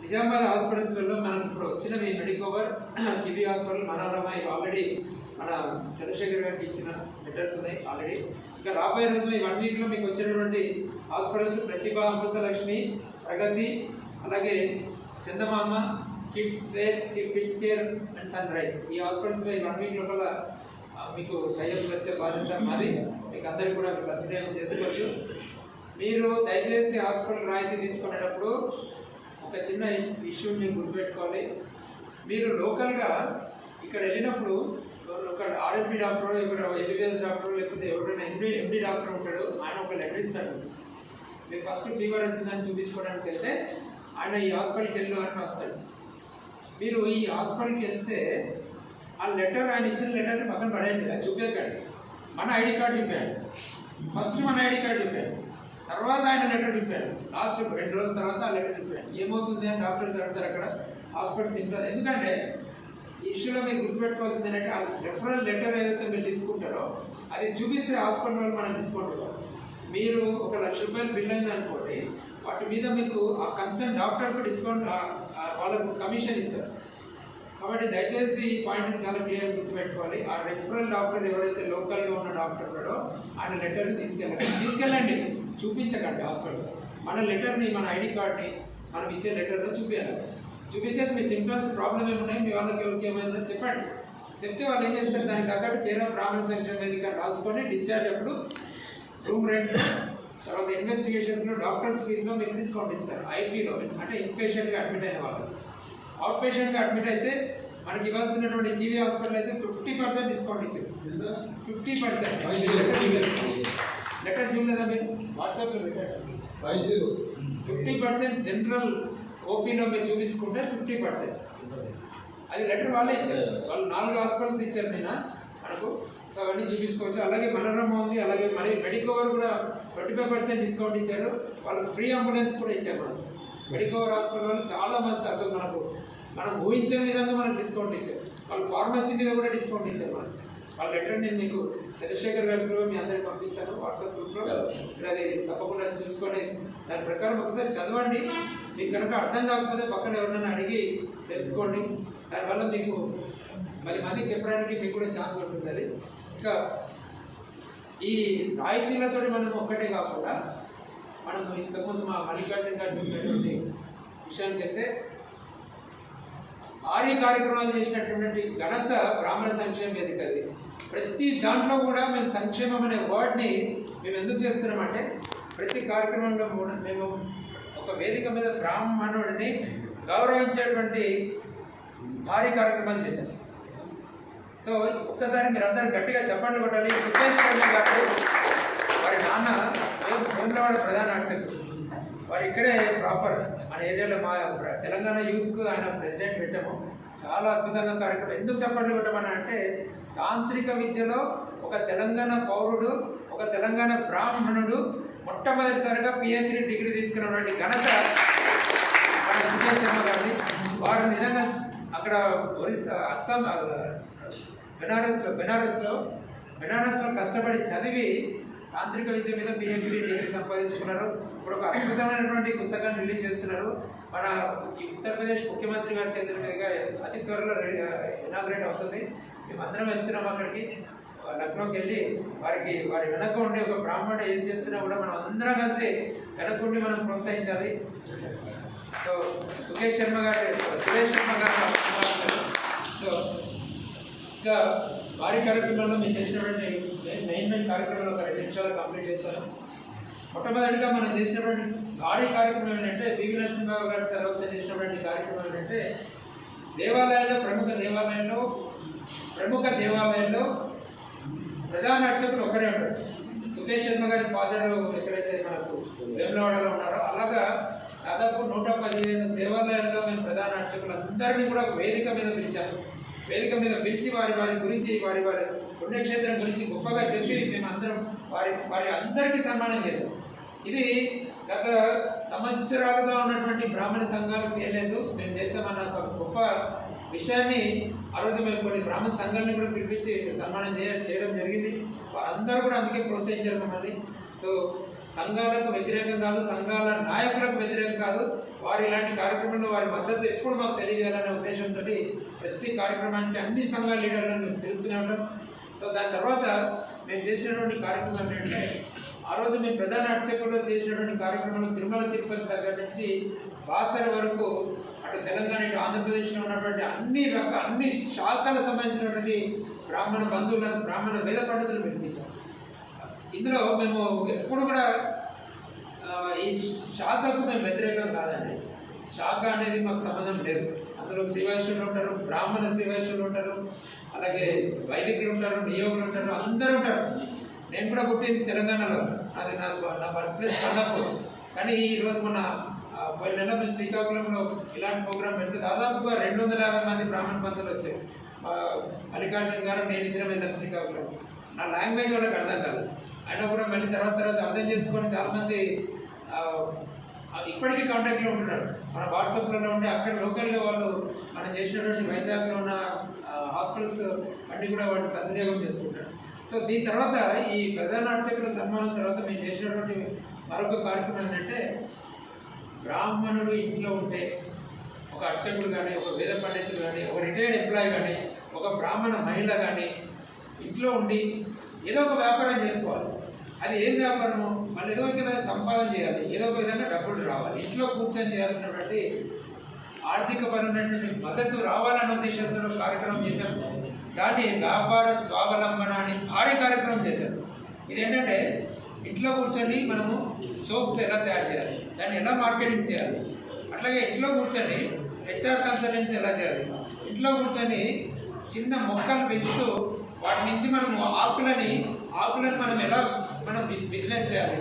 నిజామాబాద్ హాస్పిటల్స్లలో మనకు ఇప్పుడు వచ్చినవి మెడికోవర్, కివి హాస్పిటల్, మనోరమ, ఇవి ఆల్రెడీ మన చంద్రశేఖర్ గారికి ఇచ్చిన లెటర్స్ ఉన్నాయి ఆల్రెడీ. ఇంకా రాబోయే రోజుల్లో ఈ 1 weekలో మీకు వచ్చేటటువంటి హాస్పిటల్స్ ప్రతిభ, అమృతలక్ష్మి, ప్రగతి, అలాగే Chandamama, kids care and sunrise. ఈ హాస్పిటల్స్లో ఈ 1 week లోపల మీకు టైం వచ్చే బాధ్యత మాది. మీకు అందరికీ కూడా సద్వినియోగం చేసుకోవచ్చు. మీరు దయచేసి హాస్పిటల్ రాయితీ తీసుకునేటప్పుడు ఒక చిన్న ఇష్యూ మీరు గుర్తుపెట్టుకోవాలి. మీరు లోకల్గా ఇక్కడ వెళ్ళినప్పుడు ఒక RMP డాక్టర్, ఇక్కడ MBBS డాక్టర్, లేకపోతే ఎవరైనా MD డాక్టర్ ఉంటాడు, ఆయన ఒక లెటర్ ఇస్తాడు. మీరు ఫస్ట్ ఫీవర్ వచ్చిందని చూపించుకోవడానికి వెళ్తే ఆయన ఈ హాస్పిటల్కి వెళ్ళు అని రాస్తాడు. మీరు ఈ హాస్పిటల్కి వెళ్తే ఆ లెటర్, ఆయన ఇచ్చిన లెటర్ని పక్కన పడేయండి, అది చూపించకండి. మన ఐడి కార్డు చూపాడు, ఫస్ట్ మన ఐడి కార్డు చూపాడు, తర్వాత ఆయన లెటర్ చూపాడు, లాస్ట్ 2 రోజుల తర్వాత ఆ లెటర్ చూపాడు. ఏమవుతుంది అని డాక్టర్స్ అడుగుతారు అక్కడ హాస్పిటల్స్ ఇంట్లో. ఎందుకంటే ఈ ఇష్యూలో మీరు గుర్తుపెట్టుకోవాల్సింది ఏంటంటే ఆ రెఫరల్ లెటర్ ఏదైతే మీరు తీసుకుంటారో అది చూపిస్తే హాస్పిటల్ వాళ్ళు మనం డిస్కౌంట్ ఇవ్వాలి. మీరు 1 లక్ష రూపాయలు బిల్ అయింది అనుకోండి, వాటి మీద మీకు ఆ కన్సర్న్ డాక్టర్కు డిస్కౌంట్, వాళ్ళకు కమిషన్ ఇస్తారు. కాబట్టి దయచేసి ఈ పాయింట్ని చాలా క్లియర్గా గుర్తుపెట్టుకోవాలి. ఆ రెఫరల్ డాక్టర్ ఎవరైతే లోకల్గా ఉన్న డాక్టర్ ఉన్నాడో ఆయన లెటర్ని తీసుకెళ్ళండి, చూపించకండి హాస్పిటల్. మన లెటర్ని, మన ఐడి కార్డ్ని మనం ఇచ్చే లెటర్లో చూపించాలి. చూపించేసి మీ సిమ్టమ్స్ ప్రాబ్లం ఏమున్నాయి, మీ వాళ్ళకి ఎవరికి ఏమైందో చెప్పండి. చెప్తే వాళ్ళు ఏం చేస్తారు, దానికి తగ్గట్టు కేర్ ఆఫ్ బ్రాహ్మణ సంక్షేమ వేదిక రాసుకొని డిశ్చార్జ్ అప్పుడు రూమ్ రెంట్, తర్వాత ఇన్వెస్టిగేషన్స్లో డాక్టర్స్ ఫీజులో మీకు డిస్కౌంట్ ఇస్తారు. ఐపీలో అంటే ఇన్పేషెంట్గా అడ్మిట్ అయిన వాళ్ళకి. అవుట్ పేషెంట్గా అడ్మిట్ అయితే మనకి ఇవ్వాల్సినటువంటి టీవీ హాస్పిటల్ అయితే 50% డిస్కౌంట్ ఇచ్చారు. 50%. లెటర్ చూడలేదా మీరు? వాట్సాప్లో పెట్టారు. 50% జనరల్ ఓపీలో మీరు చూపించుకుంటే 50%. అది లెటర్ వాళ్ళే ఇచ్చారు. వాళ్ళు 4 హాస్పిటల్స్ ఇచ్చారు నిన్న మనకు. సో అవన్నీ చూపించుకోవచ్చు. అలాగే మనోరమ ఉంది, అలాగే మెడికోవర్ కూడా 25% డిస్కౌంట్ ఇచ్చారు. వాళ్ళు ఫ్రీ అంబులెన్స్ కూడా ఇచ్చారు. మనకు మెడికోవర్ హాస్పిటల్ వాళ్ళు చాలా మంది అసలు మనకు మనం ఊహించే విధంగా మనకు డిస్కౌంట్ ఇచ్చారు. వాళ్ళు ఫార్మసీ మీద కూడా డిస్కౌంట్ ఇచ్చారు. వాళ్ళ లెటర్ నేను మీకు చంద్రశేఖర్ గారికి మీ అందరికి పంపిస్తాను వాట్సాప్ గ్రూప్లో. మీరు అది తప్పకుండా చూసుకొని దాని ప్రకారం ఒకసారి చదవండి. మీకు కనుక అర్థం కాకపోతే పక్కన ఎవరినైనా అడిగి తెలుసుకోండి. దానివల్ల మీకు 10 మందికి చెప్పడానికి మీకు కూడా ఛాన్స్ ఉంటుంది. అది ఇంకా ఈ రాయితీలతో మనం ఒక్కటే కాకుండా మనం ఇంతకుముందు మా మల్లికార్జున గారు చెప్పినటువంటి విషయానికి వెళ్తే భారీ కార్యక్రమాలు చేసినటువంటి ఘనత బ్రాహ్మణ సంక్షేమ వేదిక. అది ప్రతి దాంట్లో కూడా మేము సంక్షేమం అనే వర్డ్ని మేము ఎందుకు చేస్తున్నామంటే ప్రతి కార్యక్రమంలో కూడా మేము ఒక వేదిక మీద బ్రాహ్మణుడిని గౌరవించేటువంటి భారీ కార్యక్రమాలు చేశాం. సో ఒక్కసారి మీరు అందరూ గట్టిగా చప్పట్లు కొట్టాలి. సుఖేష్ గారు వారి నాన్న వేములవాడ ప్రధాన అర్చకుడు. వారు ఇక్కడే ప్రాపర్ మన ఏరియాలో మా తెలంగాణ యూత్కు ఆయన ప్రెసిడెంట్ పెట్టాము. చాలా అద్భుతంగా కార్యక్రమం. ఎందుకు చప్పట్లు కొట్టమని అంటే తాంత్రిక విద్యలో ఒక తెలంగాణ పౌరుడు, ఒక తెలంగాణ బ్రాహ్మణుడు మొట్టమొదటిసారిగా PhD డిగ్రీ తీసుకున్నటువంటి ఘనత మన సుఖేష్ శర్మ గారిని. వారు నిజంగా అక్కడ ఒరిస్సా, అస్సాం, బెనారస్లో కష్టపడి చదివి తాంత్రిక విద్య మీద PhD డిగ్రీ సంపాదించుకున్నారు. ఇప్పుడు ఒక అద్భుతమైనటువంటి పుస్తకాన్ని రిలీజ్ చేస్తున్నారు. మన ఉత్తరప్రదేశ్ ముఖ్యమంత్రి గారి చేతుల మీదుగా అతి త్వరలో ఇనాగ్రేట్ అవుతుంది. మేమందరం వెళ్తున్నాం అక్కడికి, లక్నోకి వెళ్ళి వారి వెనక ఉండి ఒక బ్రాహ్మణుడు ఏం చేస్తున్నా కూడా మనం అందరం కలిసి వెనకుండి మనం ప్రోత్సహించాలి. సో సురేష్ శర్మ గారు సో ఇంకా భారీ కార్యక్రమంలో మేము చేసినటువంటి మెయిన్ కార్యక్రమంలో ఒక 2 నిమిషాలు కంప్లీట్ చేస్తాను. మొట్టమొదటిగా మనం చేసినటువంటి భారీ కార్యక్రమం ఏంటంటే పివి నరసింహరావు గారి తర్వాత చేసినటువంటి కార్యక్రమం ఏంటంటే ప్రముఖ దేవాలయాల్లో ప్రధాన అర్చకులు ఒకరే ఉంటారు. సుఖేష్ శర్మ గారి ఫాదర్ ఎక్కడైతే మనకు వేములవాడలో ఉన్నారో అలాగా దాదాపు 115 దేవాలయాల్లో మేము ప్రధాన అర్చకులు అందరినీ కూడా వేదిక మీద పిలిచాము. వేదిక మీద పిలిచి వారి గురించి వారి పుణ్యక్షేత్రం గురించి గొప్పగా చెప్పి మేము అందరం వారి అందరికీ సన్మానం చేశాం. ఇది గత సంవత్సరాలుగా ఉన్నటువంటి బ్రాహ్మణ సంఘాలు చేయలేదు, మేము చేసామన్న ఒక గొప్ప విషయాన్ని ఆ రోజు మేము కొన్ని బ్రాహ్మణ సంఘాలను కూడా పిలిపించి సన్మానం చేయడం జరిగింది. వారందరూ కూడా అందుకే ప్రోత్సహించారు మమ్మల్ని. సో సంఘాలకు వ్యతిరేకం కాదు, సంఘాల నాయకులకు వ్యతిరేకం కాదు, వారు ఇలాంటి కార్యక్రమంలో వారి మద్దతు ఎప్పుడు మాకు తెలియజేయాలనే ఉద్దేశంతో ప్రతి కార్యక్రమానికి అన్ని సంఘాల లీడర్లను మేము తెలుసుకునే ఉంటాం. సో దాని తర్వాత మేము చేసినటువంటి కార్యక్రమం ఏంటంటే ఆ రోజు మేము ప్రధాన అర్చకుల్లో చేసినటువంటి కార్యక్రమంలో తిరుమల తిరుపతి దగ్గర నుంచి బాసర వరకు అటు తెలంగాణ ఇటు ఆంధ్రప్రదేశ్లో ఉన్నటువంటి అన్ని శాఖలకు సంబంధించినటువంటి బ్రాహ్మణ బంధువులను, బ్రాహ్మణ వేద పండితులను పిలిపించాం. ఇందులో మేము ఎప్పుడు కూడా ఈ శాఖకు మేము వ్యతిరేకం కాదండి. శాఖ అనేది మాకు సంబంధం లేదు. అందులో శ్రీవైష్ణవులు ఉంటారు, బ్రాహ్మణ శ్రీవైష్ణవులు ఉంటారు, అలాగే వైదికులు ఉంటారు, నియోగులు ఉంటారు, అందరూ ఉంటారు. నేను కూడా పుట్టింది తెలంగాణలో, అది నా బర్త్ ప్లేస్ కన్నప్పుడు. కానీ ఈరోజు పోయిన నెల మేము శ్రీకాకుళంలో ఇలాంటి ప్రోగ్రాం పెడితే దాదాపుగా 250 మంది బ్రాహ్మణ బంధువులు వచ్చారు. మల్లికార్జున గారు నేను ఇద్దరం వెళ్ళాం శ్రీకాకుళం. నా లాంగ్వేజ్ వాళ్ళకి అర్థం కాదు, అయినా కూడా మళ్ళీ తర్వాత అర్థం చేసుకొని చాలామంది ఇప్పటికీ కాంటాక్ట్లో ఉంటున్నారు. మన వాట్సాప్లలో ఉండి అక్కడ లోకల్గా వాళ్ళు మనం చేసినటువంటి వైజాగ్లో ఉన్న హాస్పిటల్స్ అన్నీ కూడా వాళ్ళు సద్వినియోగం చేసుకుంటారు. సో దీని తర్వాత ఈ ప్రధాన అర్చకుల సన్మానం తర్వాత మేము చేసినటువంటి మరొక కార్యక్రమం ఏంటంటే బ్రాహ్మణుడు ఇంట్లో ఉంటే ఒక అర్చకుడు కానీ, ఒక వేద పండితుడు కానీ, ఒక రిటైర్డ్ ఎంప్లాయీ కానీ, ఒక బ్రాహ్మణ మహిళ కానీ ఇంట్లో ఉండి ఏదో ఒక వ్యాపారం చేసుకోవాలి. అది ఏం వ్యాపారము? మళ్ళీ ఏదో ఒక విధంగా సంపాదన చేయాలి, ఏదో ఒక విధంగా డబ్బులు రావాలి. ఇంట్లో కూర్చొని చేయాల్సినటువంటి ఆర్థికపరమైనటువంటి మద్దతు రావాలన్న ఉద్దేశంతో కార్యక్రమం చేశాం. దాన్ని వ్యాపార స్వావలంబన అని భారీ కార్యక్రమం చేశారు. ఇదేంటంటే ఇంట్లో కూర్చొని మనము సోప్స్ ఎలా తయారు చేయాలి, దాన్ని ఎలా మార్కెటింగ్ చేయాలి, అట్లాగే ఇంట్లో కూర్చొని HR కన్సల్టెన్సీ ఎలా చేయాలి, ఇంట్లో కూర్చొని చిన్న మొక్కలు పెంచుతూ వాటి నుంచి మనము ఆకులని మనం బిజినెస్ చేయాలి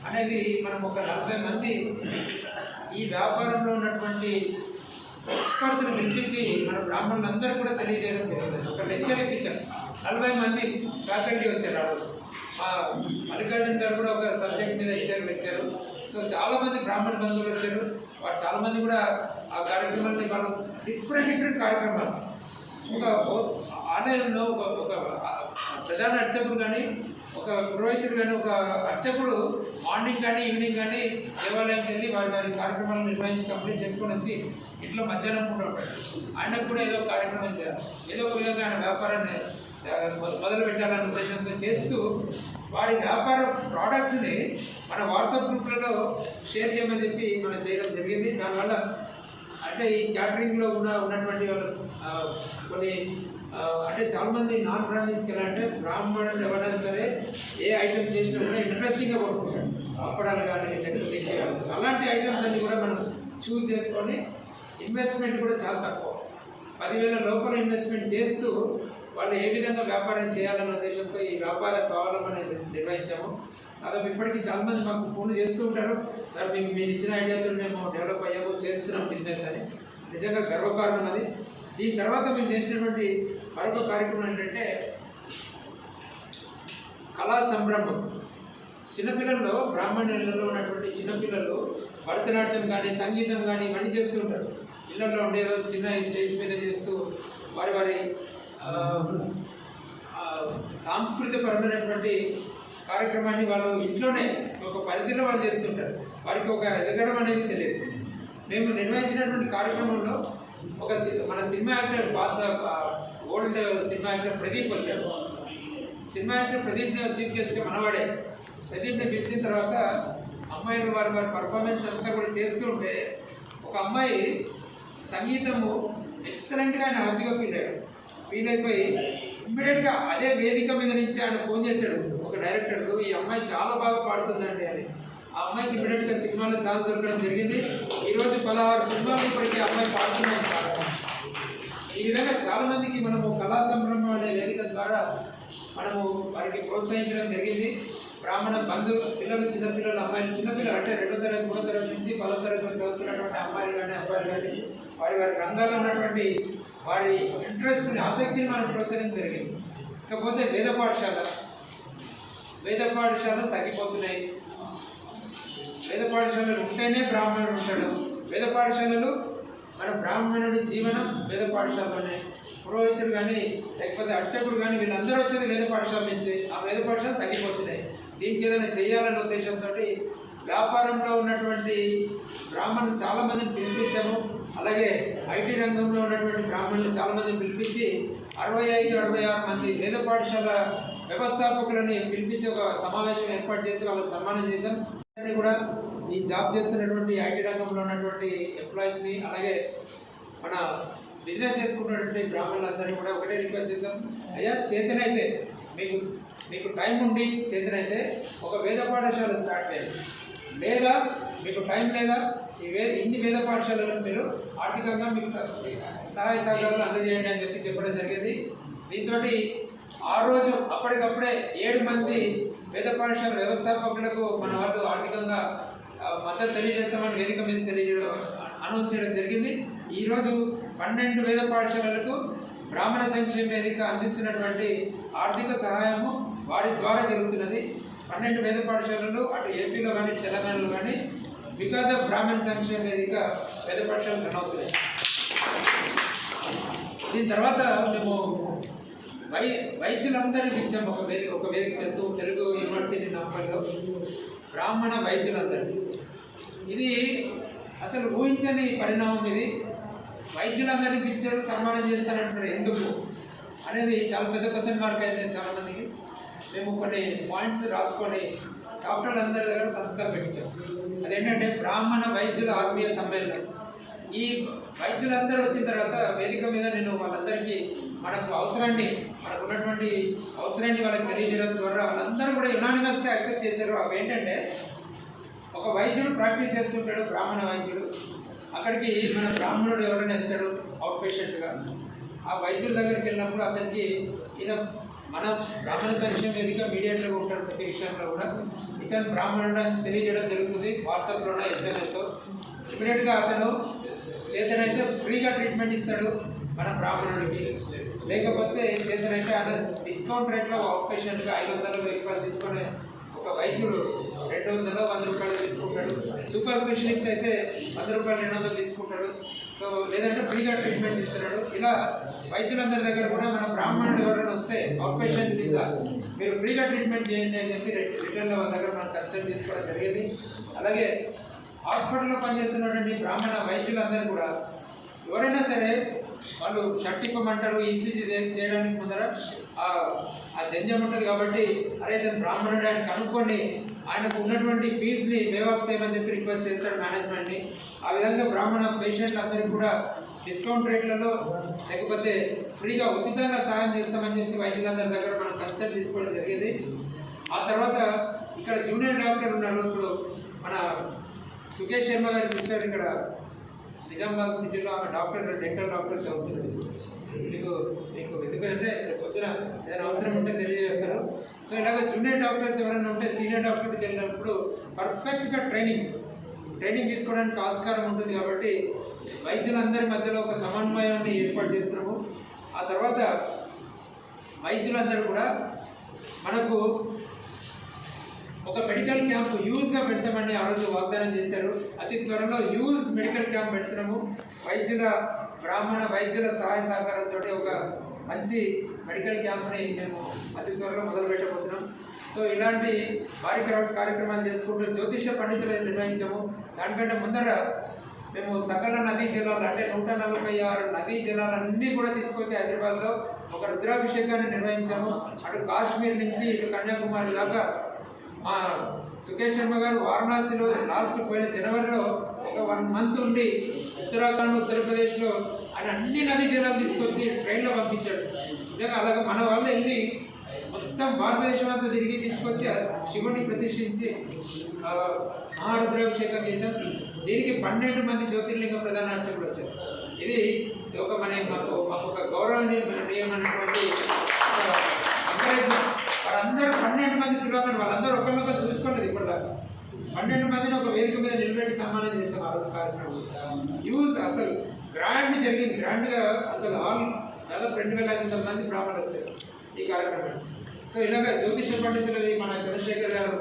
అనేది మనం ఒక 40 మంది ఈ వ్యాపారంలో ఉన్నటువంటి ఎక్స్పర్ట్స్ని పిలిపించి మన బ్రాహ్మణులందరూ కూడా తెలియజేయడం జరిగింది. ఒక లెక్చర్ ఇప్పించారు, 40 మంది ఫ్యాకల్టీ వచ్చారు. మల్లికార్జున గారు కూడా ఒక సబ్జెక్ట్ మీద ఇచ్చారు లెక్చరు. సో చాలామంది బ్రాహ్మణ బంధువులు వచ్చారు. వారు చాలామంది కూడా ఆ ఆ కార్యక్రమాన్ని మనం డిఫరెంట్ కార్యక్రమాలు ఒక ఆలయంలో ఒక ప్రధాన అర్చకుడు కానీ ఒక పురోహితుడు కానీ ఒక అర్చకుడు మార్నింగ్ కానీ ఈవినింగ్ కానీ దేవాలయంకి వెళ్ళి వారి కార్యక్రమాలను నిర్వహించి కంప్లీట్ చేసుకొని వచ్చి ఇంట్లో మధ్యాహ్నం పూట ఉంటాడు. ఆయనకు కూడా ఏదో కార్యక్రమం చేయాలి, ఏదో ఒక విధంగా ఆయన వ్యాపారాన్ని మొదలు పెట్టాలనే ఉద్దేశంతో చేస్తూ వారి వ్యాపార ప్రోడక్ట్స్ని మన వాట్సాప్ గ్రూప్లలో షేర్ చేయమని చెప్పి మనం చేయడం జరిగింది. దానివల్ల అంటే ఈ క్యాటరింగ్లో ఉన్నటువంటి వాళ్ళు కొన్ని అంటే చాలామంది నాన్ బ్రాహ్మిన్స్కి ఎలా అంటే బ్రాహ్మణులు ఎవరైనా సరే ఏ ఐటమ్ చేసినా కూడా ఇంట్రెస్టింగ్గా కొనుక్కుంటారు. అప్పడాలు కానీ లేకపోతే అలాంటి ఐటమ్స్ అన్ని కూడా మనం చూస్ చేసుకొని ఇన్వెస్ట్మెంట్ కూడా చాలా తక్కువ, 10,000 లోపల ఇన్వెస్ట్మెంట్ చేస్తూ వాళ్ళు ఏ విధంగా వ్యాపారం చేయాలన్న ఉద్దేశంతో ఈ వ్యాపార స్వావలంబన నిర్వహించాము. దాదాపు ఇప్పటికీ చాలామంది మాకు ఫోన్ చేస్తూ ఉంటారు, సార్ మీరు ఇచ్చిన ఐడియాతో మేము డెవలప్ అయ్యాము, చేస్తున్నాం బిజినెస్ అని. నిజంగా గర్వకారణం అది. దీని తర్వాత మేము చేసినటువంటి మరొక కార్యక్రమం ఏంటంటే కళా సంరంభం. చిన్నపిల్లల్లో బ్రాహ్మణులలో ఉన్నటువంటి చిన్నపిల్లలు భరతనాట్యం కానీ సంగీతం కానీ ఇవన్నీ చేస్తూ ఉంటారు. ఇళ్లలో ఉండే రోజు చిన్న స్టేజ్ మీద చేస్తూ వారి సాంస్కృతికపరమైనటువంటి కార్యక్రమాన్ని వాళ్ళు ఇంట్లోనే ఒక పరిధిలో వాళ్ళు చేస్తుంటారు. వారికి ఒక ఎదగడం అనేది తెలియదు. మేము నిర్వహించినటువంటి కార్యక్రమంలో మన cinema actor old cinema actor Pradeep వచ్చాడు. సినిమా యాక్టర్ ప్రదీప్ని చీఫ్ గెస్ట్గా మనవాడే. ప్రదీప్ని పిలిచిన తర్వాత అమ్మాయిలు వారి పర్ఫార్మెన్స్ అంతా కూడా చేస్తూ ఉంటే ఒక అమ్మాయి సంగీతము ఎక్సలెంట్గా ఆయన హ్యాపీగా ఫీల్ అయిపోయి ఇమ్మీడియట్గా అదే వేదిక మీద నుంచి ఆయన ఫోన్ చేశాడు ఒక డైరెక్టర్కు, ఈ అమ్మాయి చాలా బాగా పాడుతుందండి అని. ఆ అమ్మాయికి ఇమ్మీడియట్గా సినిమాలో ఛాన్స్ దొరకడం జరిగింది. ఈరోజు 16 సినిమాలు ఇప్పటికీ అమ్మాయి పాడుతున్నాయి. ఈ విధంగా చాలామందికి మనము కళా సంభ్రమం అనే వేదిక ద్వారా మనము వారికి ప్రోత్సహించడం జరిగింది. బ్రాహ్మణ బంధువులు పిల్లలు, చిన్నపిల్లలు, అమ్మాయిలు, చిన్నపిల్లలు అంటే 2వ తరగతి 3వ తరగతి నుంచి 10వ తరగతి చదువుతున్నటువంటి అమ్మాయిలు కానీ అబ్బాయిలు కానీ వారి రంగాల్లో ఉన్నటువంటి వారి ఇంట్రెస్ట్ని, ఆసక్తిని మనం ప్రోత్సహించడం జరిగింది. ఇకపోతే వేద పాఠశాలలు తగ్గిపోతున్నాయి. వేద పాఠశాలలు ఉంటేనే బ్రాహ్మణుడు ఉంటాడు. వేద పాఠశాలలు మన బ్రాహ్మణుడి జీవనం వేద పాఠశాలలోనే. పురోహితులు కానీ లేకపోతే అర్చకులు కానీ వీళ్ళందరూ వచ్చేది వేద పాఠశాల నుంచి. ఆ వేద పాఠశాలలు తగ్గిపోతున్నాయి. దీనికి ఏదైనా చేయాలనే ఉద్దేశంతో వ్యాపారంలో ఉన్నటువంటి బ్రాహ్మణులు చాలామందిని పిలిపించాము. అలాగే ఐటీ రంగంలో ఉన్నటువంటి బ్రాహ్మణులు చాలామందిని పిలిపించి 65-66 మంది వేద పాఠశాల వ్యవస్థాపకులని పిలిపించి ఒక సమావేశం ఏర్పాటు చేసి వాళ్ళకి సన్మానం చేశాం. కూడా ఈ జాబ్ చేస్తున్నటువంటి ఐటీ రంగంలో ఉన్నటువంటి ఎంప్లాయీస్ని అలాగే మన బిజినెస్ చేసుకున్నటువంటి బ్రాహ్మణులందరినీ కూడా ఒకటే రిక్వెస్ట్ చేశాం, అయ్యా చేతనైతే మీకు టైం ఉండి చేతనైతే ఒక వేద పాఠశాల స్టార్ట్ చేయండి, లేదా మీకు టైం లేదా ఇన్ని వేద పాఠశాలను మీరు ఆర్థికంగా మీకు సహాయ సహకారాలు అందజేయండి అని చెప్పడం జరిగింది. దీంతో ఆ రోజు అప్పటికప్పుడే 7 మంది వేద పాఠశాల వ్యవస్థాపకులకు మన వాళ్ళు ఆర్థికంగా మద్దతు తెలియజేస్తామని వేదిక మీద అనౌన్స్ చేయడం జరిగింది. ఈరోజు 12 వేద పాఠశాలలకు బ్రాహ్మణ సంక్షేమ వేదిక అందిస్తున్నటువంటి ఆర్థిక సహాయము వారి ద్వారా జరుగుతున్నది. 12 వేద పాఠశాలలు అటు ఏపీలో కానీ తెలంగాణలో కానీ బికాజ్ ఆఫ్ బ్రాహ్మణ సంక్షేమ వేదిక వేద పాఠశాలలు రన్ అవుతున్నాయి. దీని తర్వాత మేము వైద్యులందరికీ ఇచ్చాము ఒక వేదిక తెలుగు యూనివర్సిటీ నాంపల్లిలో బ్రాహ్మణ వైద్యులందరికీ. ఇది అసలు ఊహించని పరిణామం. ఇది వైద్యులందరినీ పిలిచారు, సన్మానం చేస్తారంటారు ఎందుకు అనేది చాలా పెద్ద క్వశ్చన్ మార్క్ అయింది చాలామందికి. మేము కొన్ని పాయింట్స్ రాసుకొని డాక్టర్లందరి దగ్గర సంతకాలు పెట్టించాం. అదేంటంటే బ్రాహ్మణ వైద్యుల ఆత్మీయ సమ్మేళనం. ఈ వైద్యులందరూ వచ్చిన తర్వాత వేదిక మీద నేను వాళ్ళందరికీ మనకు ఉన్నటువంటి అవసరాన్ని వాళ్ళకి తెలియజేయడం ద్వారా వాళ్ళందరూ కూడా యునానిమస్గా యాక్సెప్ట్ చేశారు. అవి ఏంటంటే ఒక వైద్యుడు ప్రాక్టీస్ చేస్తుంటాడు, బ్రాహ్మణ వైద్యుడు. అక్కడికి మన బ్రాహ్మణుడు ఎవరైనా వెళ్తాడు అవుట్ పేషెంట్గా, ఆ వైద్యుల దగ్గరికి వెళ్ళినప్పుడు అతనికి మన బ్రాహ్మణ సంక్షేమ వేదిక మీడియేటర్గా ఉంటాడు ప్రతి విషయంలో కూడా. ఇతను బ్రాహ్మణుడు అని తెలియజేయడం జరుగుతుంది వాట్సాప్లోనే SMS. ఇమీడియట్గా అతను చేతనైతే ఫ్రీగా ట్రీట్మెంట్ ఇస్తాడు మన బ్రాహ్మణుడికి, లేకపోతే చేతనైతే ఆయన డిస్కౌంట్ రేట్లో అవుట్ పేషెంట్గా 500-1000 రూపాయలు తీసుకొని ఒక వైద్యుడు 200-100 రూపాయలు తీసుకుంటాడు. సూపర్ స్పెషలిస్ట్ అయితే 100 రూపాయలు 200 తీసుకుంటాడు. సో లేదంటే ఫ్రీగా ట్రీట్మెంట్ ఇస్తున్నాడు. ఇలా వైద్యులందరి దగ్గర కూడా మన బ్రాహ్మణుడు ఎవరైనా వస్తే అవుట్ పేషెంట్ కింద మీరు ఫ్రీగా ట్రీట్మెంట్ చేయండి అని చెప్పి రిటర్న్లో వాళ్ళ దగ్గర మనం కన్సల్ట్ తీసుకోవడం జరిగింది. అలాగే హాస్పిటల్లో పనిచేస్తున్నటువంటి బ్రాహ్మణ వైద్యులందరూ కూడా ఎవరైనా సరే వాళ్ళు షర్ట్ ఇప్పమంటారు, ఈసీజీ చేయడానికి ముందర ఆ జంజం ఉంటుంది కాబట్టి అరే తను బ్రాహ్మణుడు ఆయన కనుక్కొని ఆయనకు ఉన్నటువంటి ఫీజుని వేవాప్ చేయమని చెప్పి రిక్వెస్ట్ చేస్తాడు మేనేజ్మెంట్ని. ఆ విధంగా బ్రాహ్మణ పేషెంట్లు అందరికీ కూడా డిస్కౌంట్ రేట్లలో లేకపోతే ఫ్రీగా ఉచితంగా సహాయం చేస్తామని చెప్పి వైద్యులందరి దగ్గర మనం కన్సల్ట్ తీసుకోవడం జరిగింది. ఆ తర్వాత ఇక్కడ జూనియర్ డాక్టర్ ఉన్నారు. ఇప్పుడు మన సుకేష్ శర్మ గారి సిస్టర్ ఇక్కడ నిజామాబాద్ సిటీలో ఆమె డాక్టర్, డెంటల్ డాక్టర్ చదువుతున్నది. మీకు ఎందుకంటే పొద్దున ఏదైనా అవసరం ఉంటే తెలియజేస్తారు. సో ఇలాగ జూనియర్ డాక్టర్స్ ఎవరైనా ఉంటే సీనియర్ డాక్టర్కి వెళ్ళినప్పుడు పర్ఫెక్ట్గా ట్రైనింగ్ తీసుకోవడానికి ఆస్కారం ఉంటుంది. కాబట్టి వైద్యులందరి మధ్యలో ఒక సమన్వయాన్ని ఏర్పాటు చేస్తున్నాము. ఆ తర్వాత వైద్యులందరూ కూడా మనకు ఒక మెడికల్ క్యాంప్ యూజ్గా పెడతామని ఆ రోజు వాగ్దానం చేశారు. అతి త్వరలో యూజ్ మెడికల్ క్యాంప్ పెడుతున్నాము. బ్రాహ్మణ వైద్యుల సహాయ సహకారంతో ఒక మంచి మెడికల్ క్యాంప్ని మేము అతి త్వరలో మొదలు పెట్టబోతున్నాం. సో ఇలాంటి భారీ కార్యక్రమాలు చేసుకుంటూ జ్యోతిష పండితులు నిర్వహించాము. దానికంటే ముందర మేము సకల నదీ జలాలు అంటే 146 నదీ జలాలన్నీ కూడా తీసుకొచ్చి హైదరాబాద్లో ఒక రుద్రాభిషేకాన్ని నిర్వహించాము. అటు కాశ్మీర్ నుంచి ఇటు కన్యాకుమారి దాకా మా సుకేష్ శర్మ గారు వారణాసిలో లాస్ట్ పోయిన జనవరిలో ఒక 1 మంత్ ఉండి ఉత్తరాఖండ్, ఉత్తరప్రదేశ్లో ఆయన అన్ని నదీ జలాలు తీసుకొచ్చి ట్రైన్లో పంపించాడు. నిజంగా అలాగే మన వాళ్ళు వెళ్ళి మొత్తం భారతదేశం అంతా తిరిగి తీసుకొచ్చి శివుడిని ప్రతిష్ఠించి మహారుద్రాభిషేకం చేశాం. దీనికి 12 మంది జ్యోతిర్లింగ ప్రధాన అర్చకులు వచ్చారు. ఇది ఒక మాకు ఒక గౌరవనీయమైనటువంటి ఎంకరేజ్మెంట్. వాళ్ళందరూ 12 మంది పిల్లలు వాళ్ళందరూ ఒకరినొకరు చూసుకోలేదు. ఇప్పటిదాకా 12 మందిని ఒక వేదిక మీద నిలబెట్టి సన్మానం చేస్తాం. ఆ రోజు కార్యక్రమం యూజ్ అసలు గ్రాండ్ జరిగింది. గ్రాండ్గా అసలు దాదాపు 2500 మంది బ్రాహ్మణులు వచ్చారు ఈ కార్యక్రమం. సో ఇలాగ జ్యోతిష పండితులది మన చంద్రశేఖర్ గారు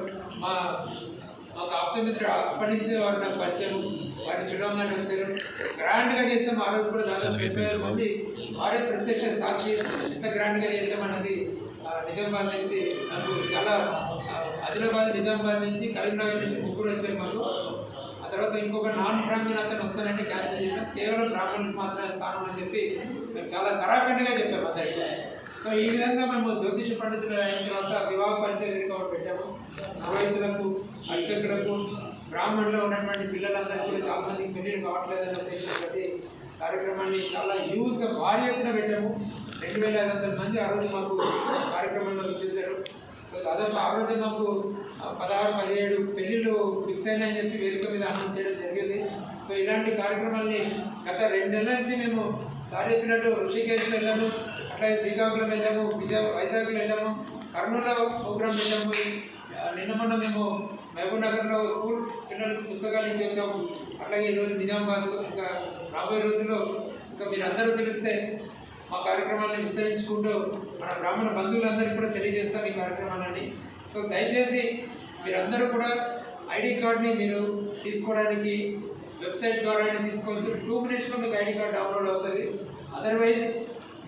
మాకు ఆప్తమిత్రుడు అప్పటి నుంచి వారు నాకు పరిచయం, వారిని చూడమని వచ్చారు. గ్రాండ్గా చేస్తాం. ఆ రోజు కూడా దాదాపు 35 మంది వారే ప్రత్యక్ష సాక్షి. ఎంత గ్రాండ్గా చేసామన్నది నిజామాబాద్ నుంచి నాకు చాలా ఆదిలాబాద్, నిజామాబాద్ నుంచి, కరీంనగర్ నుంచి 3 వచ్చారు మాకు. ఆ తర్వాత ఇంకొక నాన్ బ్రాహ్మణ అతను వస్తానంటే క్యాన్సిల్ చేసాం. కేవలం బ్రాహ్మణులకు మాత్రమే స్థానం అని చెప్పి మేము చాలా కరాఖండిగా చెప్పాము అందరికీ. సో ఈ విధంగా మేము జ్యోతిష పండితులు అయిన తర్వాత వివాహ పరిచయ వేదిక పెట్టాము. పురోహితులకు, అర్చకులకు, బ్రాహ్మణులు ఉన్నటువంటి పిల్లలందరికీ కూడా చాలా మందికి పెళ్లిళ్ళు కావట్లేదన్న ఉద్దేశంతో కార్యక్రమాన్ని చాలా యూజ్గా భారీ ఎత్తున పెట్టాము. 2500 మంది ఆ రోజు మాకు కార్యక్రమంలో వచ్చేసారు. సో దాదాపు ఆ రోజు మాకు 16-17 పెళ్లిళ్ళు ఫిక్స్ అయినాయని చెప్పి వేదిక మీద అనౌన్స్ చేయడం జరిగింది. సో ఇలాంటి కార్యక్రమాల్ని గత 2 నెలల నుంచి మేము సార్ చెప్పినట్టు ఋషికేశ్కి వెళ్ళాము, అట్లాగే శ్రీకాకుళం వెళ్ళాము, వైజాగ్లో వెళ్ళాము, కర్నూలులో ప్రోగ్రాం వెళ్ళాము. నిన్న మొన్న మేము మహబూబ్ నగర్లో స్కూల్ పిల్లలకు పుస్తకాలు ఇచ్చి వచ్చాము. అట్లాగే ఈరోజు నిజామాబాద్. ఇంకా రాబోయే రోజుల్లో ఇంకా మీరు అందరూ పిలిస్తే మా కార్యక్రమాన్ని విస్తరించుకుంటూ మన బ్రాహ్మణ బంధువులందరికీ కూడా తెలియజేస్తాం ఈ కార్యక్రమాన్ని. సో దయచేసి మీరందరూ కూడా ఐడి కార్డ్ని మీరు తీసుకోవడానికి వెబ్సైట్ ద్వారా తీసుకోవచ్చు. 2 మినిట్స్లో మీకు ఐడి కార్డ్ డౌన్లోడ్ అవుతుంది. అదర్వైజ్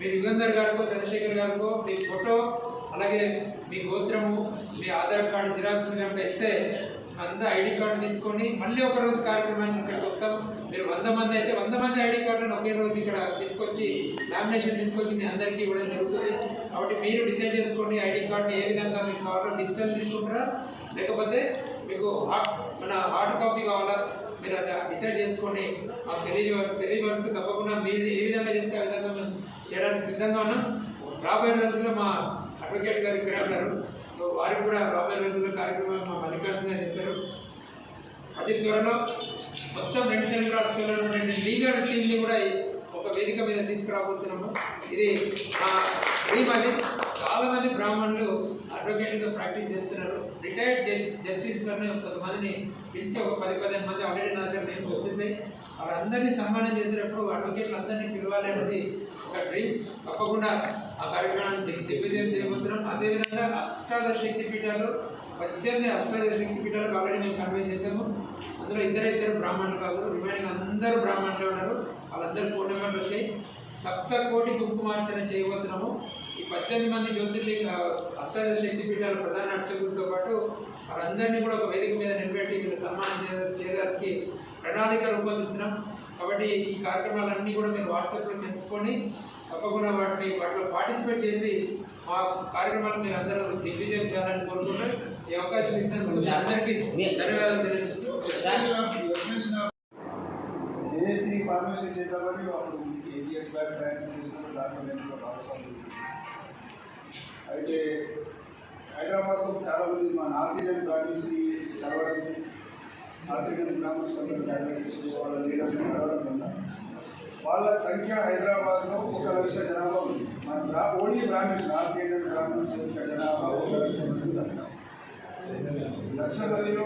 మీరు యుగంధర్ గారికో, చంద్రశేఖర్ గారికో మీ ఫోటో, అలాగే మీ గోత్రము, మీ ఆధార్ కార్డు జిరాక్స్ కనుక ఇస్తే అంతా ఐడి కార్డు తీసుకొని మళ్ళీ ఒక రోజు కార్యక్రమానికి ఇక్కడికి వస్తాం. మీరు 100 మంది అయితే 100 మంది ఐడి కార్డులను ఒకే రోజు ఇక్కడ తీసుకొచ్చి లామినేషన్ తీసుకొచ్చి మీ అందరికీ ఇవ్వడం జరుగుతుంది. కాబట్టి మీరు డిసైడ్ చేసుకోండి ఐడి కార్డుని ఏ విధంగా మీకు కావాలో. డిజిటల్ తీసుకుంటారా లేకపోతే మీకు మన హార్డ్ కాపీ కావాలా, మీరు అది డిసైడ్ చేసుకొని మాకు తెలియవరుస్తూ తప్పకుండా మీరు ఏ విధంగా చెప్తే ఆ విధంగా మేము చేయడానికి సిద్ధంగా ఉన్నాం. రాబోయే రోజుల్లో మా అడ్వకేట్ గారు ఇక్కడ ఉన్నారు. సో వారికి కూడా రాబోయే రోజుల్లో కార్యక్రమం మా మల్లికార్జున గారు చెప్పారు. అతి త్వరలో మొత్తం 2 తెలుగు రాష్ట్రాల్లో ఉన్నటువంటి లీగల్ టీంని కూడా ఒక వేదిక మీద తీసుకురాబోతున్నాము. ఇది మా డ్రీమ్. అది చాలామంది బ్రాహ్మణులు అడ్వకేట్గా ప్రాక్టీస్ చేస్తున్నారు. రిటైర్డ్ జస్టిస్లను కొంతమందిని పిలిచి ఒక 10-15 మంది ఆల్రెడీ నా దగ్గర నేమ్స్ వచ్చేసాయి. వాళ్ళందరినీ సన్మానం చేసేటప్పుడు అడ్వకేట్లు అందరినీ పిలవాలి అనేది ఒక డ్రీమ్. తప్పకుండా ఆ కార్యక్రమాన్ని దిగ్విజయం చేయబోతున్నాం. అదేవిధంగా అష్టాదశ శక్తి పీఠాలు 18 అష్టాదశ శక్తి పీఠాలకు ఆల్రెడీ మేము కన్వే చేసాము. అందులో ఇద్దరు బ్రాహ్మణులు కాదు, రిమైనింగ్ అందరూ బ్రాహ్మణులు ఉన్నారు. వాళ్ళందరూ ఫోన్ నెంబర్లు వచ్చాయి. 7 కోటి కుంకుమార్చన చేయబోతున్నాము. ఈ 18 మంది జ్యోతిర్లింగ అష్టాదశ శక్తి పీఠాల ప్రధాన అర్చకులతో పాటు వాళ్ళందరినీ కూడా ఒక వేదిక మీద నిలబెట్టి ఇక్కడ సన్మానం చేయడానికి ప్రణాళిక రూపొందిస్తున్నాం. కాబట్టి ఈ కార్యక్రమాలన్నీ కూడా మీరు వాట్సాప్లో తెలుసుకొని తప్పకుండా వాటిలో పార్టిసిపేట్ చేసి మా కార్యక్రమాలు మీరు అందరూ దిగ్విజయం చేయాలని కోరుకుంటున్నాం. ఈ అవకాశం ఇచ్చినందుకు అందరికీ ధన్యవాదాలు తెలియజేస్తున్నాం. జేఏసీ ఫార్మసీ చేద్దామని అప్పుడు 8 years బ్యాక్ ప్రయత్నం చేస్తున్నారు. దాంట్లో నేను కూడా భాగస్వామి. అయితే హైదరాబాద్లో చాలామంది మా నార్త్ ఇండియన్ బ్రాహ్మిన్స్ కలవడం, నార్త్ ఇండియన్ బ్రాహ్మిన్స్ వాళ్ళ లీడర్స్ కలవడం వల్ల వాళ్ళ సంఖ్య హైదరాబాద్లో 1 లక్ష జనాభా ఉంది. మన only Brahmins, north Indian Brahmins యొక్క జనాభా 1 లక్ష మంది ఉంది. 1 లక్ష మందిలో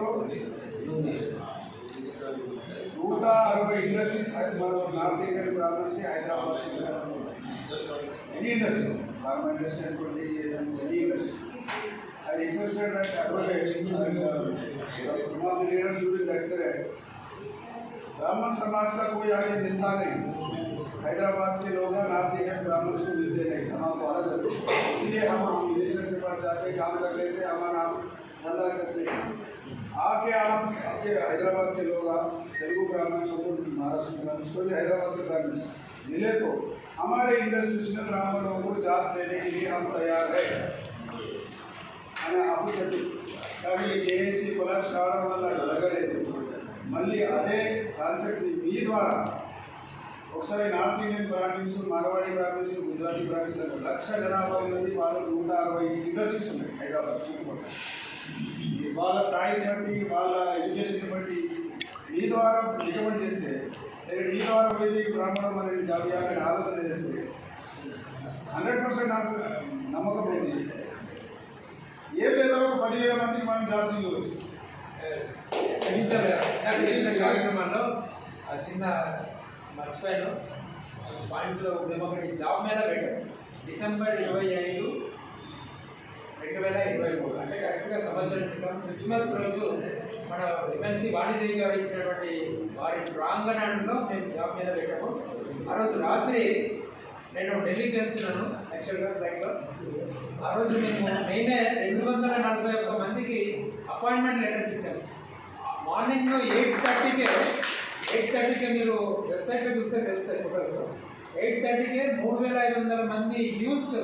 160 ఇండస్ట్రీస్ మన north Indian brahmins Hyderabad any industry, pharma industry అనుకోండి, any industry. I requested that advocate and one of the leaders during that period, ब्राह्मण समाज का कोई आगे मिलता नहीं, हैदराबाद के लोग नॉर्थ इंडियन ब्राह्मण को मिलते नहीं, हम आपको अलग रखते, इसलिए हम मिनिस्टर के पास जाते काम कर लेते, हमारा धंधा करते। आके आप आपके हैदराबाद के लोग आप तेलुगु ब्राह्मण हो तो महाराष्ट्र ब्राह्मण को भी हैदराबाद के ब्राह्मण मिले तो हमारे इंडस्ट्रीज में ब्राह्मणों को जॉब देने के लिए हम तैयार है అని అప్పుడు చెప్పి. కానీ జేఏసీ కొలాబ్స్ కావడం వల్ల జరగలేదు. మళ్ళీ అదే కాన్సెప్ట్ని మీ ద్వారా ఒకసారి నార్త్ ఇండియన్ బ్రాహ్మిన్స్, మార్వాడి బ్రాహ్మిన్స్, గుజరాతీ బ్రాహ్మిన్స్ 1 లక్ష జనాభా ఉన్నది. వాళ్ళు 160 ఇండస్ట్రీస్ ఉన్నాయి హైదరాబాద్ చుట్టుపక్కల. వాళ్ళ స్థాయిని బట్టి, వాళ్ళ ఎడ్యుకేషన్ని బట్టి మీ ద్వారా రికమెండ్ చేస్తే, మీ ద్వారా పోయి బ్రాహ్మణం అనేది జాబ్ చేయాలని ఆలోచన చేస్తే 100% నాకు నమ్మకం ఉంది. ఏం లేదా ఒక 10,000 మందికి మనం జాబ్స్ ఇవ్వచ్చు. కార్యక్రమాల్లో చిన్న మర్చిపోయాను పాయింట్స్లో ఒకటి జాబ్ మేళా పెట్టాం. డిసెంబర్ 25, 2023 అంటే కరెక్ట్గా సంవత్సరం క్రితం క్రిస్మస్ రోజు మన ఎమ్మెల్సీ వాణిదేవి గారు ఇచ్చినటువంటి వారి ప్రాంగణంలో మేము జాబ్ మేళా పెట్టాము. ఆ రోజు రాత్రి నేను ఢిల్లీకి వెళ్తున్నాను యాక్చువల్గా ఫ్లైట్లో. ఆ రోజు మేము నేనే 241 మందికి అపాయింట్మెంట్ లెటర్స్ ఇచ్చాము. మార్నింగ్ 8:30కే మీరు వెబ్సైట్లో చూస్తే తెలుస్తాయి ఫోటోస్. 8:30కే 3,500 మంది యూత్,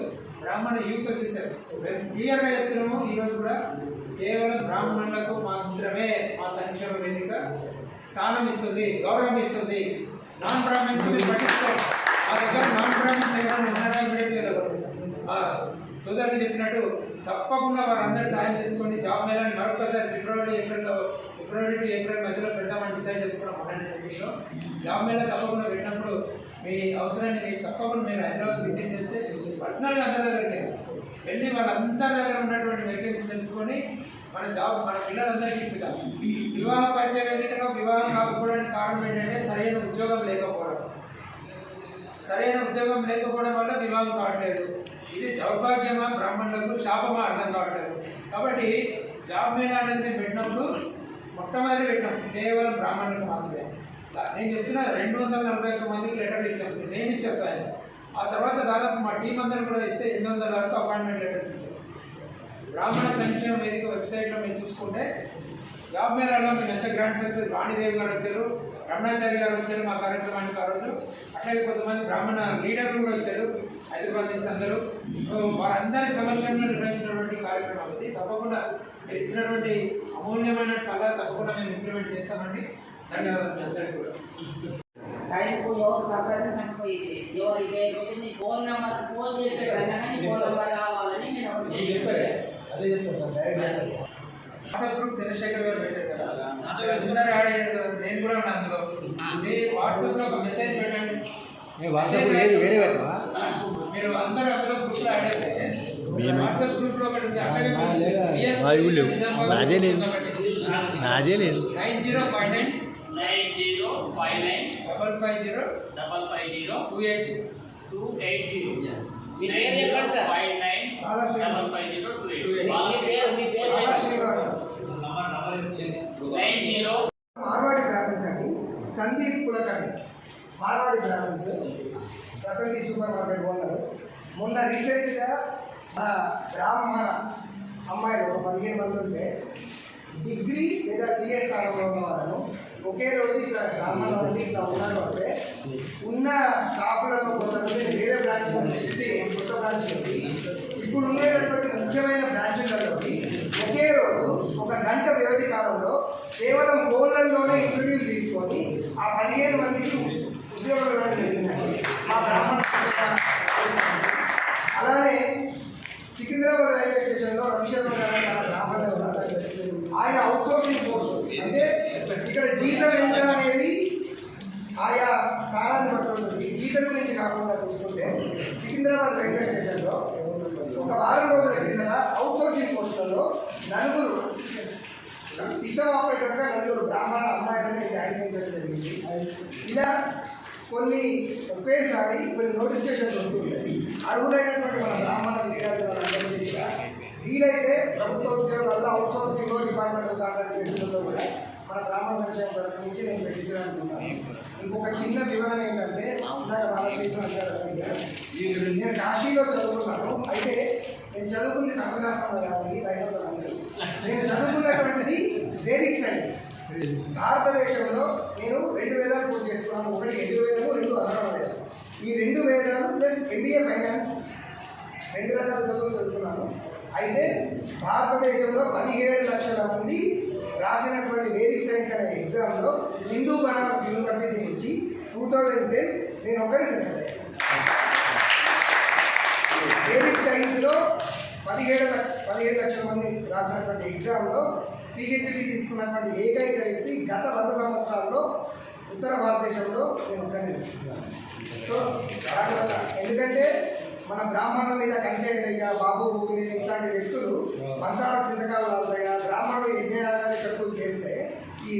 బ్రాహ్మణ యూత్ వచ్చేసారు. మేము క్లియర్గా చెప్తున్నాము, ఈరోజు కూడా కేవలం బ్రాహ్మణులకు మాత్రమే మా సంక్షేమ వేదిక స్థానం ఇస్తుంది, గౌరవం ఇస్తుంది. నాన్ బ్రాహ్మణ్స్ మీరు పట్టించుకోండి. ఆ దగ్గర నాన్ బ్రాహ్మణ్స్ ఎవరైనా ఉన్నారా ఇమీడియట్గా కొట్టేస్తారు. సోదరుడు చెప్పినట్టు తప్పకుండా వారందరూ సాయం తీసుకొని జాబ్ మేళాని మరొకసారి ఫిబ్రవరి టు ఏప్రిల్ మధ్యలో పెడతామని డిసైడ్ చేసుకున్నాం. మొన్న మీటింగ్లో జాబ్ మేళా తప్పకుండా పెట్టినప్పుడు మీ అవసరాన్ని మీరు తప్పకుండా మీరు హైదరాబాద్ విజిట్ చేస్తే పర్సనల్గా అందరి దగ్గరికి వెళ్ళి వాళ్ళందరి దగ్గర ఉన్నటువంటి వేకెన్సీ తెలుసుకొని మన పిల్లలందరికీ ఇప్పుతాం. వివాహ పరిచయ వేదికగా వివాహం కాకపోవడానికి కారణం ఏంటంటే సరైన ఉద్యోగం లేకపోవడం వల్ల వివాహం కావట్లేదు. ఇది దౌర్భాగ్యమా బ్రాహ్మణులకు, శాపమా అర్థం కావట్లేదు. కాబట్టి జాబ్ మేళా అనేది మేము పెట్టినప్పుడు మొట్టమొదటి పెట్టాం కేవలం బ్రాహ్మణులకు మాత్రమే. నేను చెప్తున్నా 241 మందికి లెటర్లు ఇచ్చాము. నేను ఇచ్చేస్తాను. ఆ తర్వాత దాదాపు మా టీం అందరూ కూడా ఇస్తే 800 వరకు అపాయింట్మెంట్ లెటర్స్ ఇచ్చాము. బ్రాహ్మణ సంక్షేమ వేదిక వెబ్సైట్లో మీరు చూసుకుంటే జాబ్ మేళాలో మేము ఎంత గ్రాండ్ సక్సెస్. వాణిదేవి గారు వచ్చారు, రమణాచారి గారు వచ్చారు మా కార్యక్రమానికి ఆ రోజు. అట్లాగే కొంతమంది బ్రాహ్మణ లీడర్లు కూడా వచ్చారు హైదరాబాద్ నుంచి అందరూ. వారందరి సమక్షంలో నిర్వహించినటువంటి కార్యక్రమం ఇది. తప్పకుండా మీరు ఇచ్చినటువంటి అమూల్యమైన సలహా తప్పకుండా మేము ఇంప్లిమెంట్ చేస్తామండి. ధన్యవాదాలు మీ అందరికీ కూడా. టైంకు ఎవరు సపరేట్గా చనిపోయింది, ఎవరు ఇదే నీ ఫోన్ నెంబర్ ఫోన్ చేస్తే ఫోన్ నెంబర్ కావాలని నేను వాట్సాప్ గ్రూప్ చంద్రశేఖర్ గారు పెట్టారు కదా, అందరూ యాడ్ అయ్యారు. నేను కూడా ఉన్నాను అందులో. మీ వాట్సాప్లో ఒక మెసేజ్ పెట్టండి. మీరు అందరూ అందులో గ్రూప్లో యాడ్ అయితే వాట్సాప్ గ్రూప్లో ఒకటి ఉంది. అట్లాగే 9059 550 280 మీ పేరు చెప్పండి సార్. 90. మార్వాడి బ్రాహ్మణ్స్ అండి, Sandeep Kulkarni, Marwadi brahmins, Ratnadeep super market owner. మొన్న రీసెంట్గా బ్రాహ్మణ అమ్మాయిలు ఒక 15 మంది ఉంటే డిగ్రీ లేదా సిఏ స్థానంలో ఉన్న వాళ్ళను ఒకే రోజు ఇక్కడ బ్రాహ్మణ నుండి ఇట్లా ఉన్నారు అంటే ఉన్న స్టాఫ్లలో కొంతమంది వేరే బ్రాంచ్ నుండి కొత్త బ్రాంచ్ నుండి ఇప్పుడు ఉండేటటువంటి ముఖ్యమైన బ్రాంచ్లలోకి ఒకే రోజు 1 గంట వ్యవధి కాలంలో కేవలం ఫోన్లలోనే ఇంటర్వ్యూలు తీసుకొని ఆ 15 మందికి ఉద్యోగం ఇవ్వడం జరిగిందండి మా బ్రాహ్మణ. అలానే సికింద్రాబాద్ రైల్వే స్టేషన్లో రవిశర్మ గారు బ్రాహ్మణులు ఉన్నారు. ఆయన అవుట్సోర్సింగ్ పోస్ట్ అంటే ఇక్కడ జీతం ఎంత అనేది ఆయా స్థానాన్ని బట్టి ఉంటుంది. జీతం గురించి కాకుండా చూసుకుంటే సికింద్రాబాద్ రైల్వే స్టేషన్లో 1 వారం రోజుల కిందట అవుట్సోర్సింగ్ పోస్టులలో 4 సిస్టమ్ ఆపరేటర్గా 4 బ్రాహ్మణ అమ్మాయిలని జాయిన్ చేయించడం జరిగింది. ఇలా కొన్ని ఒకేసారి కొన్ని నోటిఫికేషన్స్ వస్తుంటాయి. అర్హులైనటువంటి మన బ్రాహ్మణ విద్యార్థులందరికీ కూడా వీలైతే ప్రభుత్వ ఉద్యోగాల్లో అవుట్సోర్సింగ్ డిపార్ట్మెంట్ కాంట్రాక్ట్ చేస్తున్నదో కూడా మన బ్రాహ్మణ సంక్షేమ తరఫు నుంచి నేను పెట్టించాలనుకున్నాను. ఇంకొక చిన్న వివరణ ఏంటంటే ఇందాక బాలశ్రీకరణ గారు నేను కాశీలో చదువుకున్నాను. అయితే నేను చదువుకుంది తమిళనాడు కాదండి, బయట నేను చదువుకున్నటువంటిది వేదిక్ సైన్స్. భారతదేశంలో నేను 2 వేదాలు పూర్తి చేసుకున్నాను. ఒకటి యజుర్వేదము, 2 అధర్వణ వేదాలు. ఈ 2 వేదాలు ప్లస్ MBA ఫైనాన్స్ 2 రకాల చదువులు చదువుకున్నాను. అయితే భారతదేశంలో 17 లక్షల మంది రాసినటువంటి వేదిక్ సైన్స్ అనే ఎగ్జామ్లో హిందూ బనారస్ యూనివర్సిటీ నుంచి 2010 నేను ఒకటి సెలెక్ట్ అయ్యాను. వేదిక్ సైన్స్లో 17 లక్షల మంది రాసినటువంటి ఎగ్జామ్లో PhD తీసుకున్నటువంటి ఏకైక వ్యక్తి గత 100 సంవత్సరాల్లో ఉత్తర భారతదేశంలో నేను ఒక్కనే తీసుకున్నాను. సో దానివల్ల ఎందుకంటే మన బ్రాహ్మణుల మీద కంచేయ్య, బాబు భూమిని ఇట్లాంటి వ్యక్తులు మంత్రాల చింతకాలు అవుతాయా, బ్రాహ్మణులు యజ్ఞయాగాలు కట్టులు చేస్తే ఈ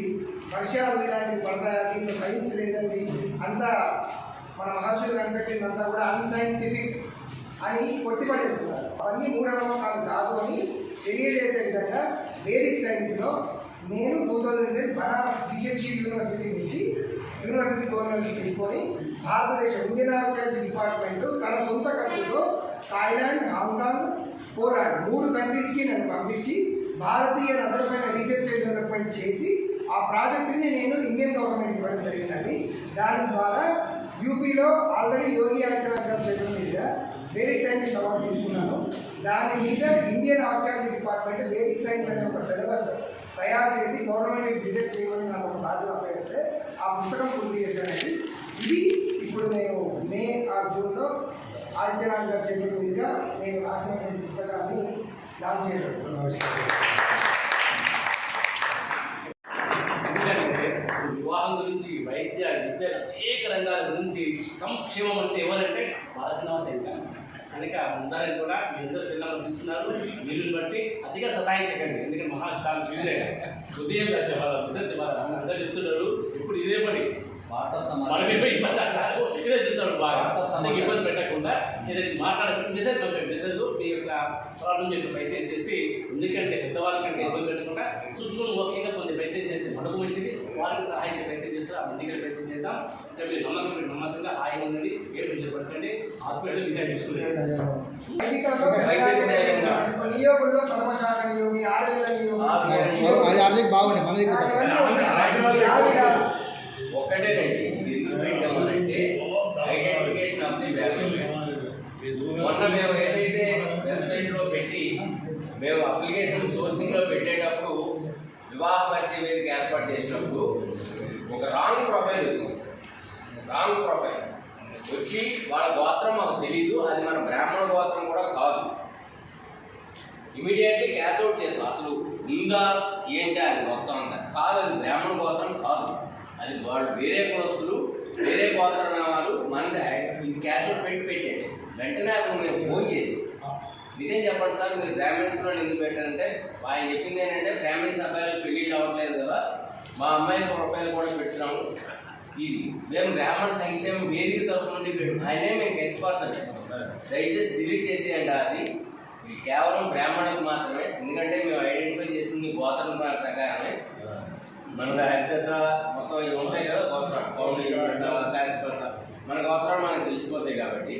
వర్షాలు ఇలాంటివి పడతాయా, దీంట్లో సైన్స్ లేదండి, అంతా మన మహర్షులు కనిపెట్టిందంతా కూడా అన్సైంటిఫిక్ అని కొట్టిపడేస్తున్నారు. అవన్నీ మూఢనమ్మకాలు కాదు అని తెలియజేసే విధంగా వేదిక్ సైన్స్లో నేను 2010 బనారస్ PhD యూనివర్సిటీ నుంచి యూనివర్సిటీ గవర్నమెంట్ తీసుకొని భారతదేశం ఇండియన్ ఆర్కియాలజీ డిపార్ట్మెంట్ తన సొంత ఖర్చుతో థాయిలాండ్, హాంకాంగ్, పోలాండ్ 3 కంట్రీస్కి నన్ను పంపించి భారతీయ నదులపైన రీసెర్చ్ అండ్ డెవలప్మెంట్ చేసి ఆ ప్రాజెక్టుని నేను ఇండియన్ గవర్నమెంట్ ఇవ్వడం జరిగిందండి. దాని ద్వారా యూపీలో ఆల్రెడీ యోగి ఆదిత్యనాథ్ గారి చేతుల మీద వేదిక్ సైన్స్ అవార్డు తీసుకున్నాను. దాని మీద Indian archaeology department Vedic science అనే ఒక సిలబస్ తయారు చేసి గవర్నమెంట్కి డిటెక్ట్ చేయమని నాకు ఒక బాధ్యత అప్పగిస్తే ఆ పుస్తకం పూర్తి చేశానండి. ఇది ఇప్పుడు నేను మే ఆర్ జూన్లో ఆదిత్యనాథ్ గారి చేతుల మీదుగా నేను రాసినటువంటి పుస్తకాన్ని లాంచ్ చేయబడుతున్నాను. ఎందుకంటే వివాహం గురించి, వైద్య, విద్య, అనేక రంగాల గురించి సంక్షేమం అంటే ఎవరంటే బాలశ్రీనివాస కనుక అందరూ కూడా మీరందరూ చిన్నగా చూస్తున్నారు. వీళ్ళని బట్టి అతిగా సతాయించకండి. ఎందుకంటే మహాకాలం ఫీజు ఉదయం రిసర్చ్ అందరూ చెప్తున్నారు. ఇప్పుడు ఇదే పని ఇదే చెప్తాడు బాగా ఇబ్బంది పెట్టకుండా ఏదైనా మాట్లాడకుండా మెసేజ్ పంపండి. మెసేజ్ మీ యొక్క ప్రాబ్లం చెప్పి ప్రయత్నం చేస్తే, ఎందుకంటే పెద్దవాళ్ళ కంటే ఇబ్బంది పెట్టకుండా సూక్ష్మ మోక్షంగా కొన్ని ప్రయత్నం చేస్తే మనకు మంచిది. వారికి సహాయించే ప్రయత్నం చేస్తే ఆ మందికి ప్రయత్నం చేద్దాం. మీరు నమ్మకంగా హాయిగా ఉండండి, ఏడు చెప్పండి. హాస్పిటల్ విధానం తీసుకునేది నియోగుల్లో పరమశాఖ నియోగి, 6 వేల నియోగి బాగుండే మన ఒకటే ఎందుకు పెట్టామనంటే ఐడెంటిఫికేషన్ ఆఫ్ ది వ్యాక్సిన్. మొన్న మేము ఏదైతే వెబ్సైట్లో పెట్టి మేము అప్లికేషన్ సోర్సింగ్లో పెట్టేటప్పుడు వివాహ పరిచయ వేదిక ఏర్పాటు చేసినప్పుడు ఒక రాంగ్ ప్రొఫైల్ వచ్చింది. రాంగ్ ప్రొఫైల్ వచ్చి వాళ్ళ గోత్రం మాకు తెలీదు, అది మన బ్రాహ్మణ గోత్రం కూడా కాదు. ఇమీడియట్లీ క్యాచ్ అవుట్ చేసాం. అసలు ఉందా ఏంటి అది మొత్తం అంతా కాదు, అది బ్రాహ్మణ గోత్రం కాదు, అది వాళ్ళు వేరే కులస్తులు, వేరే గోత్ర నామాలు. మన ఇది క్యాచ్ అవుట్ పెట్టాడు. వెంటనే అతను మేము ఫోన్ చేసి, నిజం చెప్పండి సార్ మీరు బ్రాహ్మణ్స్లో ఎందుకు పెట్టారంటే ఆయన చెప్పింది ఏంటంటే బ్రాహ్మణ్స్ అబ్బాయిలకు పెళ్ళిళ్ళు అవ్వట్లేదు కదా, మా అమ్మాయి ప్రొఫైల్ కూడా పెట్టినాము, ఇది మేము బ్రాహ్మణ సంక్షేమ వేదిక తరఫు నుండి ఆయనే మేము ఎక్స్పర్ట్స్ దయచేసి డిలీట్ చేసేయండి. అది కేవలం బ్రాహ్మణులకు మాత్రమే, ఎందుకంటే మేము ఐడెంటిఫై చేసింది గోత్రం ప్రకారమే. మన హరిదశ మొత్తం ఇవి ఉంటాయి కదా, గోత్రాలు కాశీపస మన గోత్రాలు మనకు తెలిసిపోతాయి. కాబట్టి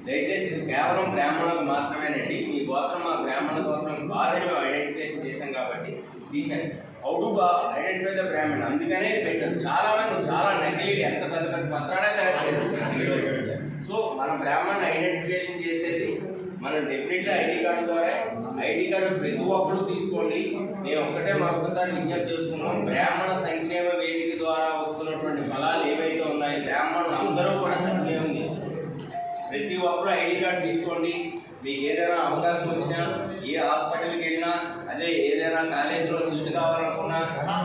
దయచేసి ఇది కేవలం బ్రాహ్మణులకు మాత్రమేనండి. మీ గోత్రం మా బ్రాహ్మణ గోత్రం కాదని మేము ఐడెంటిఫికేషన్ చేశాం కాబట్టి తీసండి. How to identify the brahmin అందుకనే పెట్టారు. చాలా మంది చాలా నెగ్లెక్ట్ ఎంత పెద్ద పెద్ద పత్రాలే తయారు చేస్తారు. సో మనం బ్రాహ్మణ్ ఐడెంటిఫికేషన్ చేసేది మనం డెఫినెట్లీ ఐడి కార్డు ద్వారా. ఐడి కార్డు ప్రతి ఒక్కరు తీసుకోండి. నేను ఒక్కటే మరొకసారి విజ్ఞప్తి చేసుకున్నాం, బ్రాహ్మణ సంక్షేమ వేదిక ద్వారా వస్తున్నటువంటి ఫలాలు ఏవైతే ఉన్నాయో బ్రాహ్మణులు అందరూ కూడా సద్వినియోగం చేసుకోండి. ప్రతి ఒక్కరు ఐడి కార్డు తీసుకోండి. మీకు ఏదైనా అవకాశం వచ్చినా, ఏ హాస్పిటల్కి వెళ్ళినా, అదే ఏదైనా కాలేజీలో సీట్ కావాలనుకున్నా,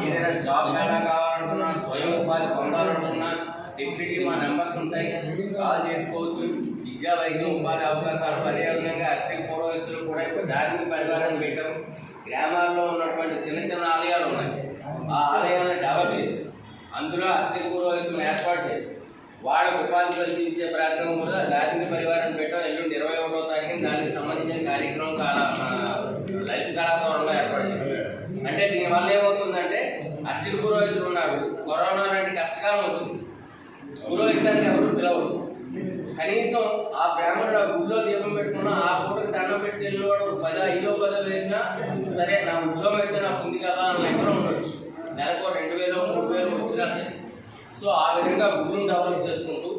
ఏదైనా జాబ్ మేళా కావాలనుకున్నా, స్వయం ఉపాధి పొందాలనుకున్నా డెఫినెట్లీ మా నెంబర్స్ ఉంటాయి, కాల్ చేసుకోవచ్చు. విద్యా వైద్యం ఉపాధి అవకాశాలు, అదేవిధంగా అర్చక పురోహితులు కూడా ఇప్పుడు ధార్మిక పరివారాన్ని పెట్టారు. గ్రామాల్లో ఉన్నటువంటి చిన్న చిన్న ఆలయాలు ఉన్నాయి, ఆ ఆలయాలను డెవలప్ చేసి అందులో అర్చక పురోహితులను ఏర్పాటు చేసి వాళ్ళకు ఉపాధి కల్పించే ప్రయత్నం కూడా ధార్మిక పరివారాన్ని పెట్టాం. ఎల్లుండి 21వ తారీఖున దానికి సంబంధించిన కార్యక్రమం లలిత కళాతోరణంలో ఏర్పాటు చేస్తారు. అంటే దీనివల్ల ఏమవుతుందంటే అర్చక పురోహితులు ఉన్నారు, కరోనా లాంటి కష్టకాలం వచ్చింది, పురోహితానికి ఎవరు పిలవరు. కనీసం ఆ బ్రాహ్మణుడు ఆ గుడిలో దీపం పెట్టుకున్నా, ఆ పూటకి దండం పెట్టి వెళ్ళినవాడు 10 వేసినా సరే నా ఉద్యోగం అయితే నాకు ఉంది కదా అని లెక్కలో ఉండొచ్చు. నెలకు 2000 3000 వచ్చినా సరే. సో ఆ విధంగా గురువుని డెవలప్ చేసుకుంటూ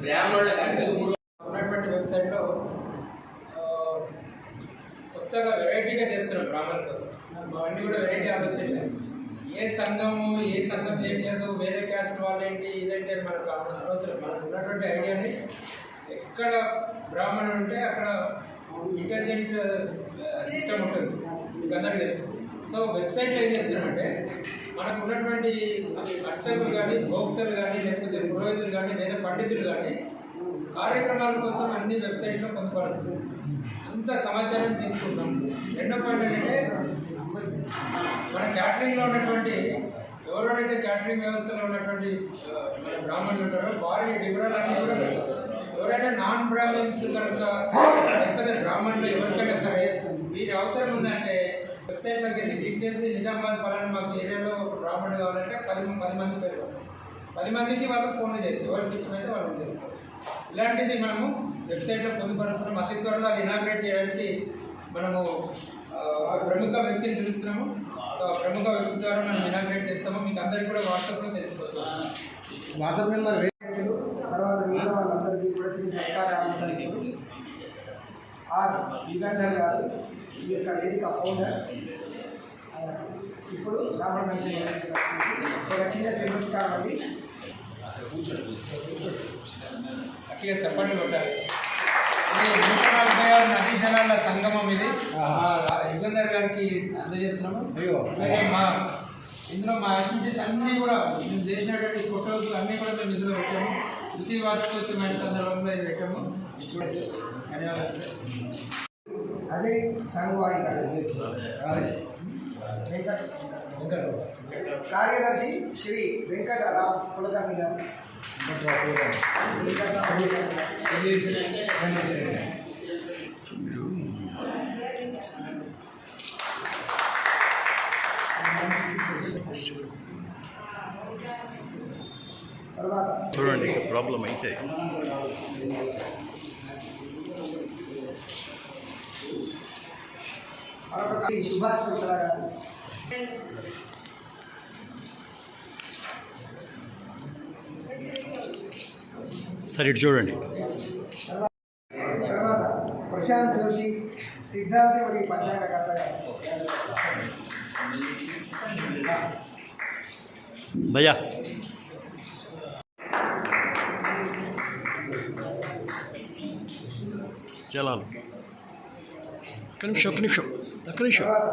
బ్రాహ్మణులకు ఉన్నటువంటి వెబ్సైట్లో కొత్తగా వెరైటీగా చేస్తున్నాం బ్రాహ్మణుల కోసం. అవన్నీ కూడా వెరైటీ ఆలోచించాం. ఏ సంఘం చేయట్లేదు, వేరే క్యాస్ట్ వాళ్ళు ఏంటి ఇదేంటి అని మనకు అవసరం. మనకు ఉన్నటువంటి ఐడియాని ఎక్కడ బ్రాహ్మణుడు ఉంటే అక్కడ ఇంటెలిజెంట్ సిస్టమ్ ఉంటుంది, మీకు అందరికీ తెలుసు. సో వెబ్సైట్లో ఏం చేస్తున్నామంటే మనకు ఉన్నటువంటి అర్చకులు కానీ, భోక్తలు కానీ, లేకపోతే పురోహితులు కానీ, వేద పండితులు కానీ కార్యక్రమాల కోసం అన్ని వెబ్సైట్లో పొందుపరుస్తుంది. అంత సమాచారం తీసుకుంటాం. రెండో పాయింట్ ఏంటంటే మన క్యాటరింగ్లో ఉన్నటువంటి ఎవరైతే క్యాటరింగ్ వ్యవస్థలో ఉన్నటువంటి మన బ్రాహ్మణులు ఉంటారో వారి వివరాలన్నీ కూడా ఎవరైనా నాన్ బ్రాహ్మణ్స్ కనుక లేకపోతే బ్రాహ్మణులు ఎవరికైనా సరే వీరి అవసరం ఉందంటే వెబ్సైట్లోకి వెళ్ళి క్లిక్ చేసి నిజామాబాద్ పలానా మాకు ఏరియాలో ఒక బ్రాహ్మణుడు కావాలంటే 10 మంది పేరు వస్తాయి. 10 మందికి వాళ్ళు ఫోన్లు చేయొచ్చు, ఎవరికి ఇష్టమైతే వాళ్ళు చేసుకోవాలి. ఇలాంటిది మనము వెబ్సైట్లో పొందుపరుస్తున్నాము. అతి త్వరలో అది ఇనాగ్రేట్ చేయడానికి మనము ప్రముఖ వ్యక్తిని పిలుస్తున్నాము. సో ఆ ప్రముఖ వ్యక్తి ద్వారా మనం ఇనాగ్రేట్ చేస్తాము. మీకు అందరికీ కూడా వాట్సాప్లో తెలిసిపోతుంది. వాట్సాప్ నెంబర్ తర్వాత మిగతా వాళ్ళందరికీ కూడా చిన్న సత్కారం యుగంధర్ గారు ఈ యొక్క వేదిక ఫౌండర్. ఇప్పుడు బ్రాహ్మణ ఒక చిన్న చమత్కారం అండి. గట్టిగా చెప్పండి కొట్టాలి. ఇది 146 నదీ జలాల సంగమం. ఇది యుగంధర్ గారికి అందజేస్తున్నాము. ఇందులో మా యాక్టివిటీస్ అన్నీ కూడా మేము చేసినటువంటి ఫొటోస్ అన్నీ కూడా మేము ఇందులో పెట్టాము. ప్రతి వార్షికోత్సవమైన సందర్భంలో ఇది పెట్టాము. ధన్యవాదాలు సార్. అజయ్ సంగవాయి గారు, కార్యదర్శి శ్రీ వెంకటరావు కులకర్ణి గారు, తర్వాత చూడండి ప్రాబ్లం అయితే మరొక సుభాష్ కుట్ల గారు, సరే ఇటు చూడండి. తర్వాత ప్రశాంత్ జోషి, సిద్ధార్థ మరియు పంచాంగకర్త గారు. భయ్యా చలాలి. ఒక్క నిమిషం. తర్వాత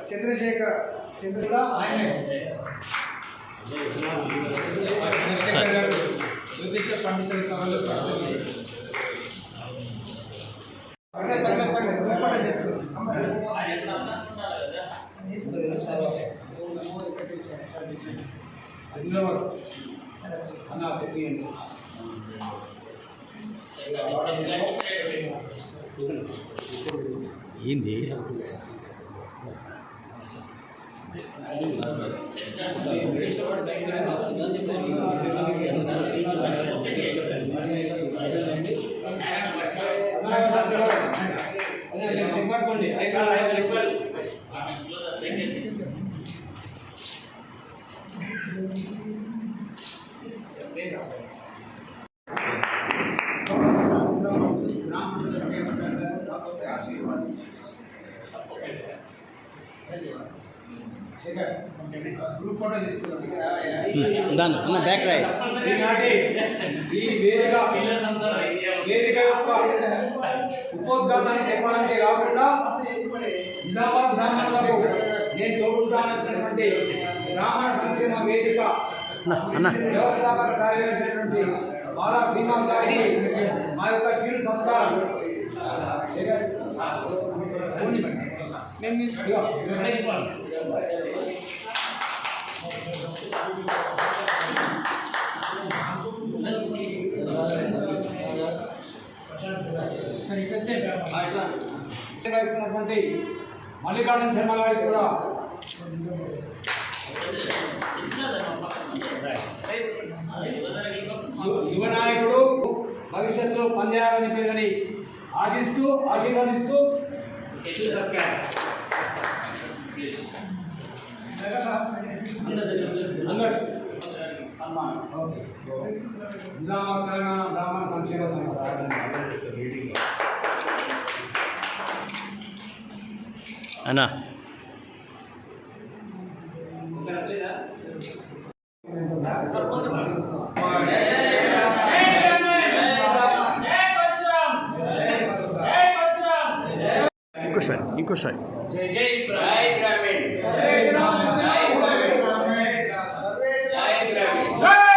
చంద్రశేఖర్ ఆయనే చంద్రశేఖర్ గారు జ్యోతిష పండితుల సభలో అన్న చెప్పండి. ఏంది చెప్పండి. గ్రూప్ ఫోటో తీసుకున్నాం. అన్న బ్యాక్ రైట్. ఈనాటి ఈ వేదిక యొక్క ఉపోద్ఘాతాన్ని చెప్పడానికి కాకుండా నిజామాబాద్ గ్రామాలకు నేను తోడుతానచ్చినటువంటి బ్రాహ్మణ సంక్షేమ వేదిక వ్యవస్థాపక కార్యదర్శి అయినటువంటి బాలా శ్రీనివాస్ గారికి మా యొక్క చిరు సత్కారం. నిర్వహిస్తున్నటువంటి మల్లికార్జున శర్మ గారికి కూడా యువ నాయకుడు భవిష్యత్తులో పనిచేయాలని చెప్పేదని ఆశీర్వదిస్తూ నిజామాబాద్ తెలంగాణ బ్రాహ్మణ సంక్షేమ సంస్థ అన్నా ఇంకోసారి జై జై బ్రాహ్మణ్. జై బ్రాహ్మణ్. జై బ్రాహ్మణ్.